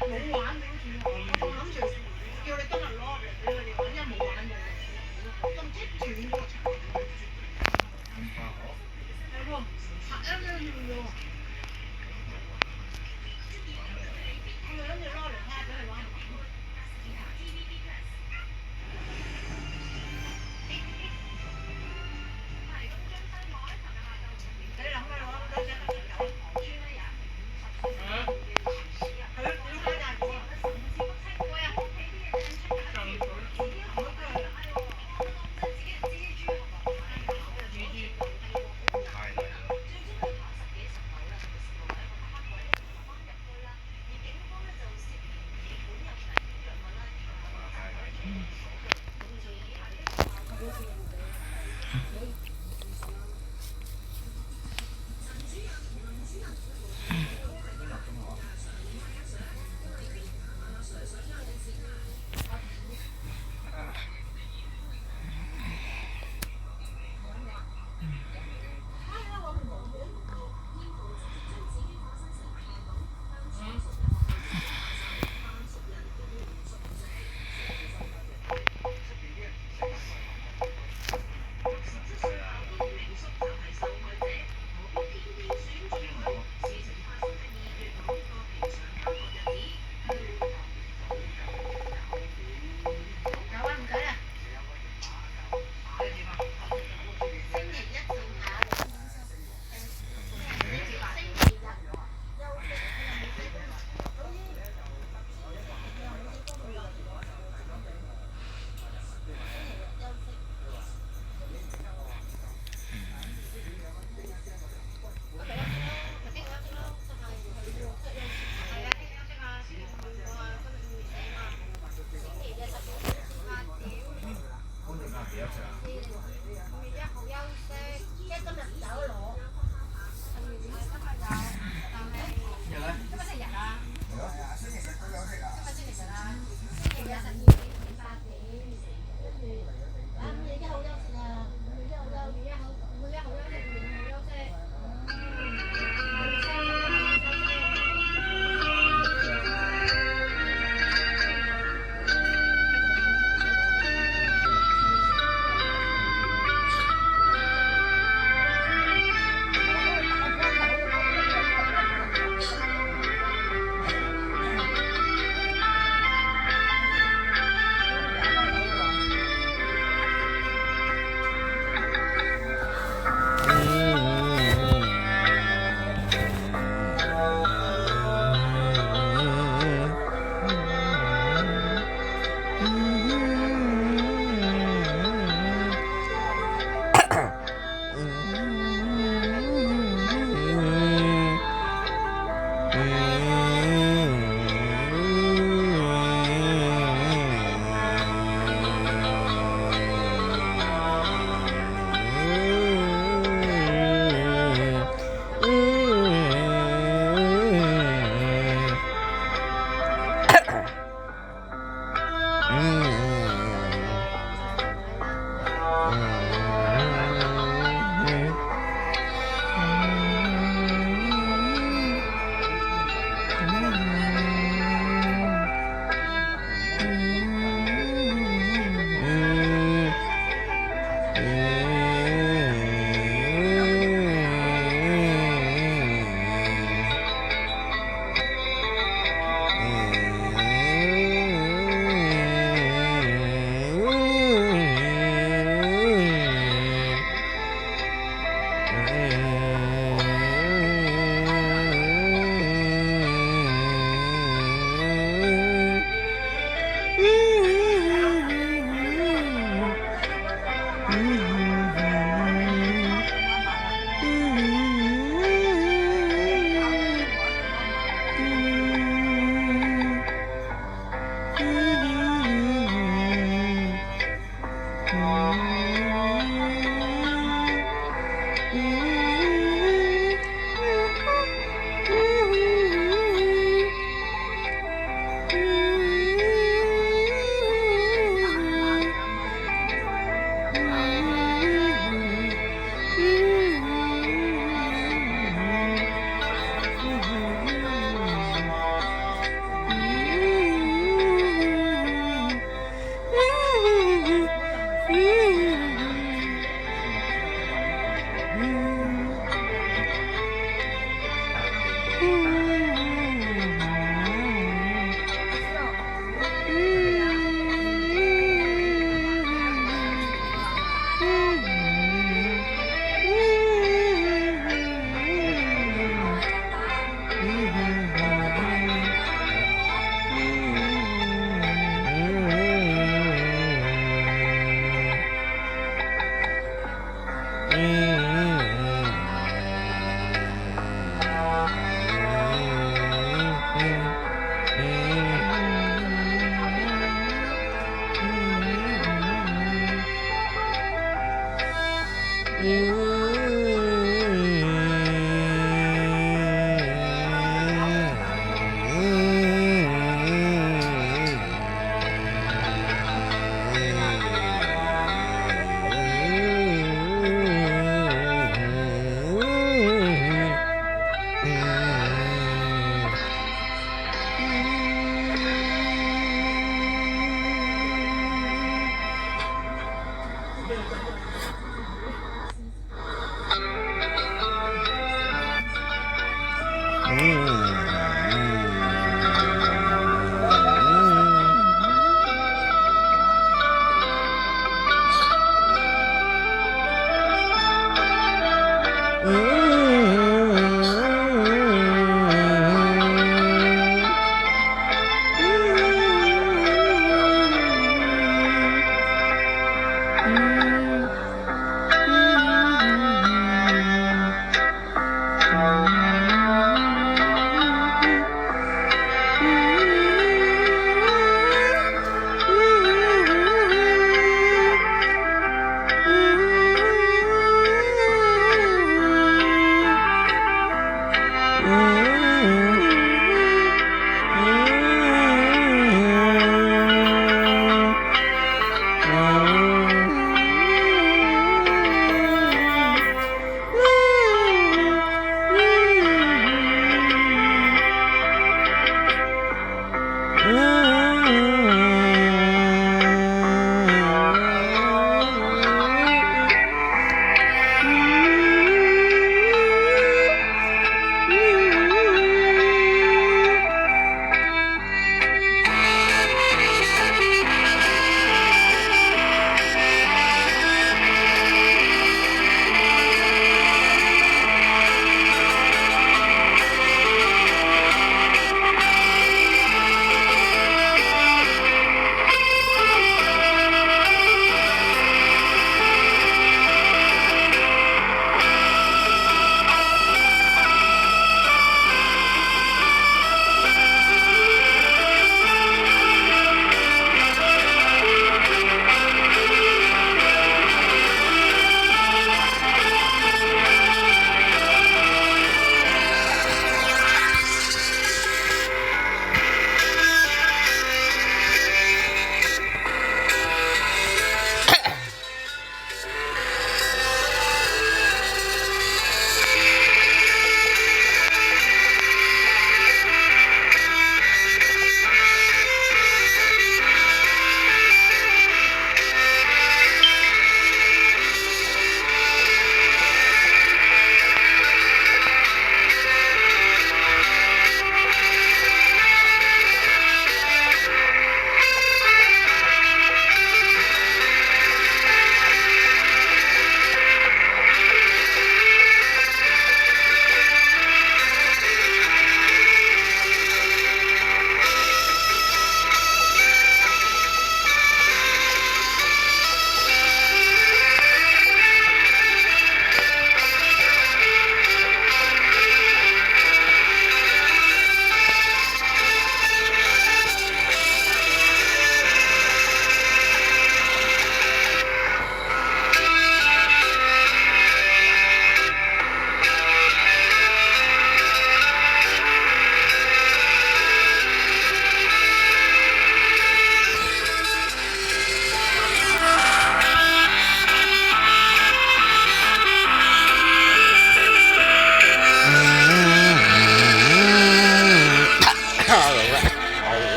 冇玩到住，我仲諗住叫你今日攞嚟俾佢哋玩，因為冇玩到，咁即斷咗個場。係喎，拍一兩樣喎。我哋諗住攞嚟睇下俾佢玩。你諗咩攞？你隻狗旁村咧人。係啊，點解大個啊？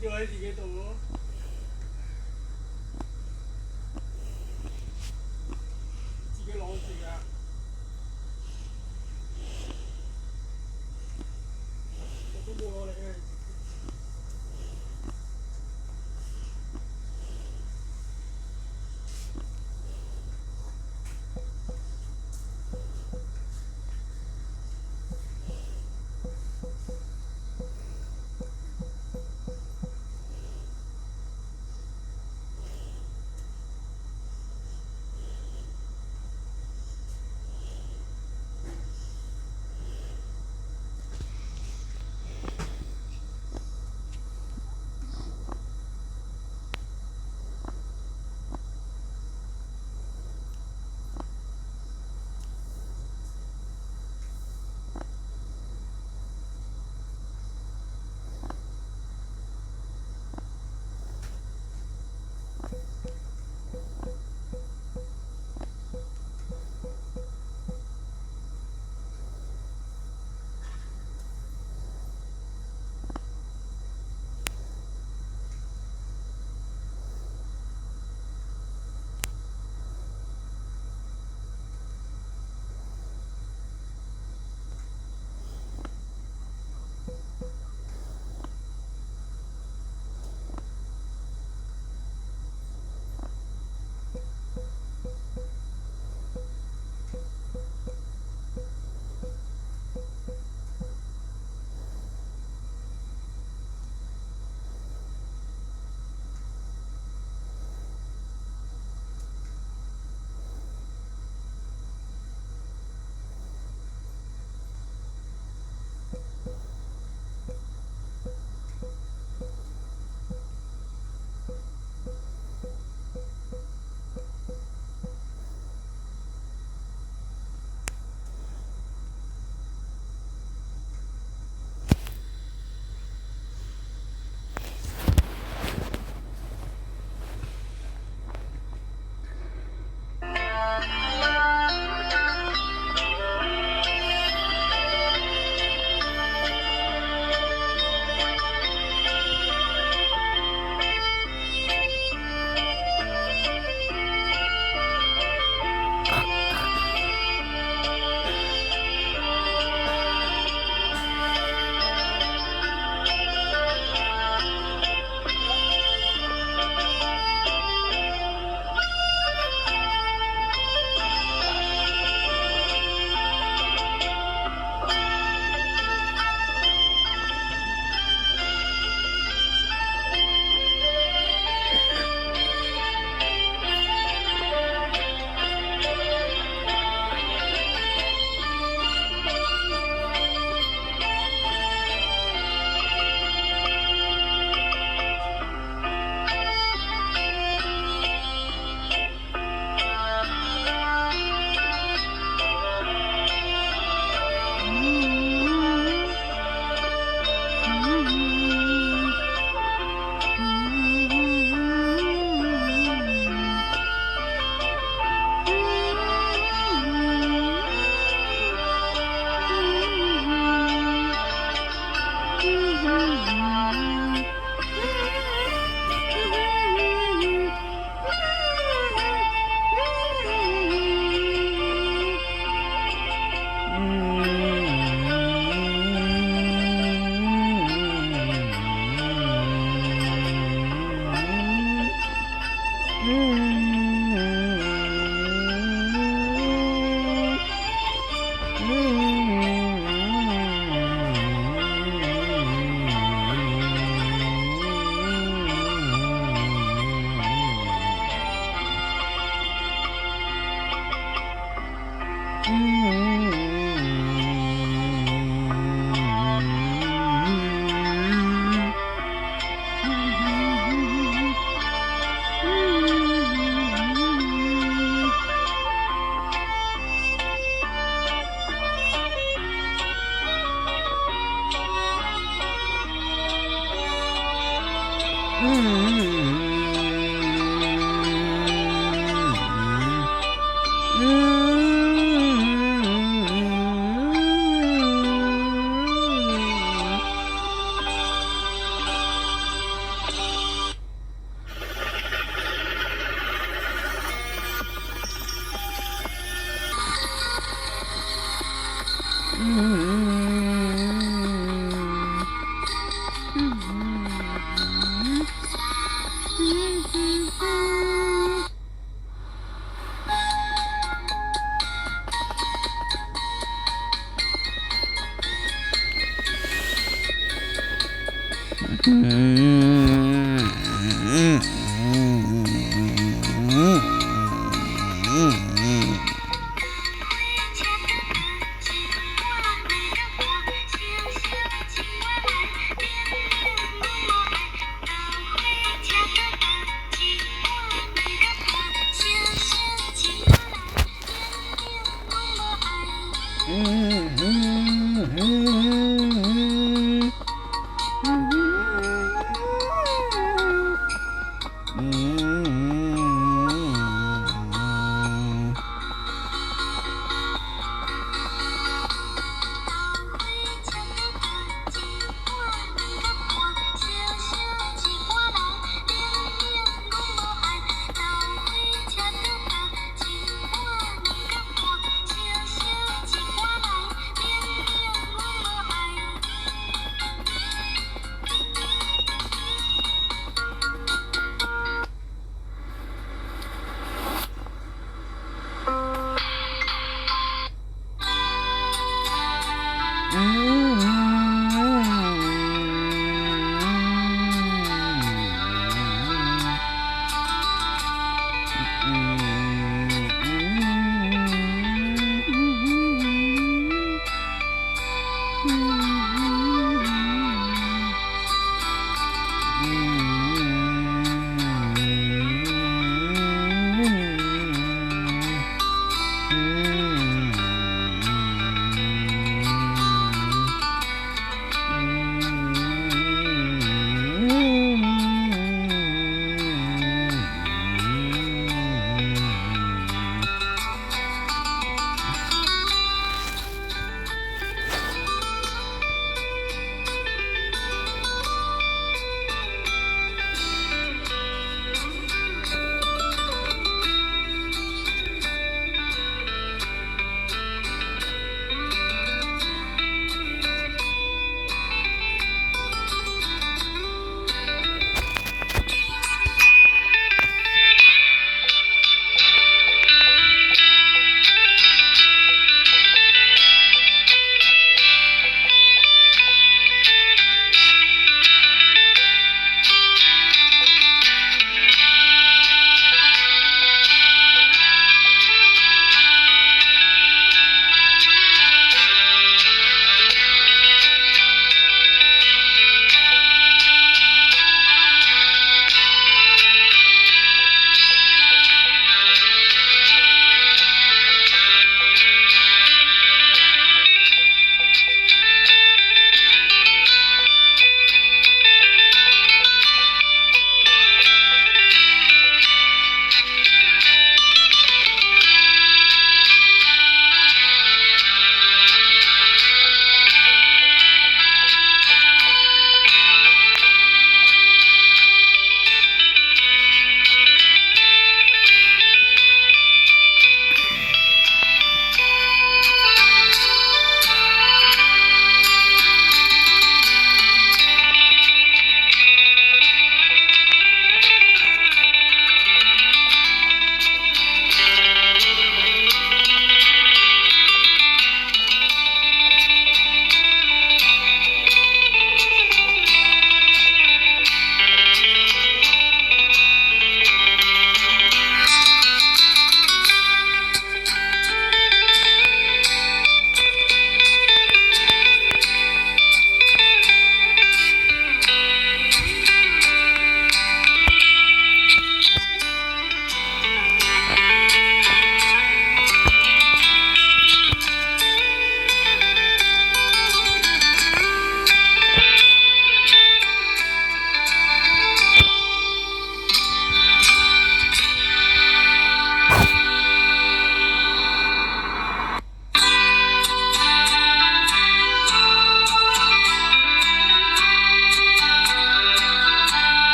掉喺自己度咯。自己攞住㗎。我都冇攞嚟嘅。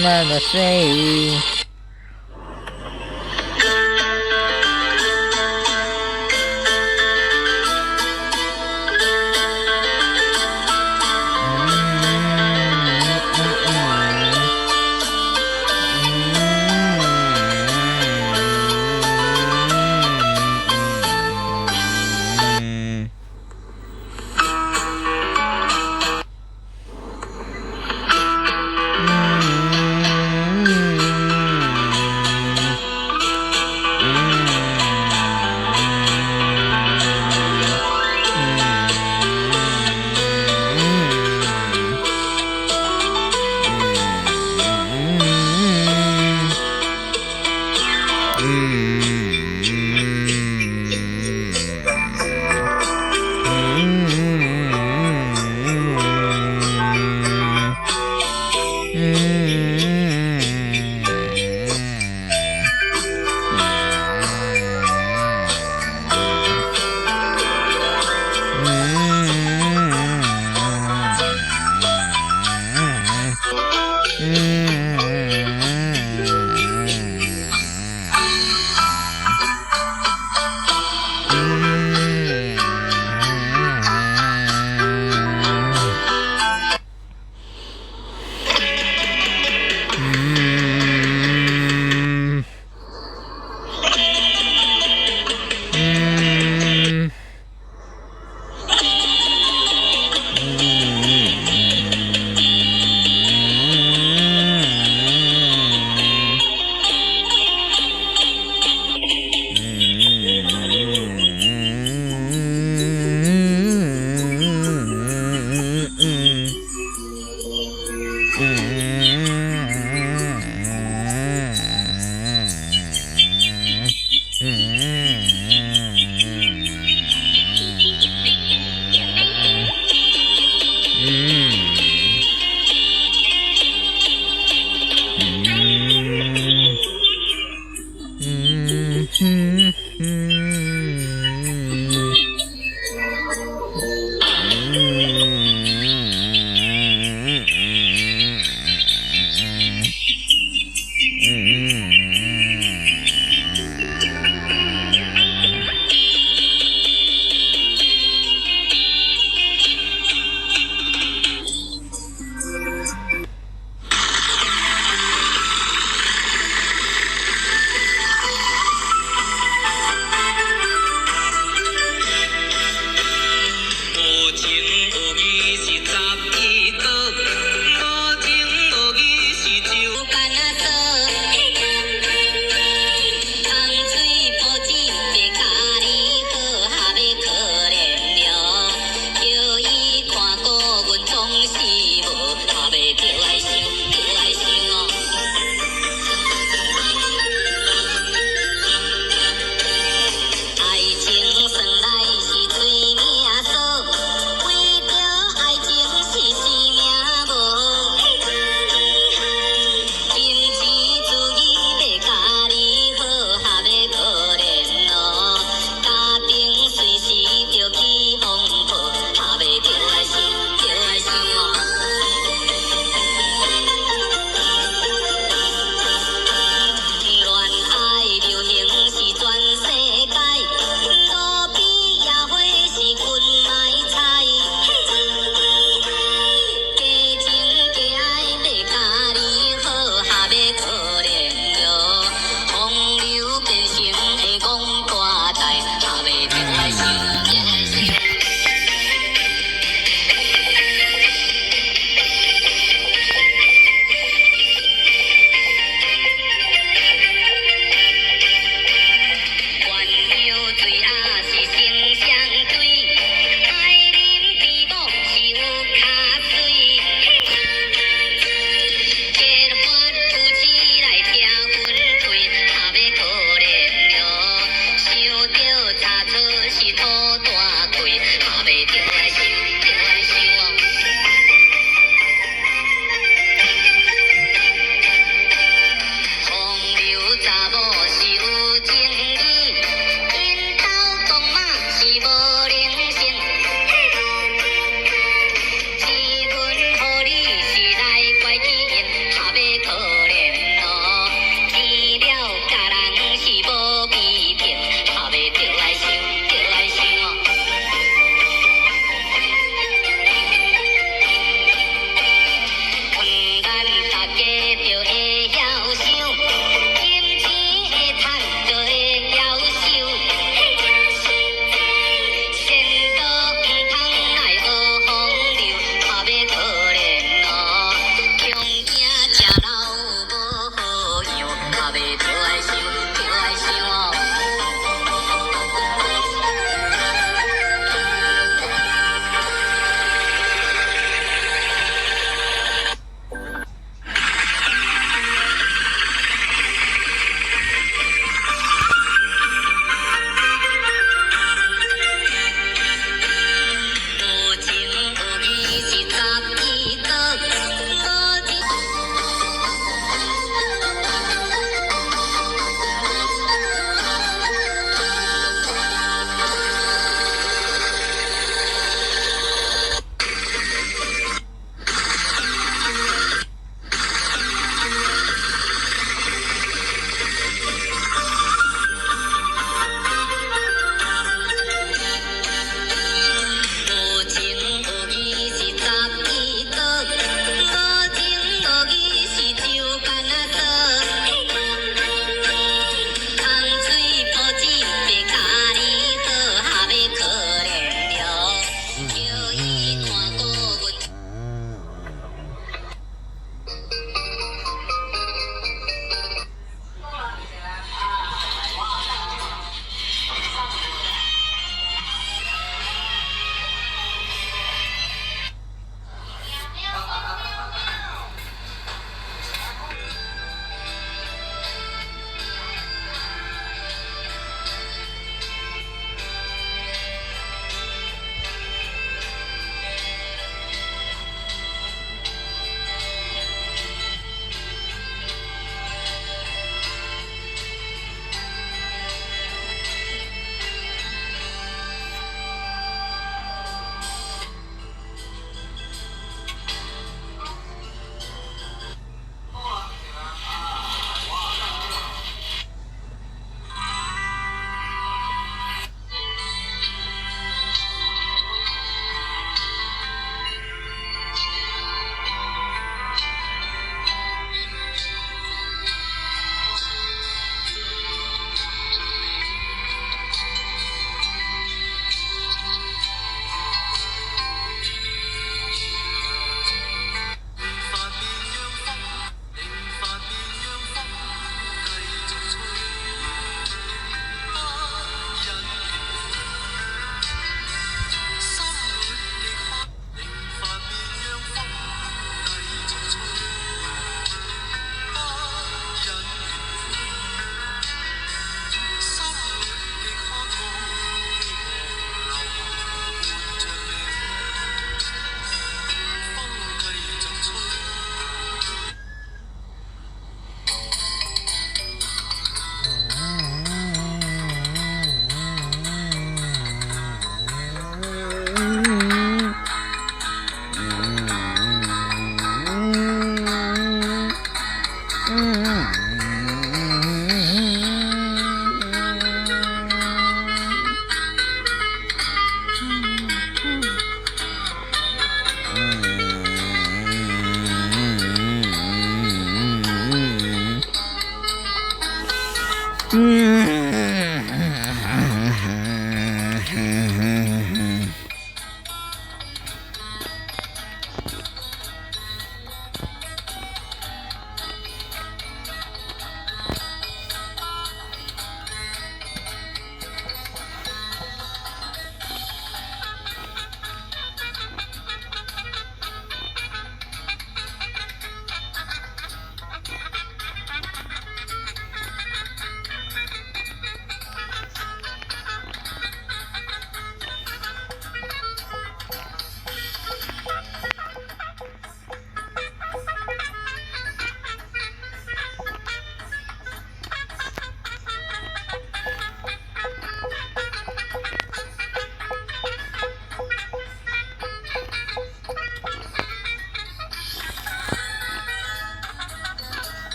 Let us see.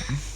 誒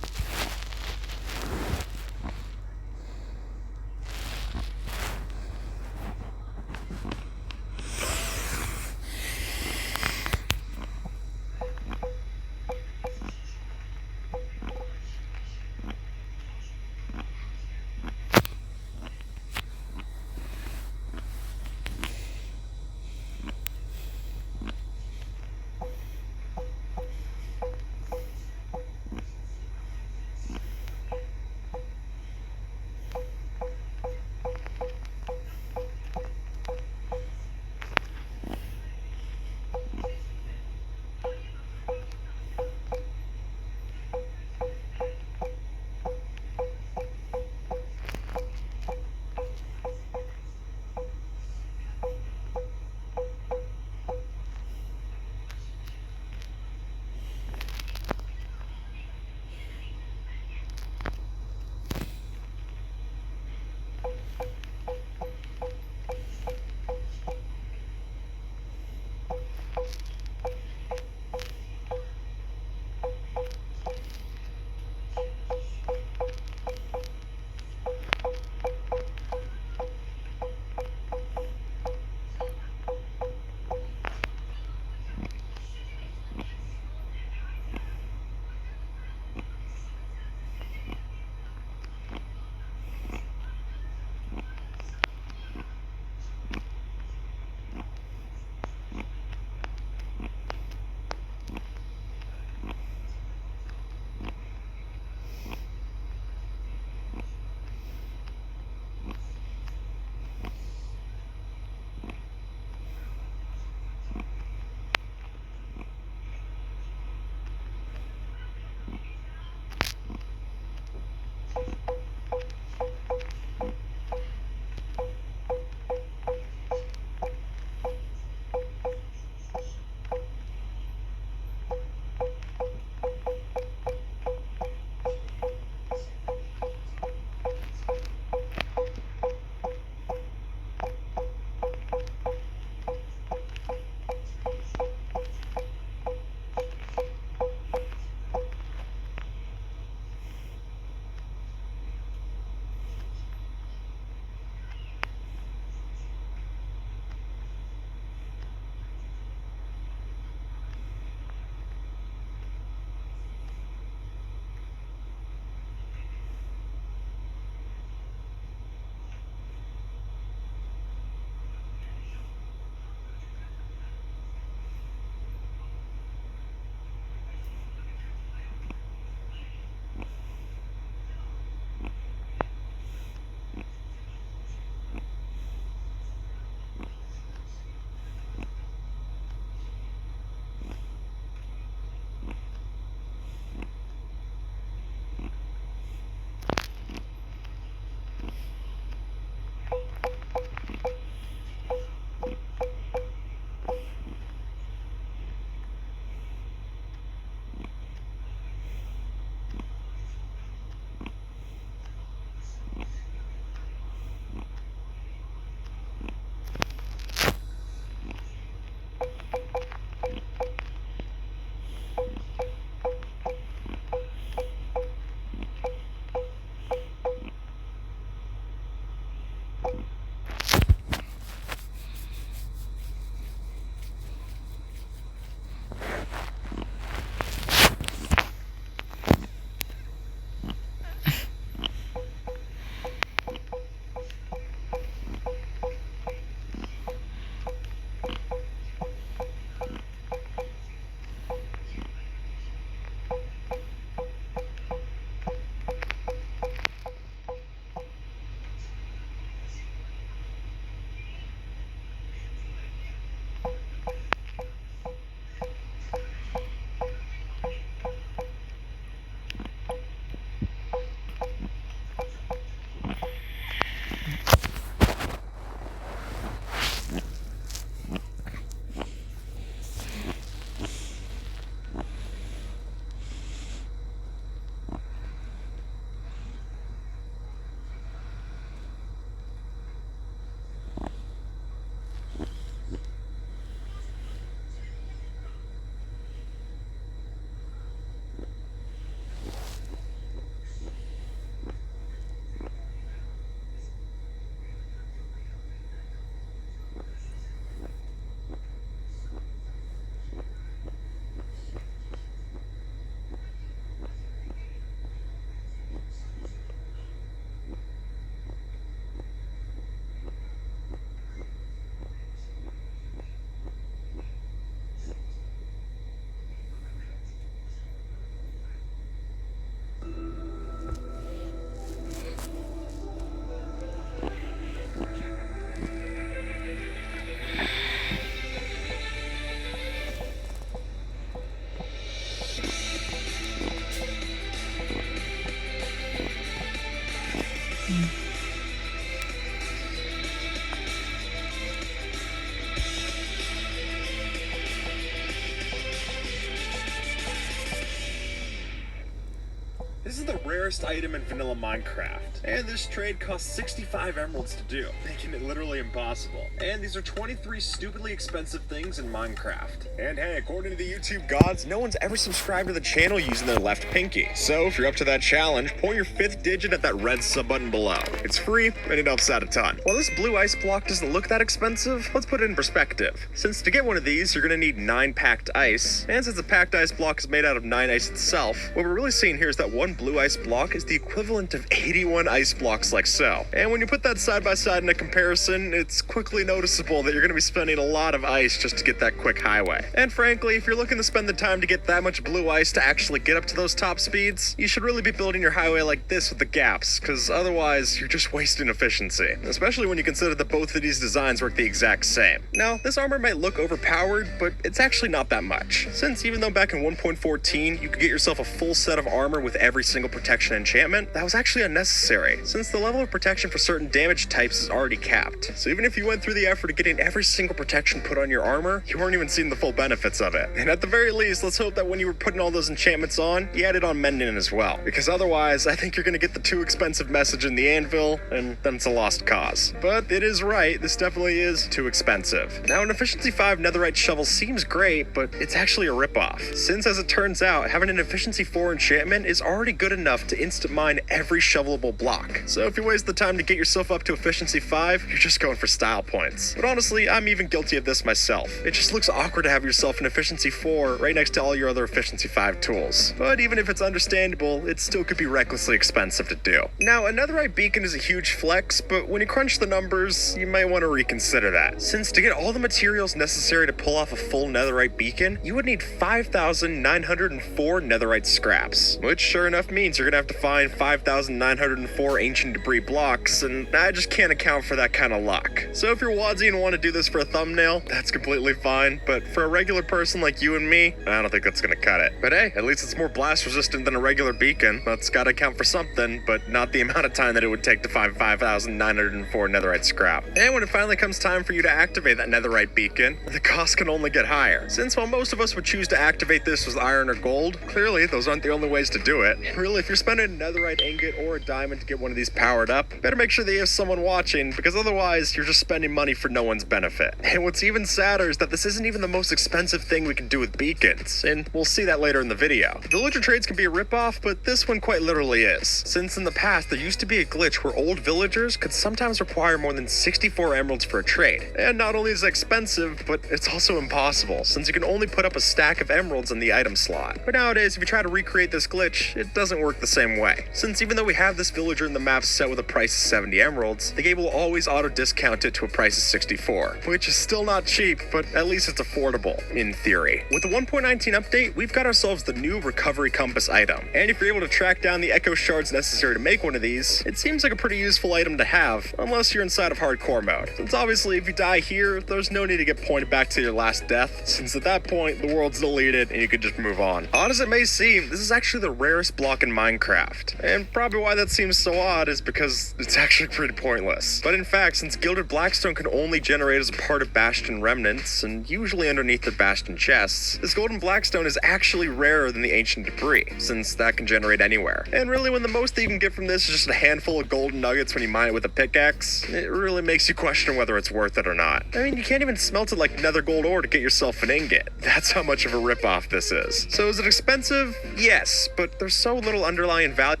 This is the rarest item in vanilla Minecraft, and this trade costs 65 emeralds to do, making it literally impossible. And these are 23 stupidly expensive things in Minecraft. And hey, according to the YouTube gods, no one's ever subscribed to the channel using their left pinky. So if you're up to that challenge, point your 5th digit at that red sub button below. It's free, and it helps out a ton. While this blue ice block doesn't look that expensive, let's put it in perspective. Since to get one of these, you're gonna need 9 packed ice, and since a packed ice block is made out of 9 ice itself, what we're really seeing here is that one blue ice block is the equivalent of 81 ice blocks like so. And when you put that side by side in a comparison, it's quickly noticeable that you're gonna be spending a lot of ice just to get that quick highway. And frankly, if you're looking to spend the time to get that much blue ice to actually get up to those top speeds, you should really be building your highway like this with the gaps, because otherwise you're just wasting efficiency, especially when you consider that both of these designs work the exact same. Now, this armor might look overpowered, but it's actually not that much, since even though back in 1.14 you could get yourself a full set of armor with every single protection enchantment, that was actually unnecessary, since the level of protection for certain damage types is already capped. So even if you went through the effort of getting every single protection put on your armor, you weren't even seeing the full benefits of it. And at the very least, let's hope that when you were putting all those enchantments on, you added on mending as well, because otherwise I think you're gonna get the too expensive message in the anvil, and then it's a lost cause. But it is right, this definitely is too expensive. Now, an efficiency 5 netherite shovel seems great, but it's actually a ripoff, since as it turns out, having an efficiency 4 enchantment is already good enough to instant mine every shovelable block. So if you waste the time to get yourself up to efficiency 5, you're just going for style points. But honestly, I'm even guilty of this myself. It just looks awkward to have yourself an efficiency 4 right next to all your other efficiency 5 tools. But even if it's understandable, it still could be recklessly expensive to do. Now, a netherite beacon is a huge flex, but when you crunch the numbers, you might want to reconsider that, since to get all the materials necessary to pull off a full netherite beacon, you would need 5,904 netherite scraps, which sure enough means you're gonna have to find 5,904 ancient debris blocks, and I just can't account for that kind of luck. So if you're Wadzy and want to do this for a thumbnail, that's completely fine, but for a regular person like you and me, I don't think that's gonna cut it. But hey, at least it's more blast resistant than a regular beacon. That's gotta count for something, but not the amount of time that it would take to find 5,904 netherite scrap. And when it finally comes time for you to activate that netherite beacon, the cost can only get higher. Since while most of us would choose to activate this with iron or gold, clearly those aren't the only ways to do it. Really, if you're spending a netherite ingot or a diamond to get one of these powered up, better make sure that you have someone watching, because otherwise you're just spending money for no one's benefit. And what's even sadder is that this isn't even the most expensive thing we can do with beacons, and we'll see that later in the video. Villager trades can be a ripoff, but this one quite literally is, since in the past there used to be a glitch where old villagers could sometimes require more than 64 emeralds for a trade. And not only is it expensive, but it's also impossible, since you can only put up a stack of emeralds in the item slot. But nowadays, if you try to recreate this glitch, it doesn't work the same way, since even though we have this villager in the map set with a price of 70 emeralds, the game will always auto-discount it to a price of 64, which is still not cheap, but at least it's affordable, in theory. With the 1.19 update, we've got ourselves the new Recovery Compass item, and if you're able to track down the Echo Shards necessary to make one of these, it seems like a pretty useful item to have, unless you're inside of hardcore mode, since obviously if you die here, there's no need to get pointed back to your last death, since at that point, the world's deleted and you could just move on. Odd as it may seem, this is actually the rarest block in Minecraft, and probably why that seems so odd is because it's actually pretty pointless. But in fact, since Gilded Blackstone can only generate as a part of Bastion remnants, and usually underneath their Bastion chests, this Golden Blackstone is actually rarer than the Ancient Debris, since that can generate anywhere. And really, when the most that you can get from this is just a handful of golden nuggets when you mine it with a pickaxe, it really makes you question whether it's worth it or not. I mean, you can't even smelt it like nether gold ore to get yourself an ingot. That's how much of a ripoff this is. So is it expensive? Yes, but there's so little underlying value.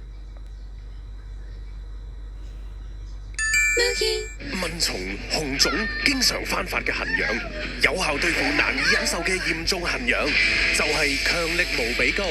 蚊蟲、紅腫經常翻發嘅痕癢，有效對付難以忍受嘅嚴重痕癢，就係強力無比膏。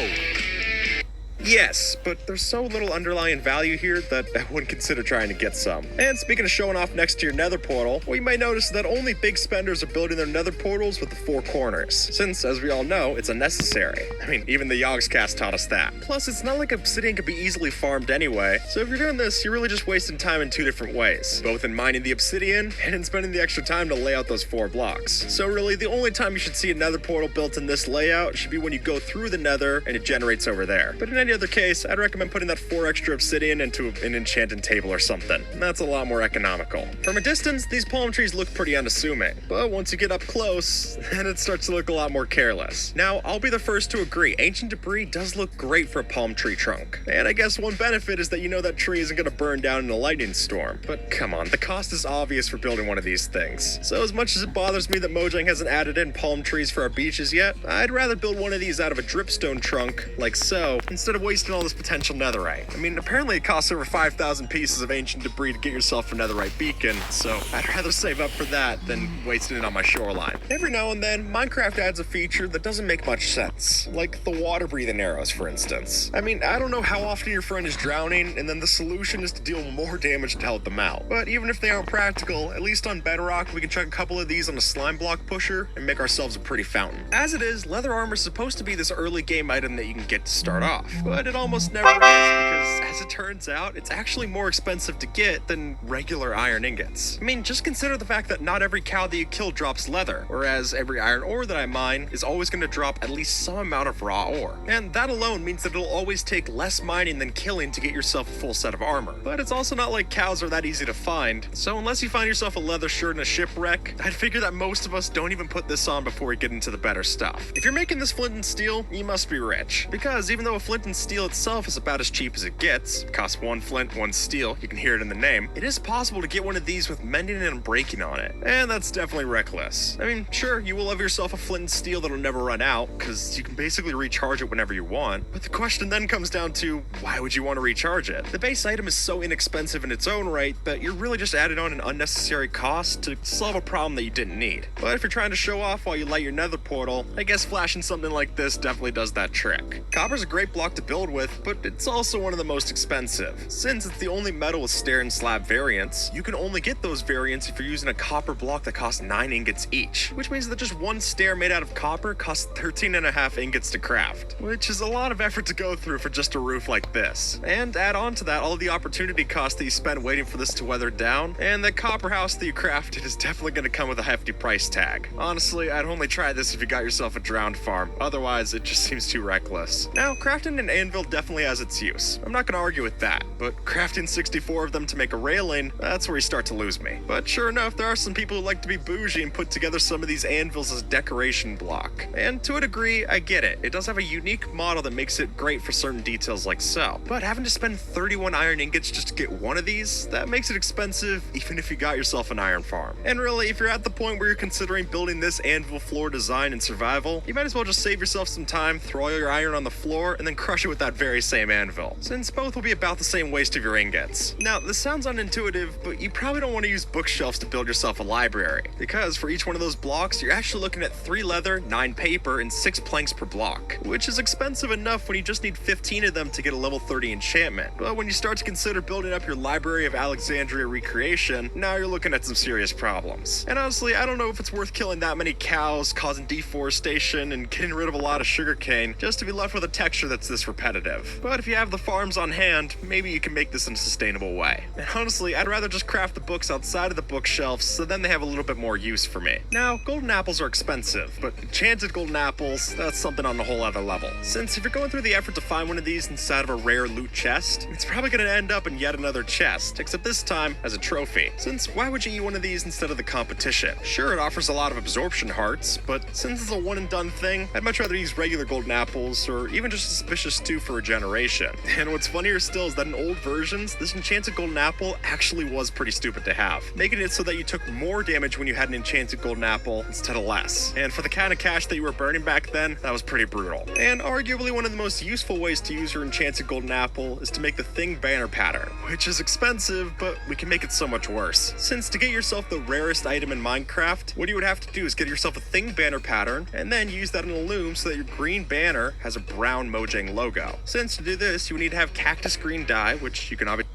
Yes, but there's so little underlying value here that I wouldn't consider trying to get some. And speaking of showing off next to your nether portal, well, you might notice that only big spenders are building their nether portals with the 4 corners, since, as we all know, it's unnecessary. I mean, even the Yogscast taught us that. Plus, it's not like obsidian can be easily farmed anyway, so if you're doing this, you're really just wasting time in 2 different ways, both in mining the obsidian and in spending the extra time to lay out those 4 blocks. So really, the only time you should see a nether portal built in this layout should be when you go through the nether and it generates over there. But in any any other case, I'd recommend putting that 4 extra obsidian into an enchanted table or something. That's a lot more economical. From a distance, these palm trees look pretty unassuming, but once you get up close, then it starts to look a lot more careless. Now, I'll be the first to agree, ancient debris does look great for a palm tree trunk. And I guess one benefit is that you know that tree isn't going to burn down in a lightning storm. But come on, the cost is obvious for building one of these things. So as much as it bothers me that Mojang hasn't added in palm trees for our beaches yet, I'd rather build one of these out of a dripstone trunk, like so, instead of wasting all this potential netherite. I mean, apparently it costs over 5,000 pieces of ancient debris to get yourself a netherite beacon, so I'd rather save up for that than wasting it on my shoreline. Every now and then, Minecraft adds a feature that doesn't make much sense, like the water-breathing arrows, for instance. I mean, I don't know how often your friend is drowning, and then the solution is to deal more damage to help them out. But even if they aren't practical, at least on Bedrock, we can chuck a couple of these on a slime block pusher and make ourselves a pretty fountain. As it is, leather armor is supposed to be this early game item that you can get to start off, but it almost never is because, as it turns out, it's actually more expensive to get than regular iron ingots. I mean, just consider the fact that not every cow that you kill drops leather, whereas every iron ore that I mine is always going to drop at least some amount of raw ore. And that alone means that it'll always take less mining than killing to get yourself a full set of armor. But it's also not like cows are that easy to find, so unless you find yourself a leather shirt in a shipwreck, I'd figure that most of us don't even put this on before we get into the better stuff. If you're making this flint and steel, you must be rich. Because even though a flint and steel itself is about as cheap as it gets, it costs 1 flint, 1 steel, you can hear it in the name, it is possible to get one of these with mending and breaking on it. And that's definitely reckless. I mean, sure, you will have yourself a flint and steel that'll never run out, because you can basically recharge it whenever you want. But the question then comes down to, why would you want to recharge it? The base item is so inexpensive in its own right that you're really just adding on an unnecessary cost to solve a problem that you didn't need. But if you're trying to show off while you light your nether portal, I guess flashing something like this definitely does that trick. Copper's a great block to build with, but it's also one of the most expensive. Since it's the only metal with stair and slab variants, you can only get those variants if you're using a copper block that costs 9 ingots each, which means that just one stair made out of copper costs 13.5 ingots to craft, which is a lot of effort to go through for just a roof like this. And add on to that all the opportunity cost that you spend waiting for this to weather down, and the copper house that you crafted is definitely going to come with a hefty price tag. Honestly, I'd only try this if you got yourself a drowned farm, otherwise it just seems too reckless. Now, crafting an anvil definitely has its use. I'm not going to argue with that, but crafting 64 of them to make a railing, that's where you start to lose me. But sure enough, there are some people who like to be bougie and put together some of these anvils as decoration block. And to a degree, I get it. It does have a unique model that makes it great for certain details like so. But having to spend 31 iron ingots just to get one of these, that makes it expensive even if you got yourself an iron farm. And really, if you're at the point where you're considering building this anvil floor design in survival, you might as well just save yourself some time, throw all your iron on the floor, and then crush it with that very same anvil, since both will be about the same waste of your ingots. Now, this sounds unintuitive, but you probably don't want to use bookshelves to build yourself a library, because for each one of those blocks, you're actually looking at 3 leather, 9 paper, and 6 planks per block, which is expensive enough when you just need 15 of them to get a level 30 enchantment. But when you start to consider building up your Library of Alexandria recreation, now you're looking at some serious problems. And honestly, I don't know if it's worth killing that many cows, causing deforestation, and getting rid of a lot of sugarcane just to be left with a texture that's this repetitive. But if you have the farms on hand, maybe you can make this in a sustainable way. And honestly, I'd rather just craft the books outside of the bookshelves so then they have a little bit more use for me. Now, golden apples are expensive, but enchanted golden apples, that's something on a whole other level. Since if you're going through the effort to find one of these inside of a rare loot chest, it's probably going to end up in yet another chest, except this time as a trophy. Since why would you eat one of these instead of the competition? Sure, it offers a lot of absorption hearts, but since it's a one and done thing, I'd much rather use regular golden apples or even just a suspicious stew for regeneration. And what's funnier still is that in old versions, this enchanted golden apple actually was pretty stupid to have, making it so that you took more damage when you had an enchanted golden apple instead of less. And for the kind of cash that you were burning back then, that was pretty brutal. And arguably one of the most useful ways to use your enchanted golden apple is to make the Thing banner pattern, which is expensive, but we can make it so much worse. Since to get yourself the rarest item in Minecraft, what you would have to do is get yourself a Thing banner pattern, and then use that in a loom so that your green banner has a brown Mojang logo. Since to do this, you would need to have cactus green dye, which you can obviously...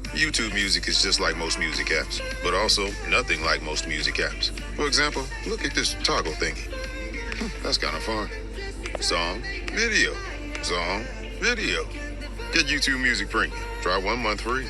YouTube Music is just like most music apps, but also nothing like most music apps. For example, look at this toggle thingy. That's kind of fun. Song, video, song, video. Get YouTube Music Premium. Try 1 month free.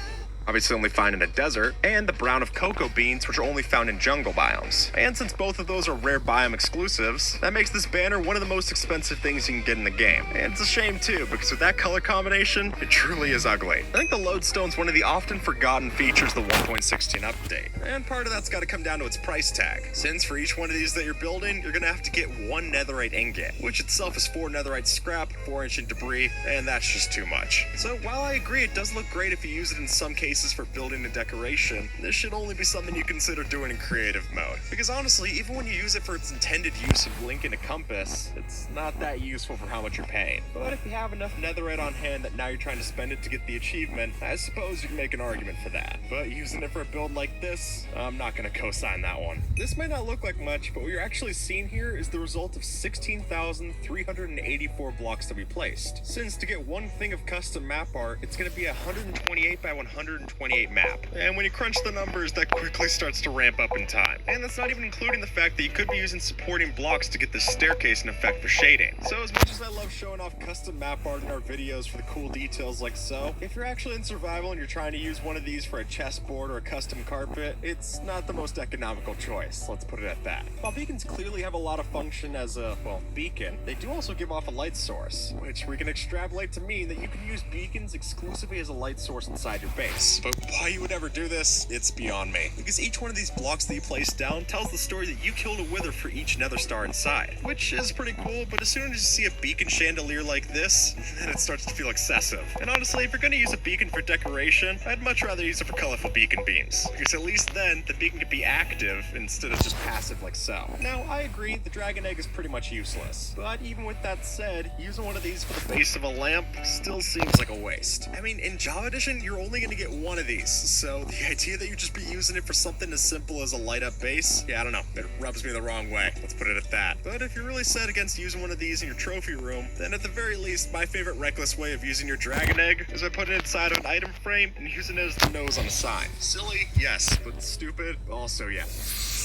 obviously only found in the desert, and the brown of cocoa beans, which are only found in jungle biomes. And since both of those are rare biome exclusives, that makes this banner one of the most expensive things you can get in the game. And it's a shame too, because with that color combination, it truly is ugly. I think the lodestone's one of the often forgotten features of the 1.16 update, and part of that's got to come down to its price tag. Since for each one of these that you're building, you're gonna have to get 1 netherite ingot, which itself is 4 netherite scrap, 4 ancient debris, and that's just too much. So while I agree it does look great if you use it in some cases for building and decoration, this should only be something you consider doing in creative mode. Because honestly, even when you use it for its intended use of Link and a compass, it's not that useful for how much you're paying. But if you have enough netherite on hand that now you're trying to spend it to get the achievement, I suppose you can make an argument for that. But using it for a build like this, I'm not gonna co-sign that one. This may not look like much, but what you're actually seeing here is the result of 16,384 blocks to be placed. Since to get one thing of custom map art, it's gonna be a 128 by 128 map. And when you crunch the numbers, that quickly starts to ramp up in time. And that's not even including the fact that you could be using supporting blocks to get this staircase in effect for shading. So as much as I love showing off custom map art in our videos for the cool details like so, if you're actually in survival and you're trying to use one of these for a chessboard or a custom carpet, it's not the most economical choice, let's put it at that. While beacons clearly have a lot of function as a, well, beacon, they do also give off a light source, which we can extrapolate to mean that you can use beacons exclusively as a light source inside your base. But why you would ever do this, it's beyond me. Because each one of these blocks that you place down tells the story that you killed a wither for each nether star inside, which is pretty cool, but as soon as you see a beacon chandelier like this, then it starts to feel excessive. And honestly, if you're gonna use a beacon for decoration, I'd much rather use it for colorful beacon beams, because at least then the beacon could be active instead of just passive like so. Now, I agree, the dragon egg is pretty much useless, but even with that said, using one of these for the base of a lamp still seems like a waste. I mean, in Java Edition, you're only gonna get one of these, so the idea that you just be using it for something as simple as a light up base, yeah, I don't know, it rubs me the wrong way, let's put it at that. But if you're really set against using one of these in your trophy room, then at the very least, my favorite reckless way of using your dragon egg is by putting it inside of an item frame and using it as the nose on a sign. Silly, yes, but stupid, also yes.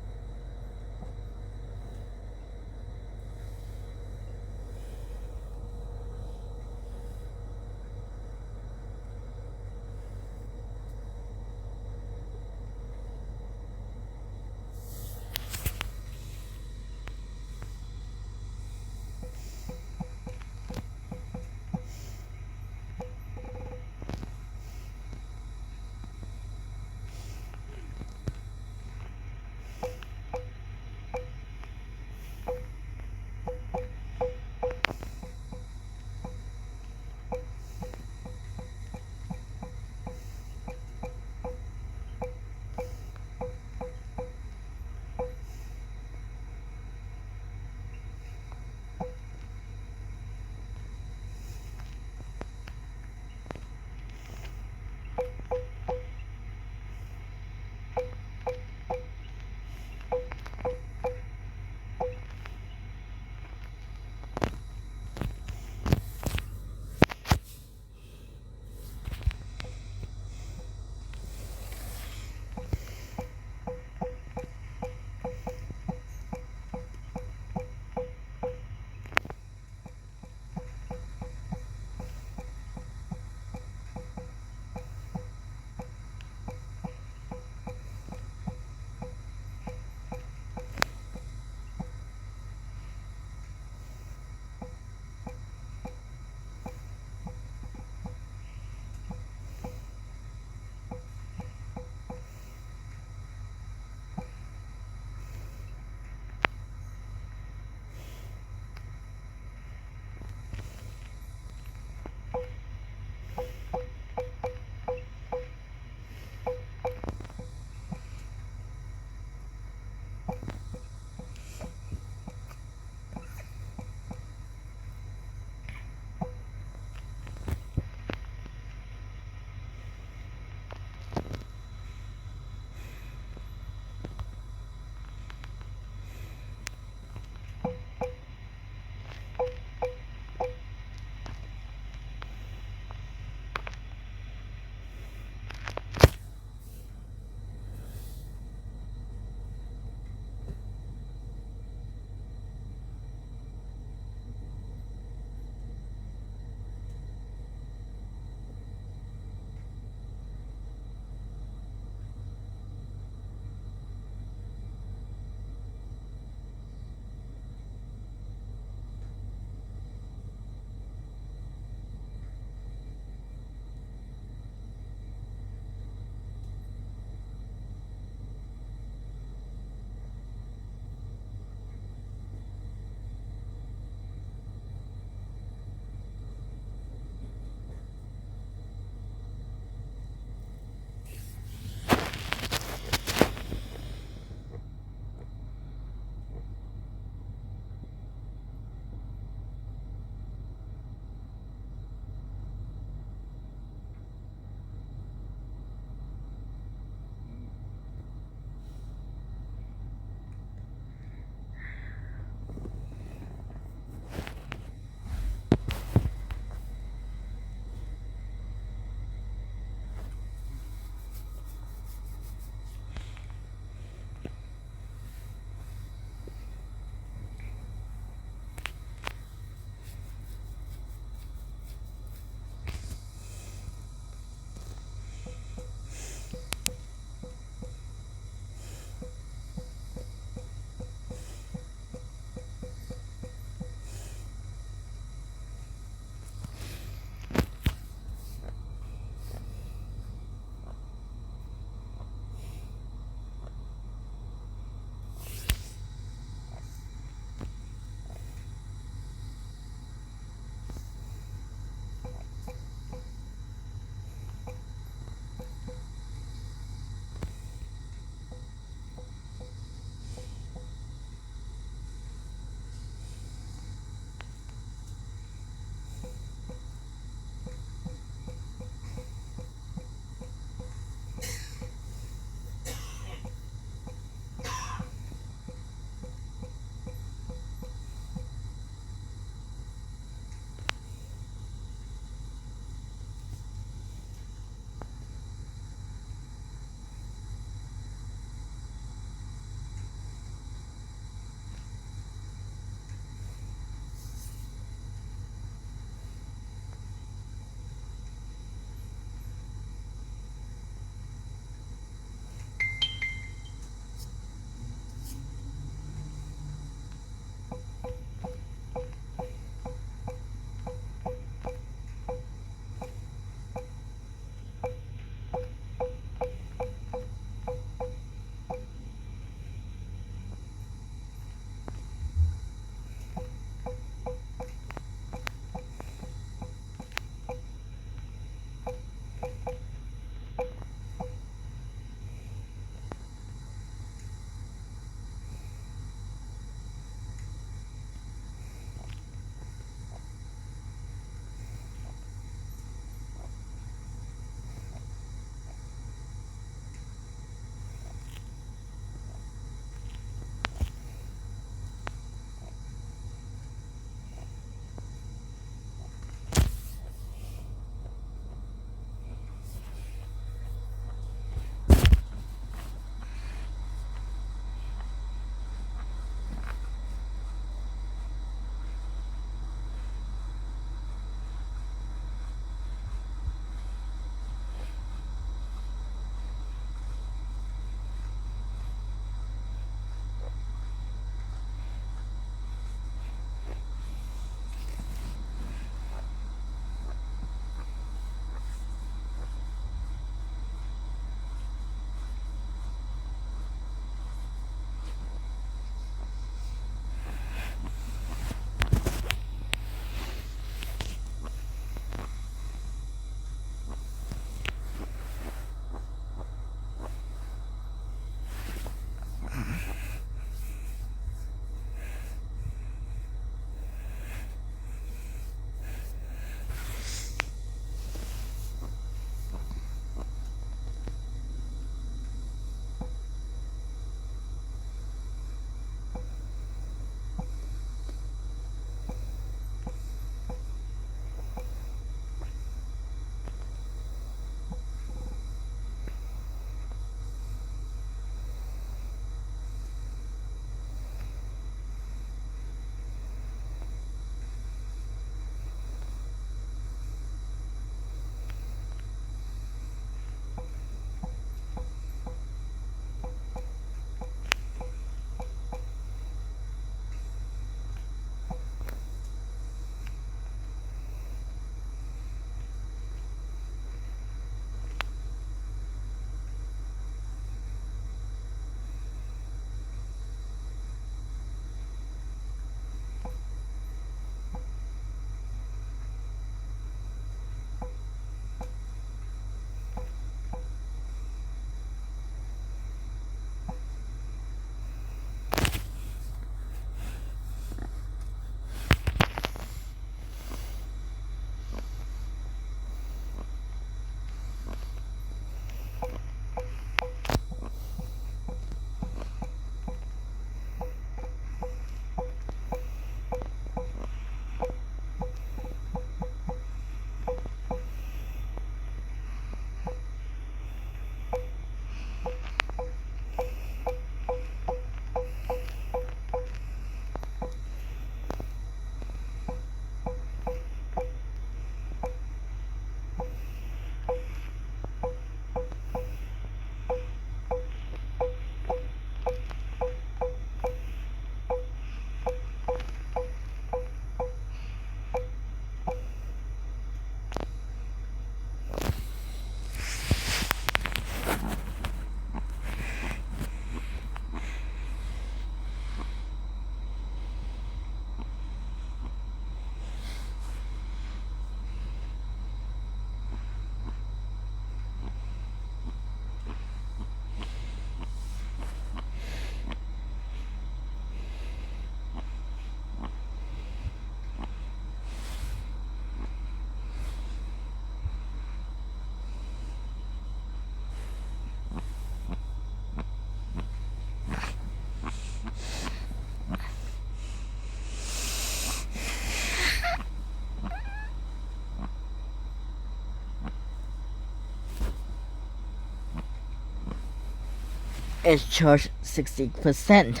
it's charged 60%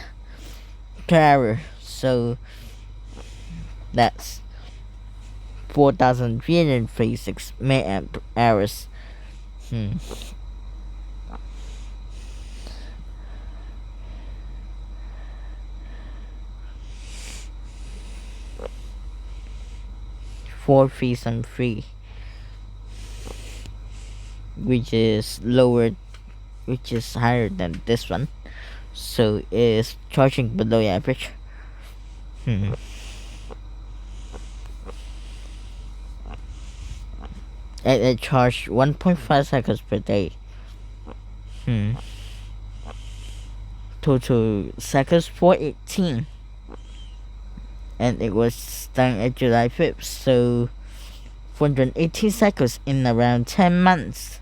per hour, so that's 4,336 milliamp hours. 4373, which is higher than this one, so it's charging below average. And it charged 1.5 seconds per day. Total seconds 418, and it was done at July 5th, so 418 seconds in around 10 months.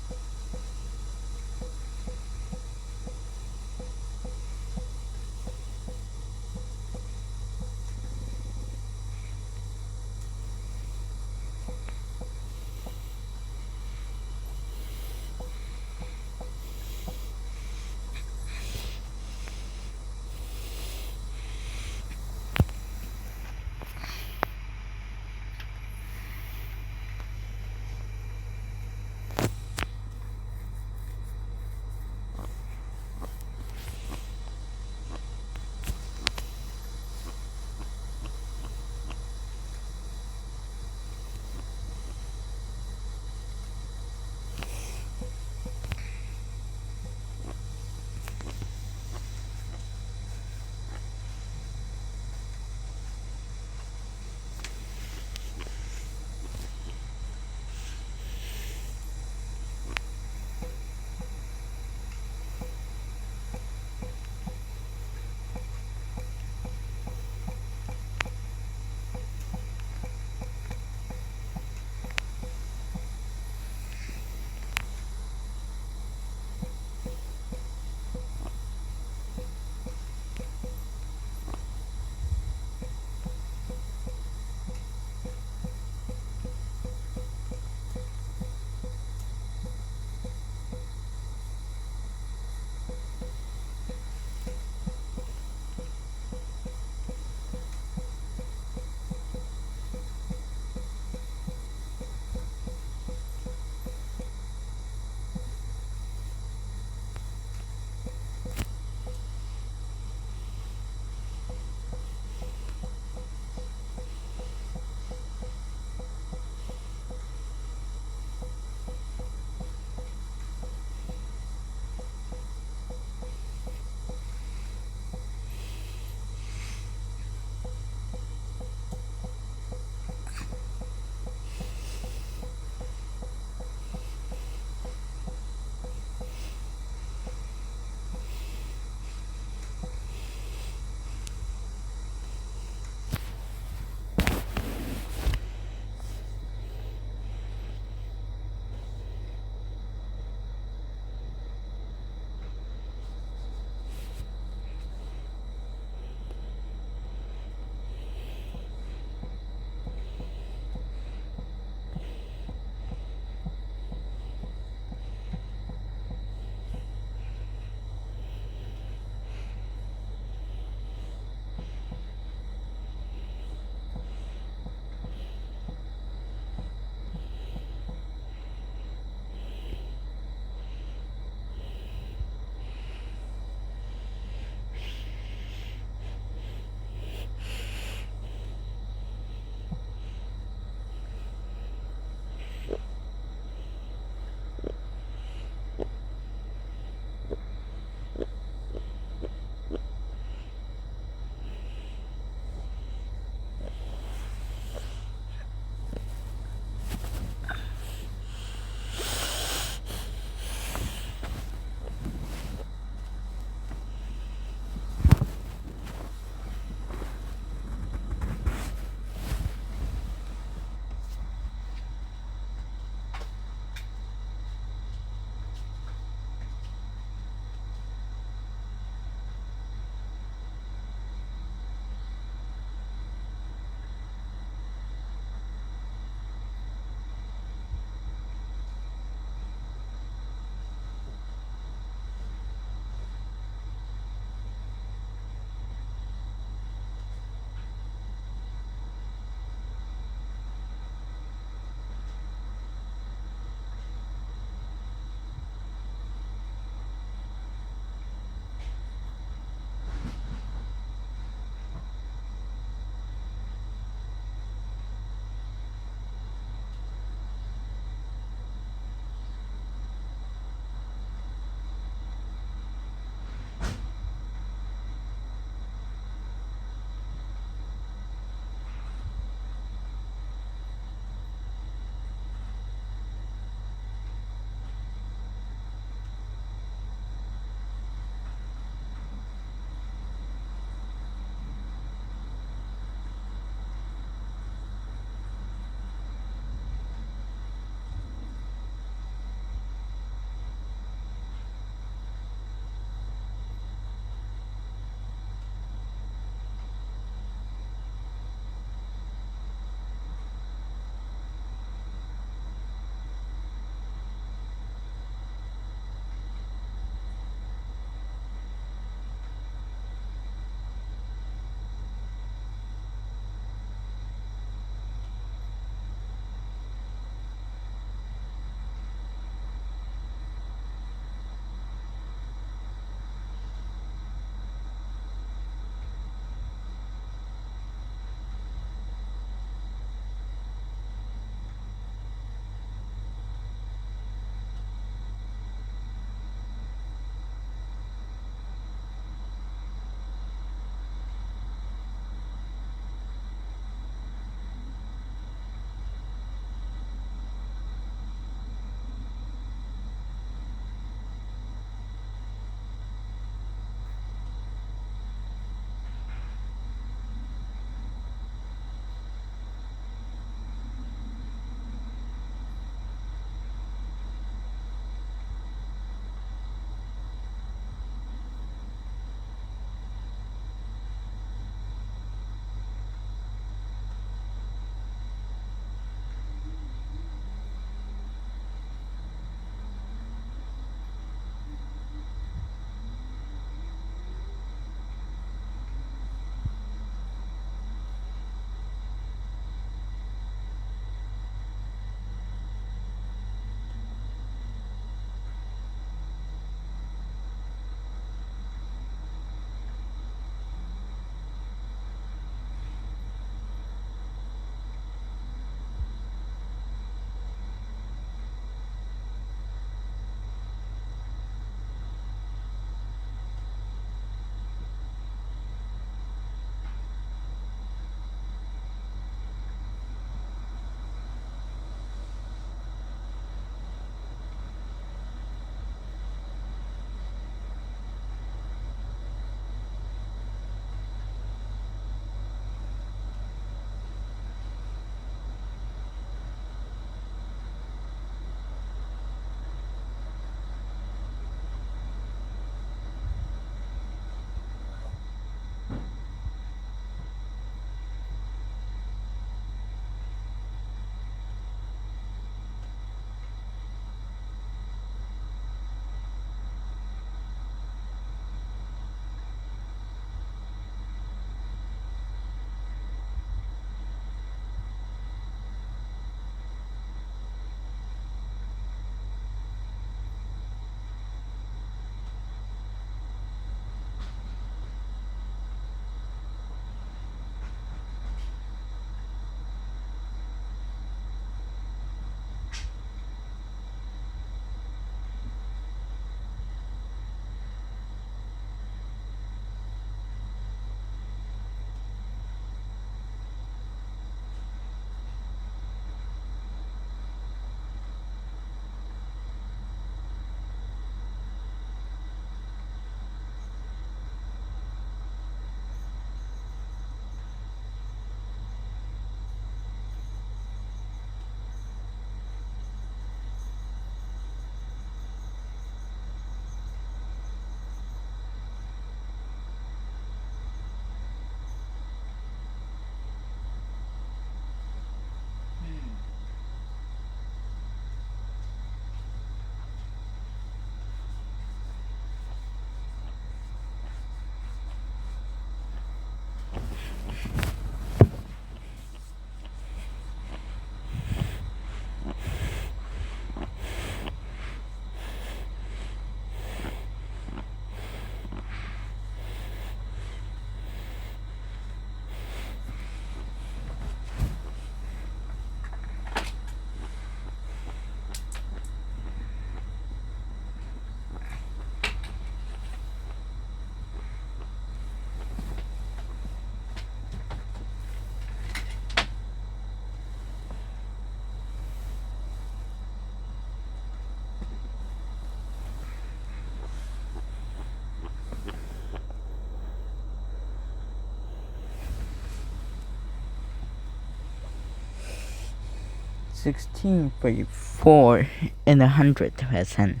16.4 in 100%.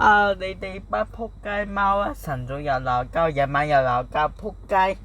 啊！你哋班仆街貓啊！晨早又鬧交，夜晚又鬧交，仆街！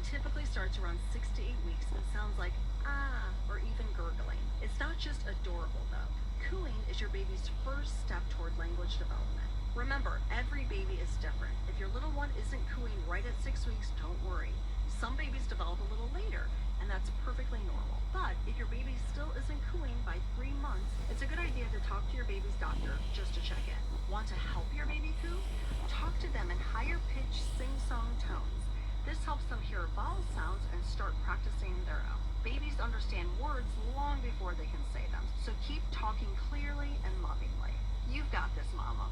typically starts around 6 to 8 weeks and sounds like ah or even gurgling. It's not just adorable though. Cooing is your baby's first step toward language development. Remember, every baby is different. If your little one isn't cooing right at 6 weeks, don't worry. Some babies develop a little later, and that's perfectly normal. But if your baby still isn't cooing by 3 months, it's a good idea to talk to your baby's doctor just to check in. Want to help your baby coo? Talk to them in higher pitched sing-song tones. This helps them hear vowel sounds and start practicing their own. Babies understand words long before they can say them, so keep talking clearly and lovingly. You've got this, Mama.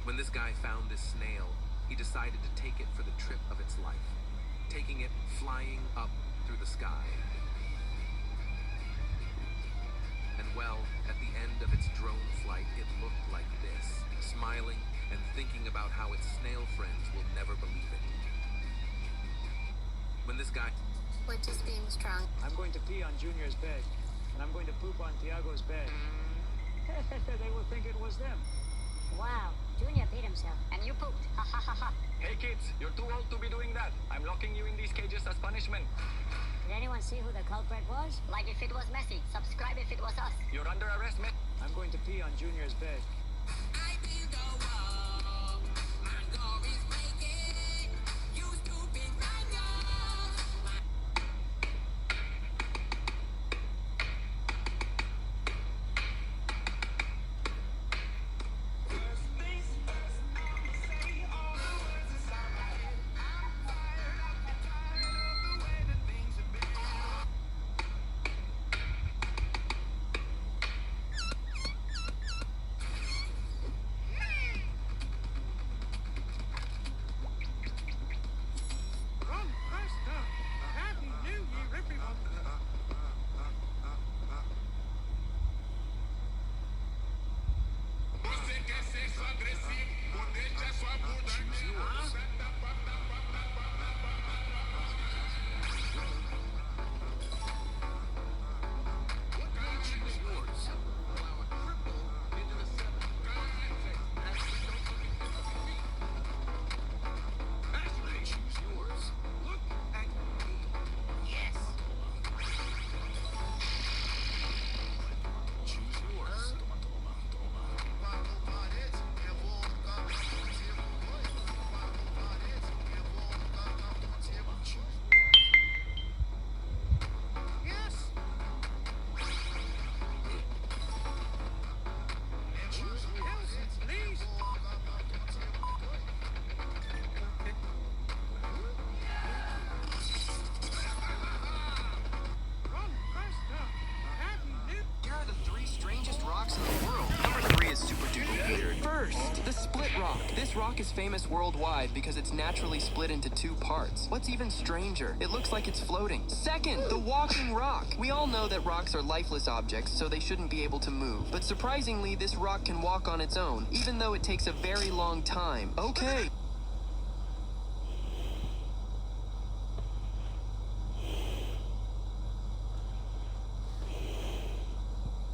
When this guy found this snail, he decided to take it for the trip of its life, taking it flying up through the sky. And well, at the end of its drone flight, it looked like this, smiling and thinking about how its snail friends will never believe it. When this guy...
We're just being strong.
I'm going to pee on Junior's bed, and I'm going to poop on Tiago's bed. They will think it was them.
Wow, Junior peed himself, and you pooped. Ha ha ha ha.
Hey kids, you're too old to be doing that. I'm locking you in these cages as punishment.
Did anyone see who the culprit was? Like if it was Messi. Subscribe if it was us.
You're under arrest, man.
I'm going to pee on Junior's bed.
This rock is famous worldwide because it's naturally split into two parts. What's even stranger, it looks like it's floating. Second, the walking rock. We all know that rocks are lifeless objects, so they shouldn't be able to move. But surprisingly, this rock can walk on its own, even though it takes a very long time. Okay.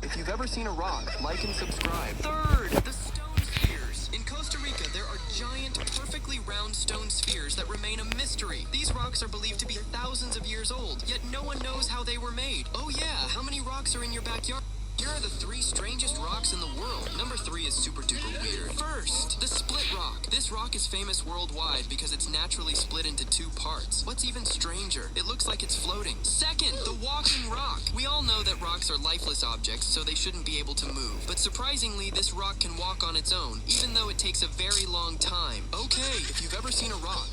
If you've ever seen a rock, like and subscribe. Third, the stone spheres. In Costa Rica, there are giant, perfectly round stone spheres that remain a mystery. These rocks are believed to be thousands of years old, yet no one knows how they were made. Oh yeah, how many rocks are in your backyard? Here are the 3 strangest rocks in the world. Number 3 is super duper weird. First, the split rock. This rock is famous worldwide because it's naturally split into 2 parts. What's even stranger, it looks like it's floating. Second, the walking rock. We all know that rocks are lifeless objects, so they shouldn't be able to move. But surprisingly, this rock can walk on its own, even though it takes a very long time. Okay, if you've ever seen a rock,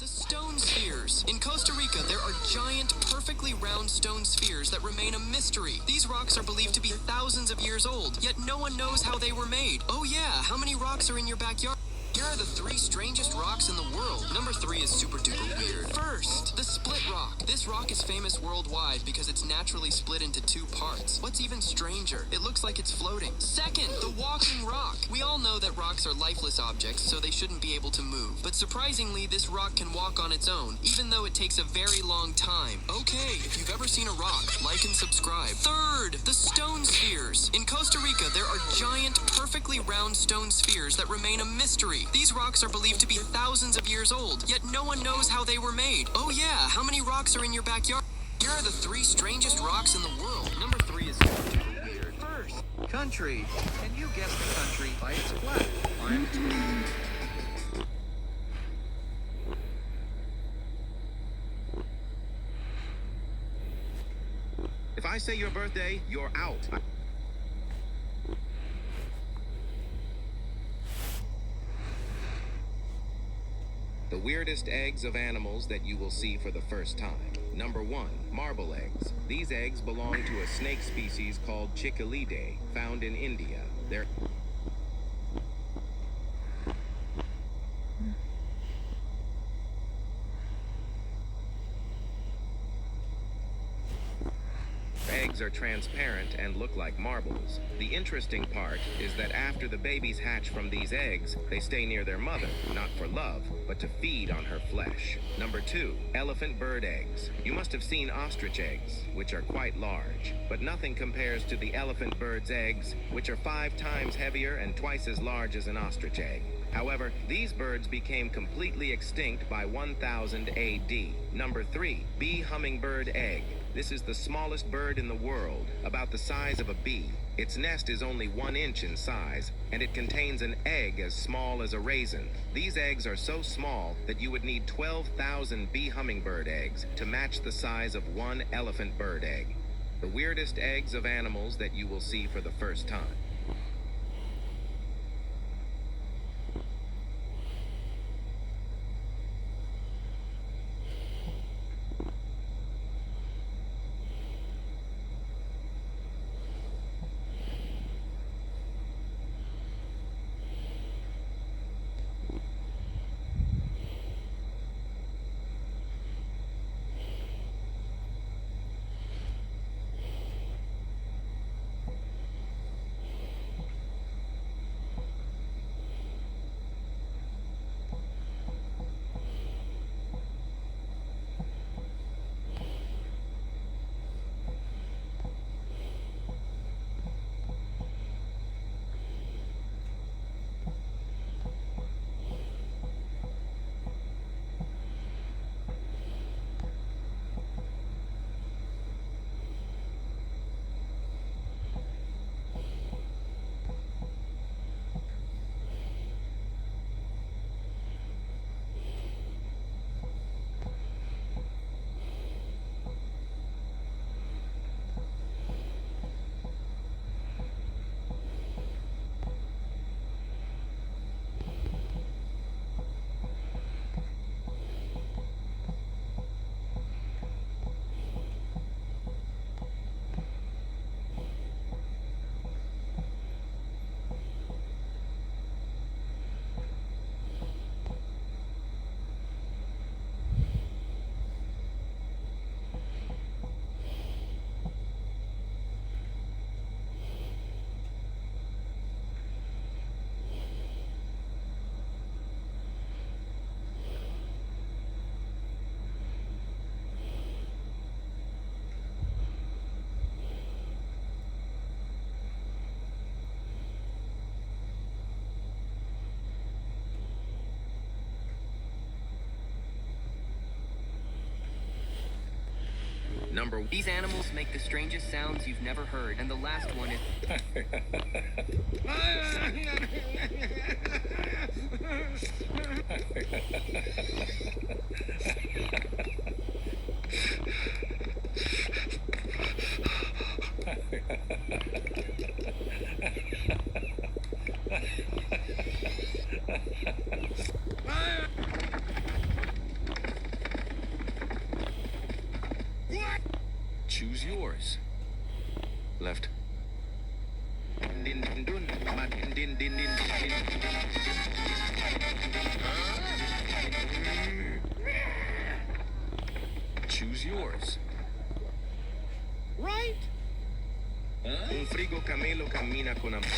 stone spheres. In Costa Rica, there are giant, perfectly round stone spheres that remain a mystery. These rocks are believed to be thousands of years old, yet no one knows how they were made. Oh yeah, how many rocks are in your backyard? Here are the 3 strangest rocks in the world. Number 3 is super duper weird. First, the split rock. This rock rock is famous worldwide because it's naturally split into two parts. What's even stranger, it looks like it's floating. Second, the walking rock. We all know that rocks are lifeless objects, so they shouldn't be able to move. But surprisingly, this rock can walk on its own, even though it takes a very long time. Okay, if you've ever seen a rock, like and subscribe. Third, the stone spheres. In Costa Rica, there are giant, perfectly round stone spheres that remain a mystery. These rocks are believed to be thousands of years old, yet no one knows how they were made. Oh yeah, how many rocks are in your backyard? Here are the 3 strangest rocks in the world.
Number 3 is super weird. First, country. And you guessed the country by its flag.
If I say your birthday, you're out. The weirdest eggs of animals that you will see for the first time. Number 1, marble eggs. These eggs belong to a snake species called Cichlidae, found in India. They're eggs are transparent and look like marbles. The interesting part is that after the babies hatch from these eggs, they stay near their mother, not for love, but to feed on her flesh. Number 2, elephant bird eggs. You must have seen ostrich eggs, which are quite large, but nothing compares to the elephant bird's eggs, which are 5 times heavier and twice as large as an ostrich egg. However, these birds became completely extinct by 1000 AD. Number 3, bee hummingbird egg. This is the smallest bird in the world, about the size of a bee. Its nest is only 1 inch in size, and it contains an egg as small as a raisin. These eggs are so small that you would need 12,000 bee hummingbird eggs to match the size of 1 elephant bird egg. The weirdest eggs of animals that you will see for the first time.
These animals make the strangest sounds you've never heard, and the last one is...
Choose yours. Left. choose yours.
Right?
Un frigo camelo camina con amor.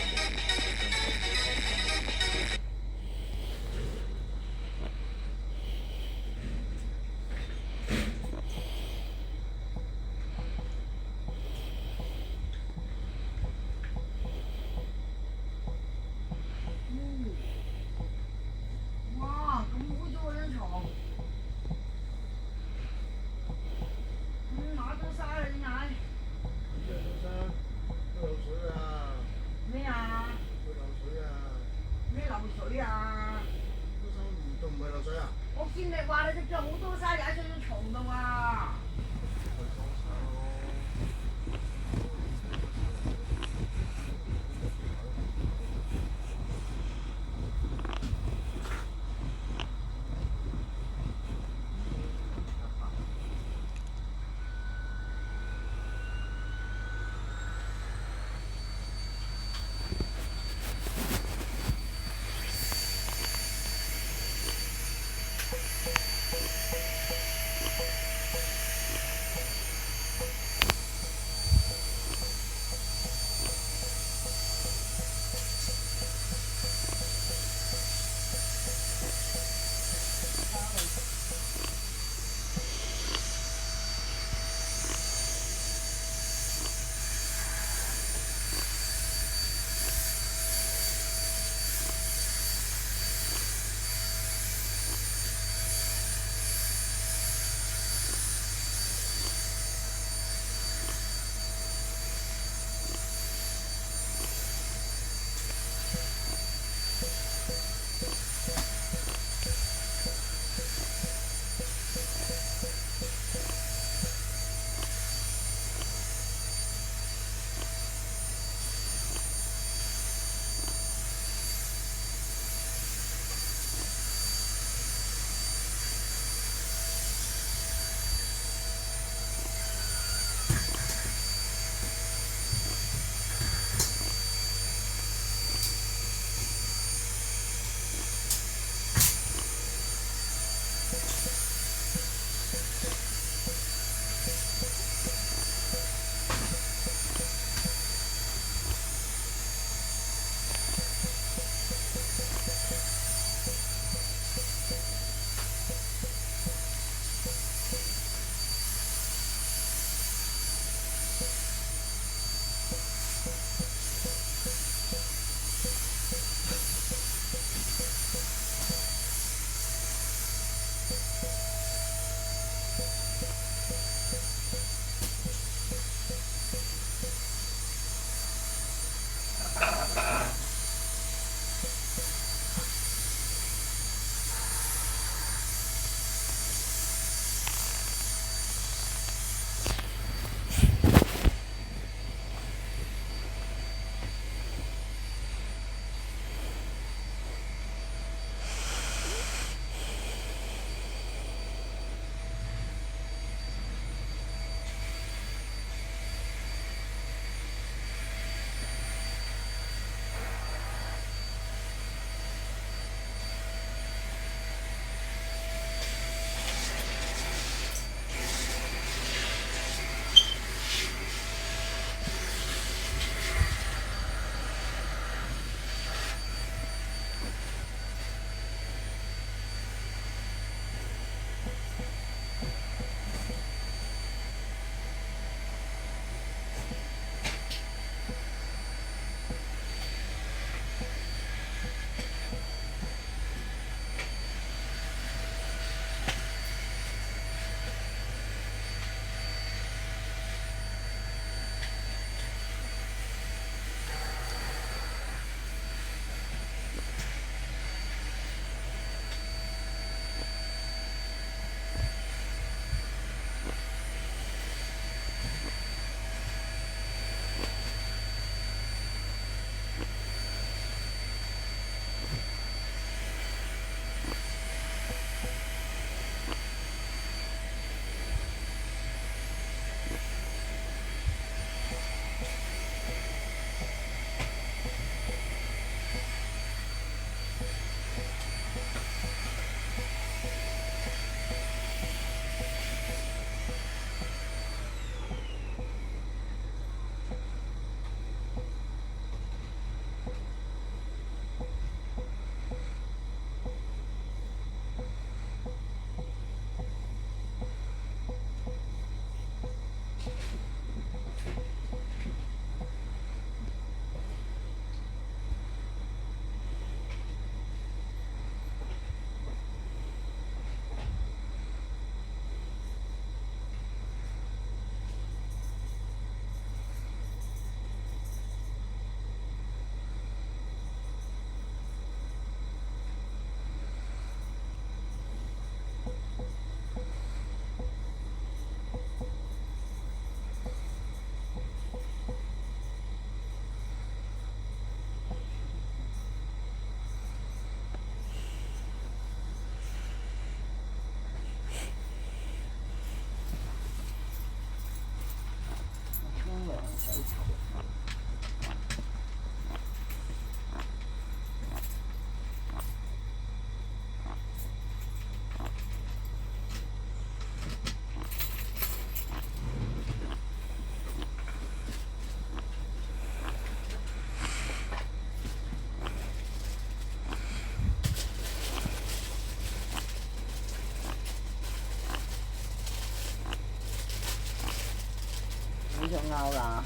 想拗啦。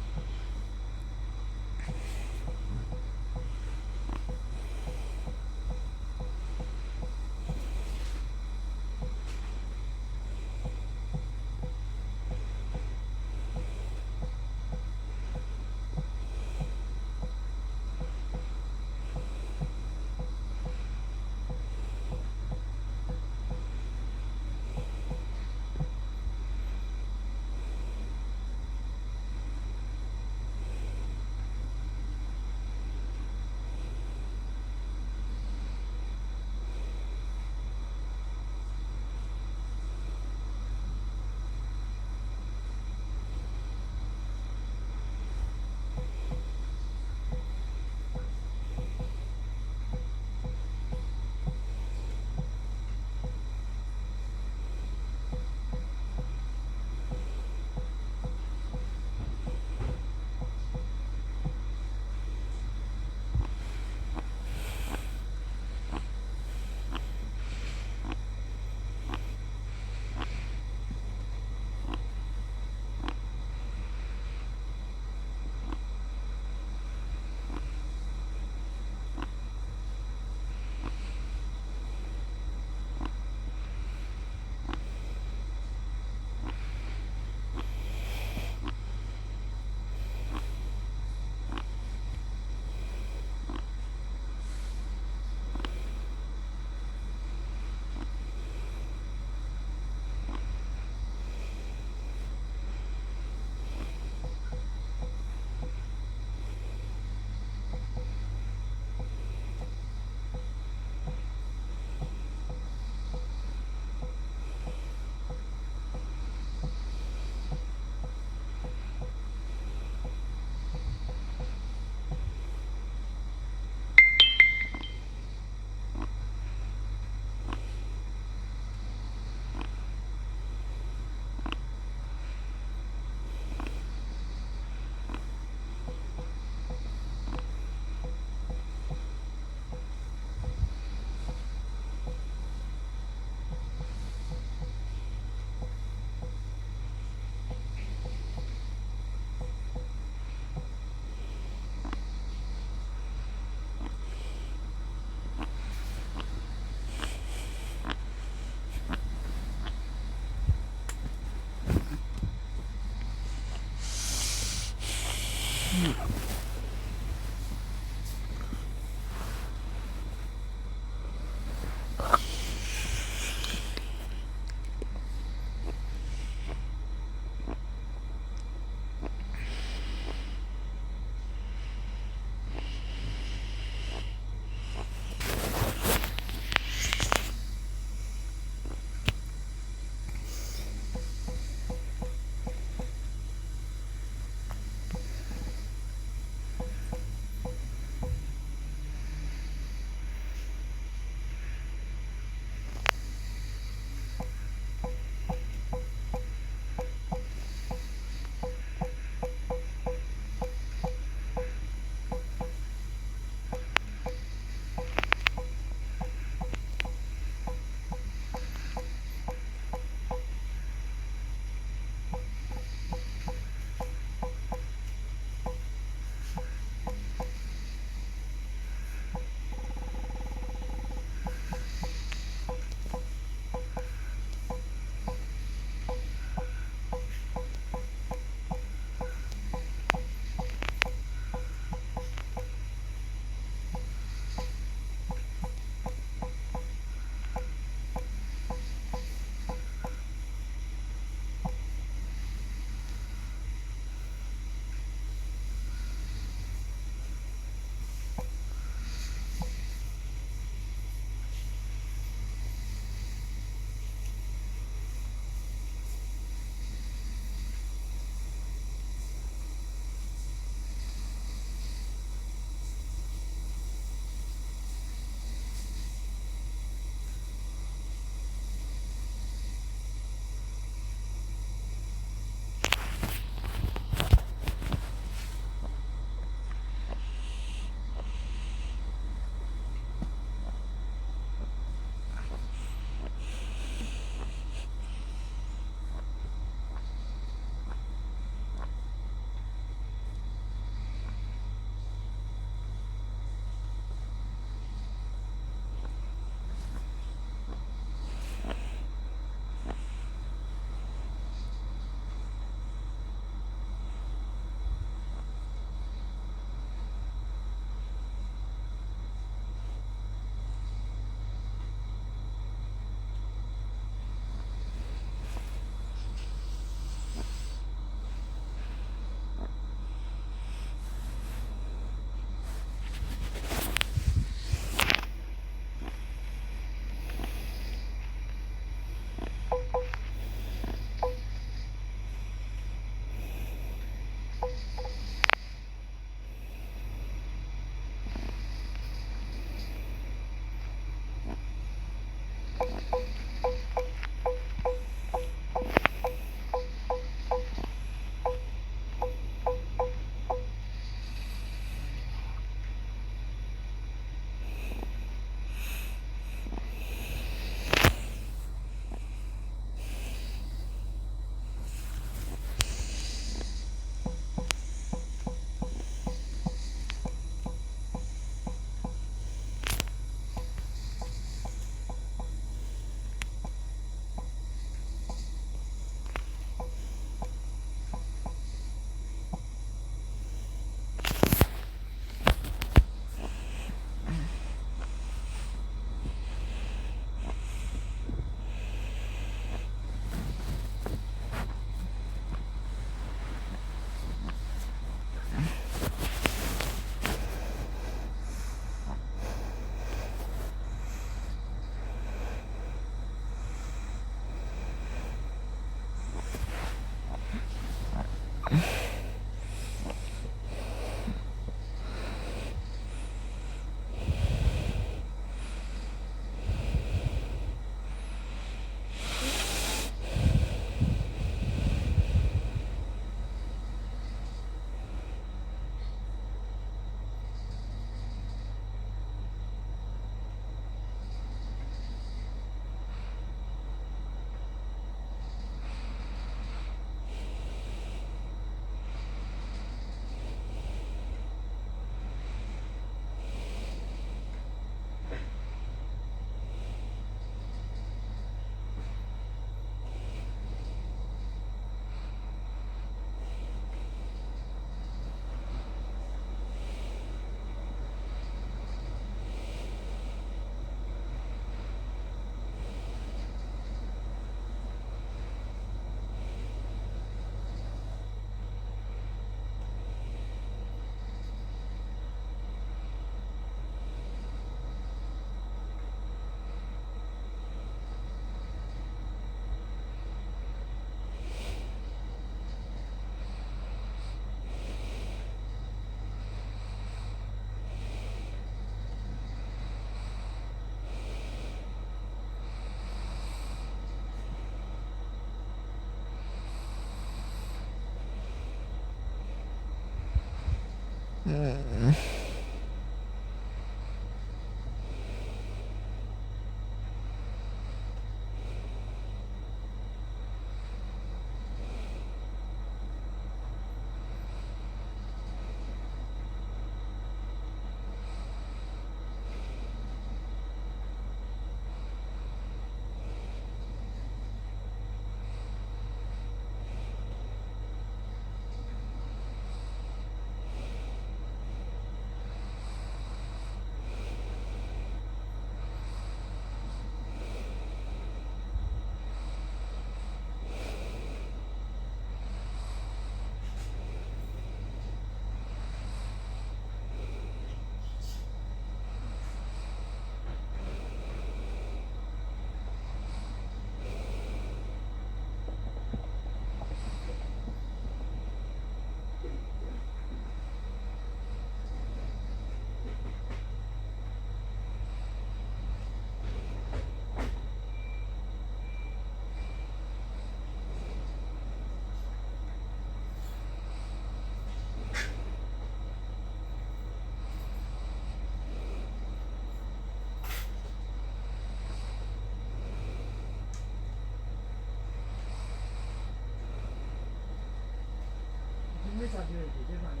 你咋去姐姐房间？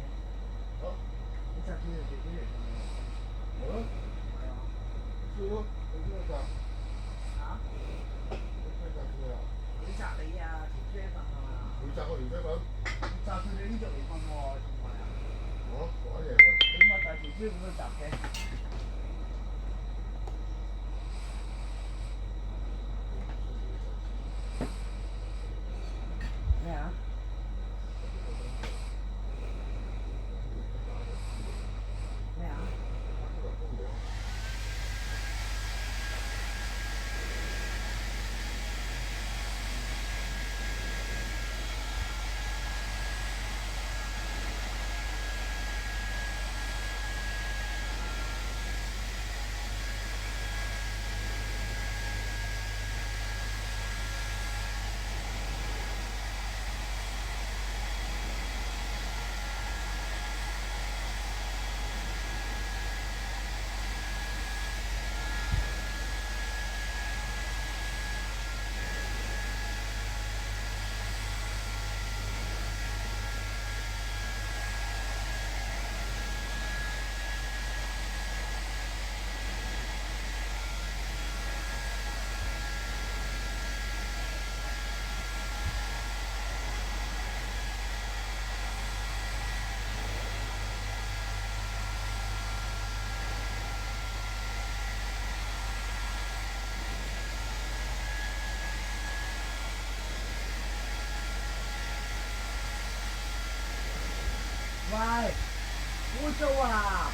你咋去姐姐房间？
是我这个
啊？你咋嚟呀？姐姐房啊？
你咋個姐姐房？
你咋去你呢度嚟瞓喎？仲係啊？
我嘢喎。
點解帶姐姐咁樣集嘅？咩啊？咩啊？喂，污糟啊！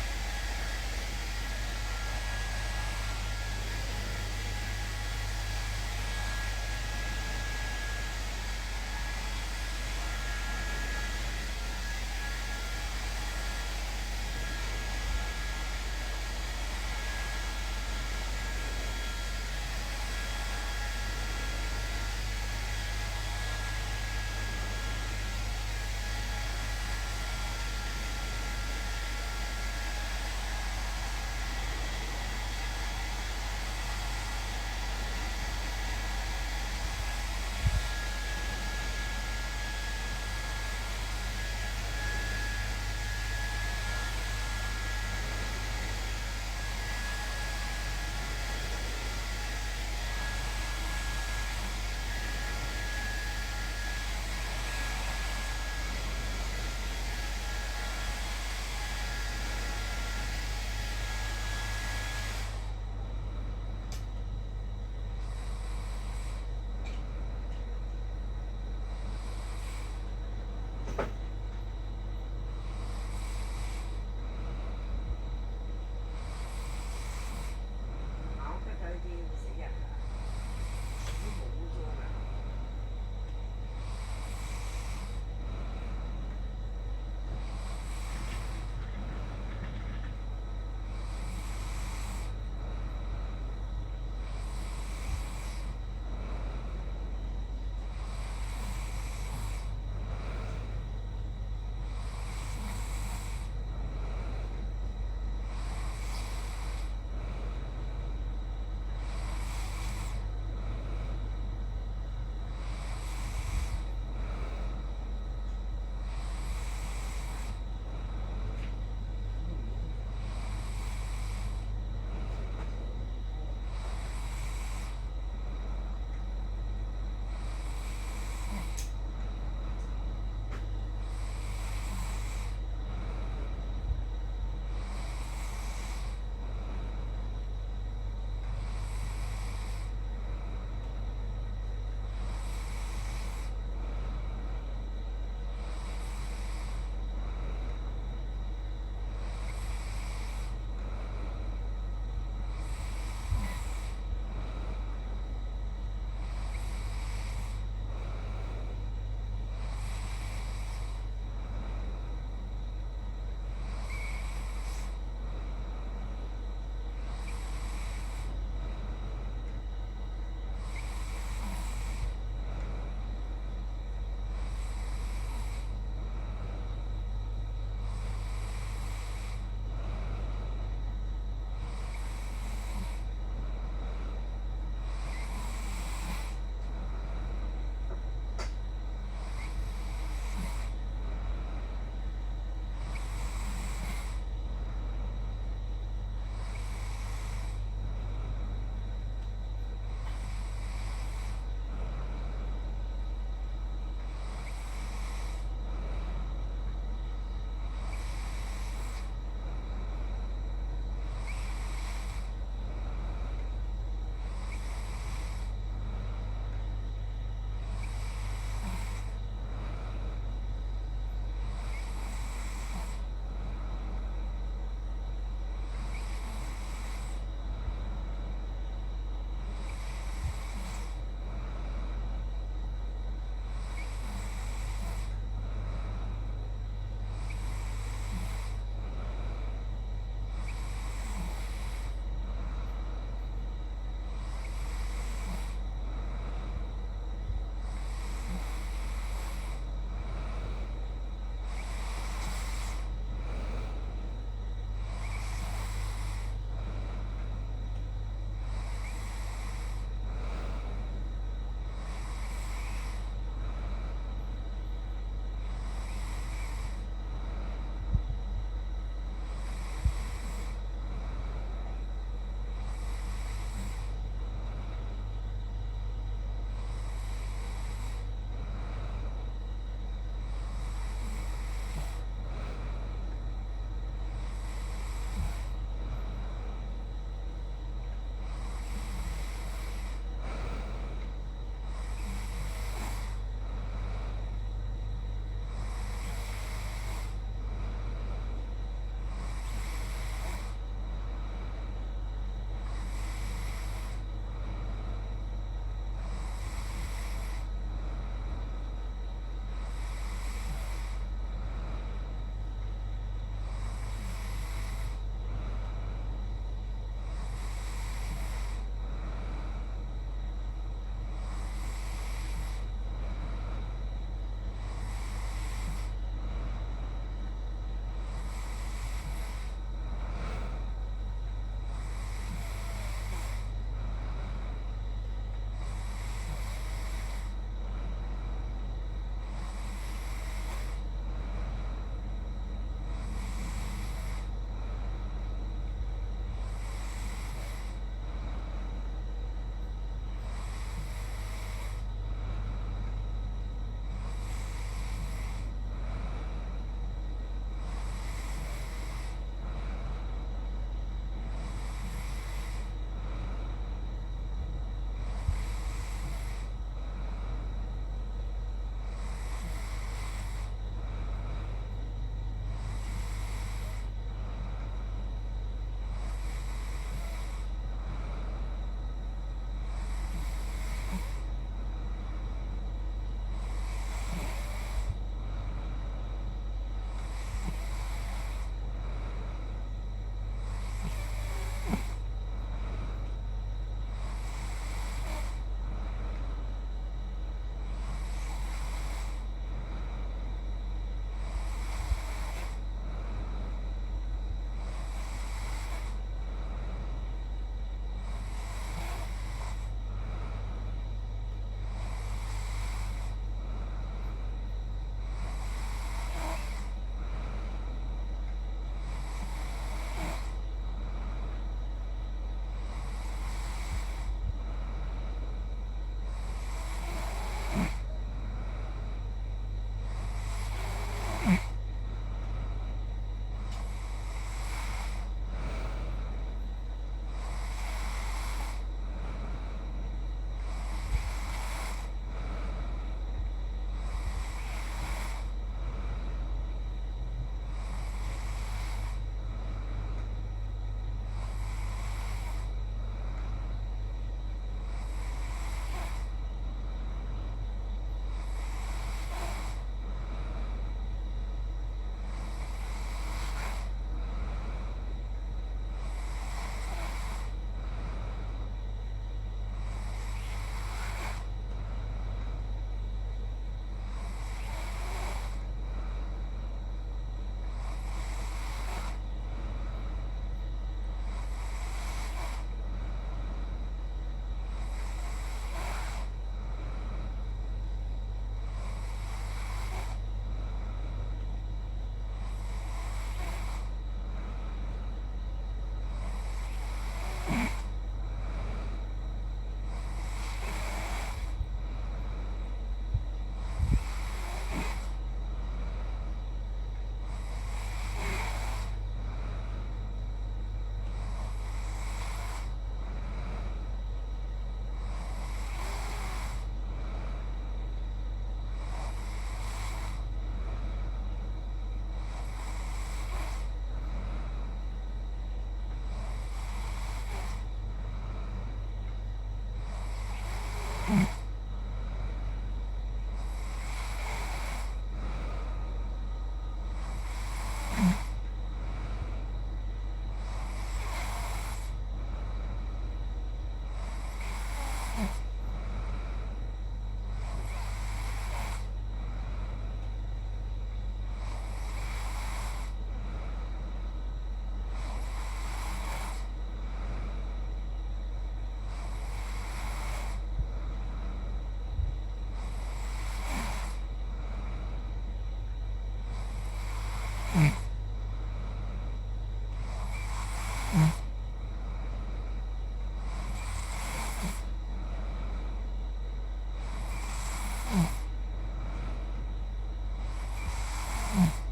Mm-hmm.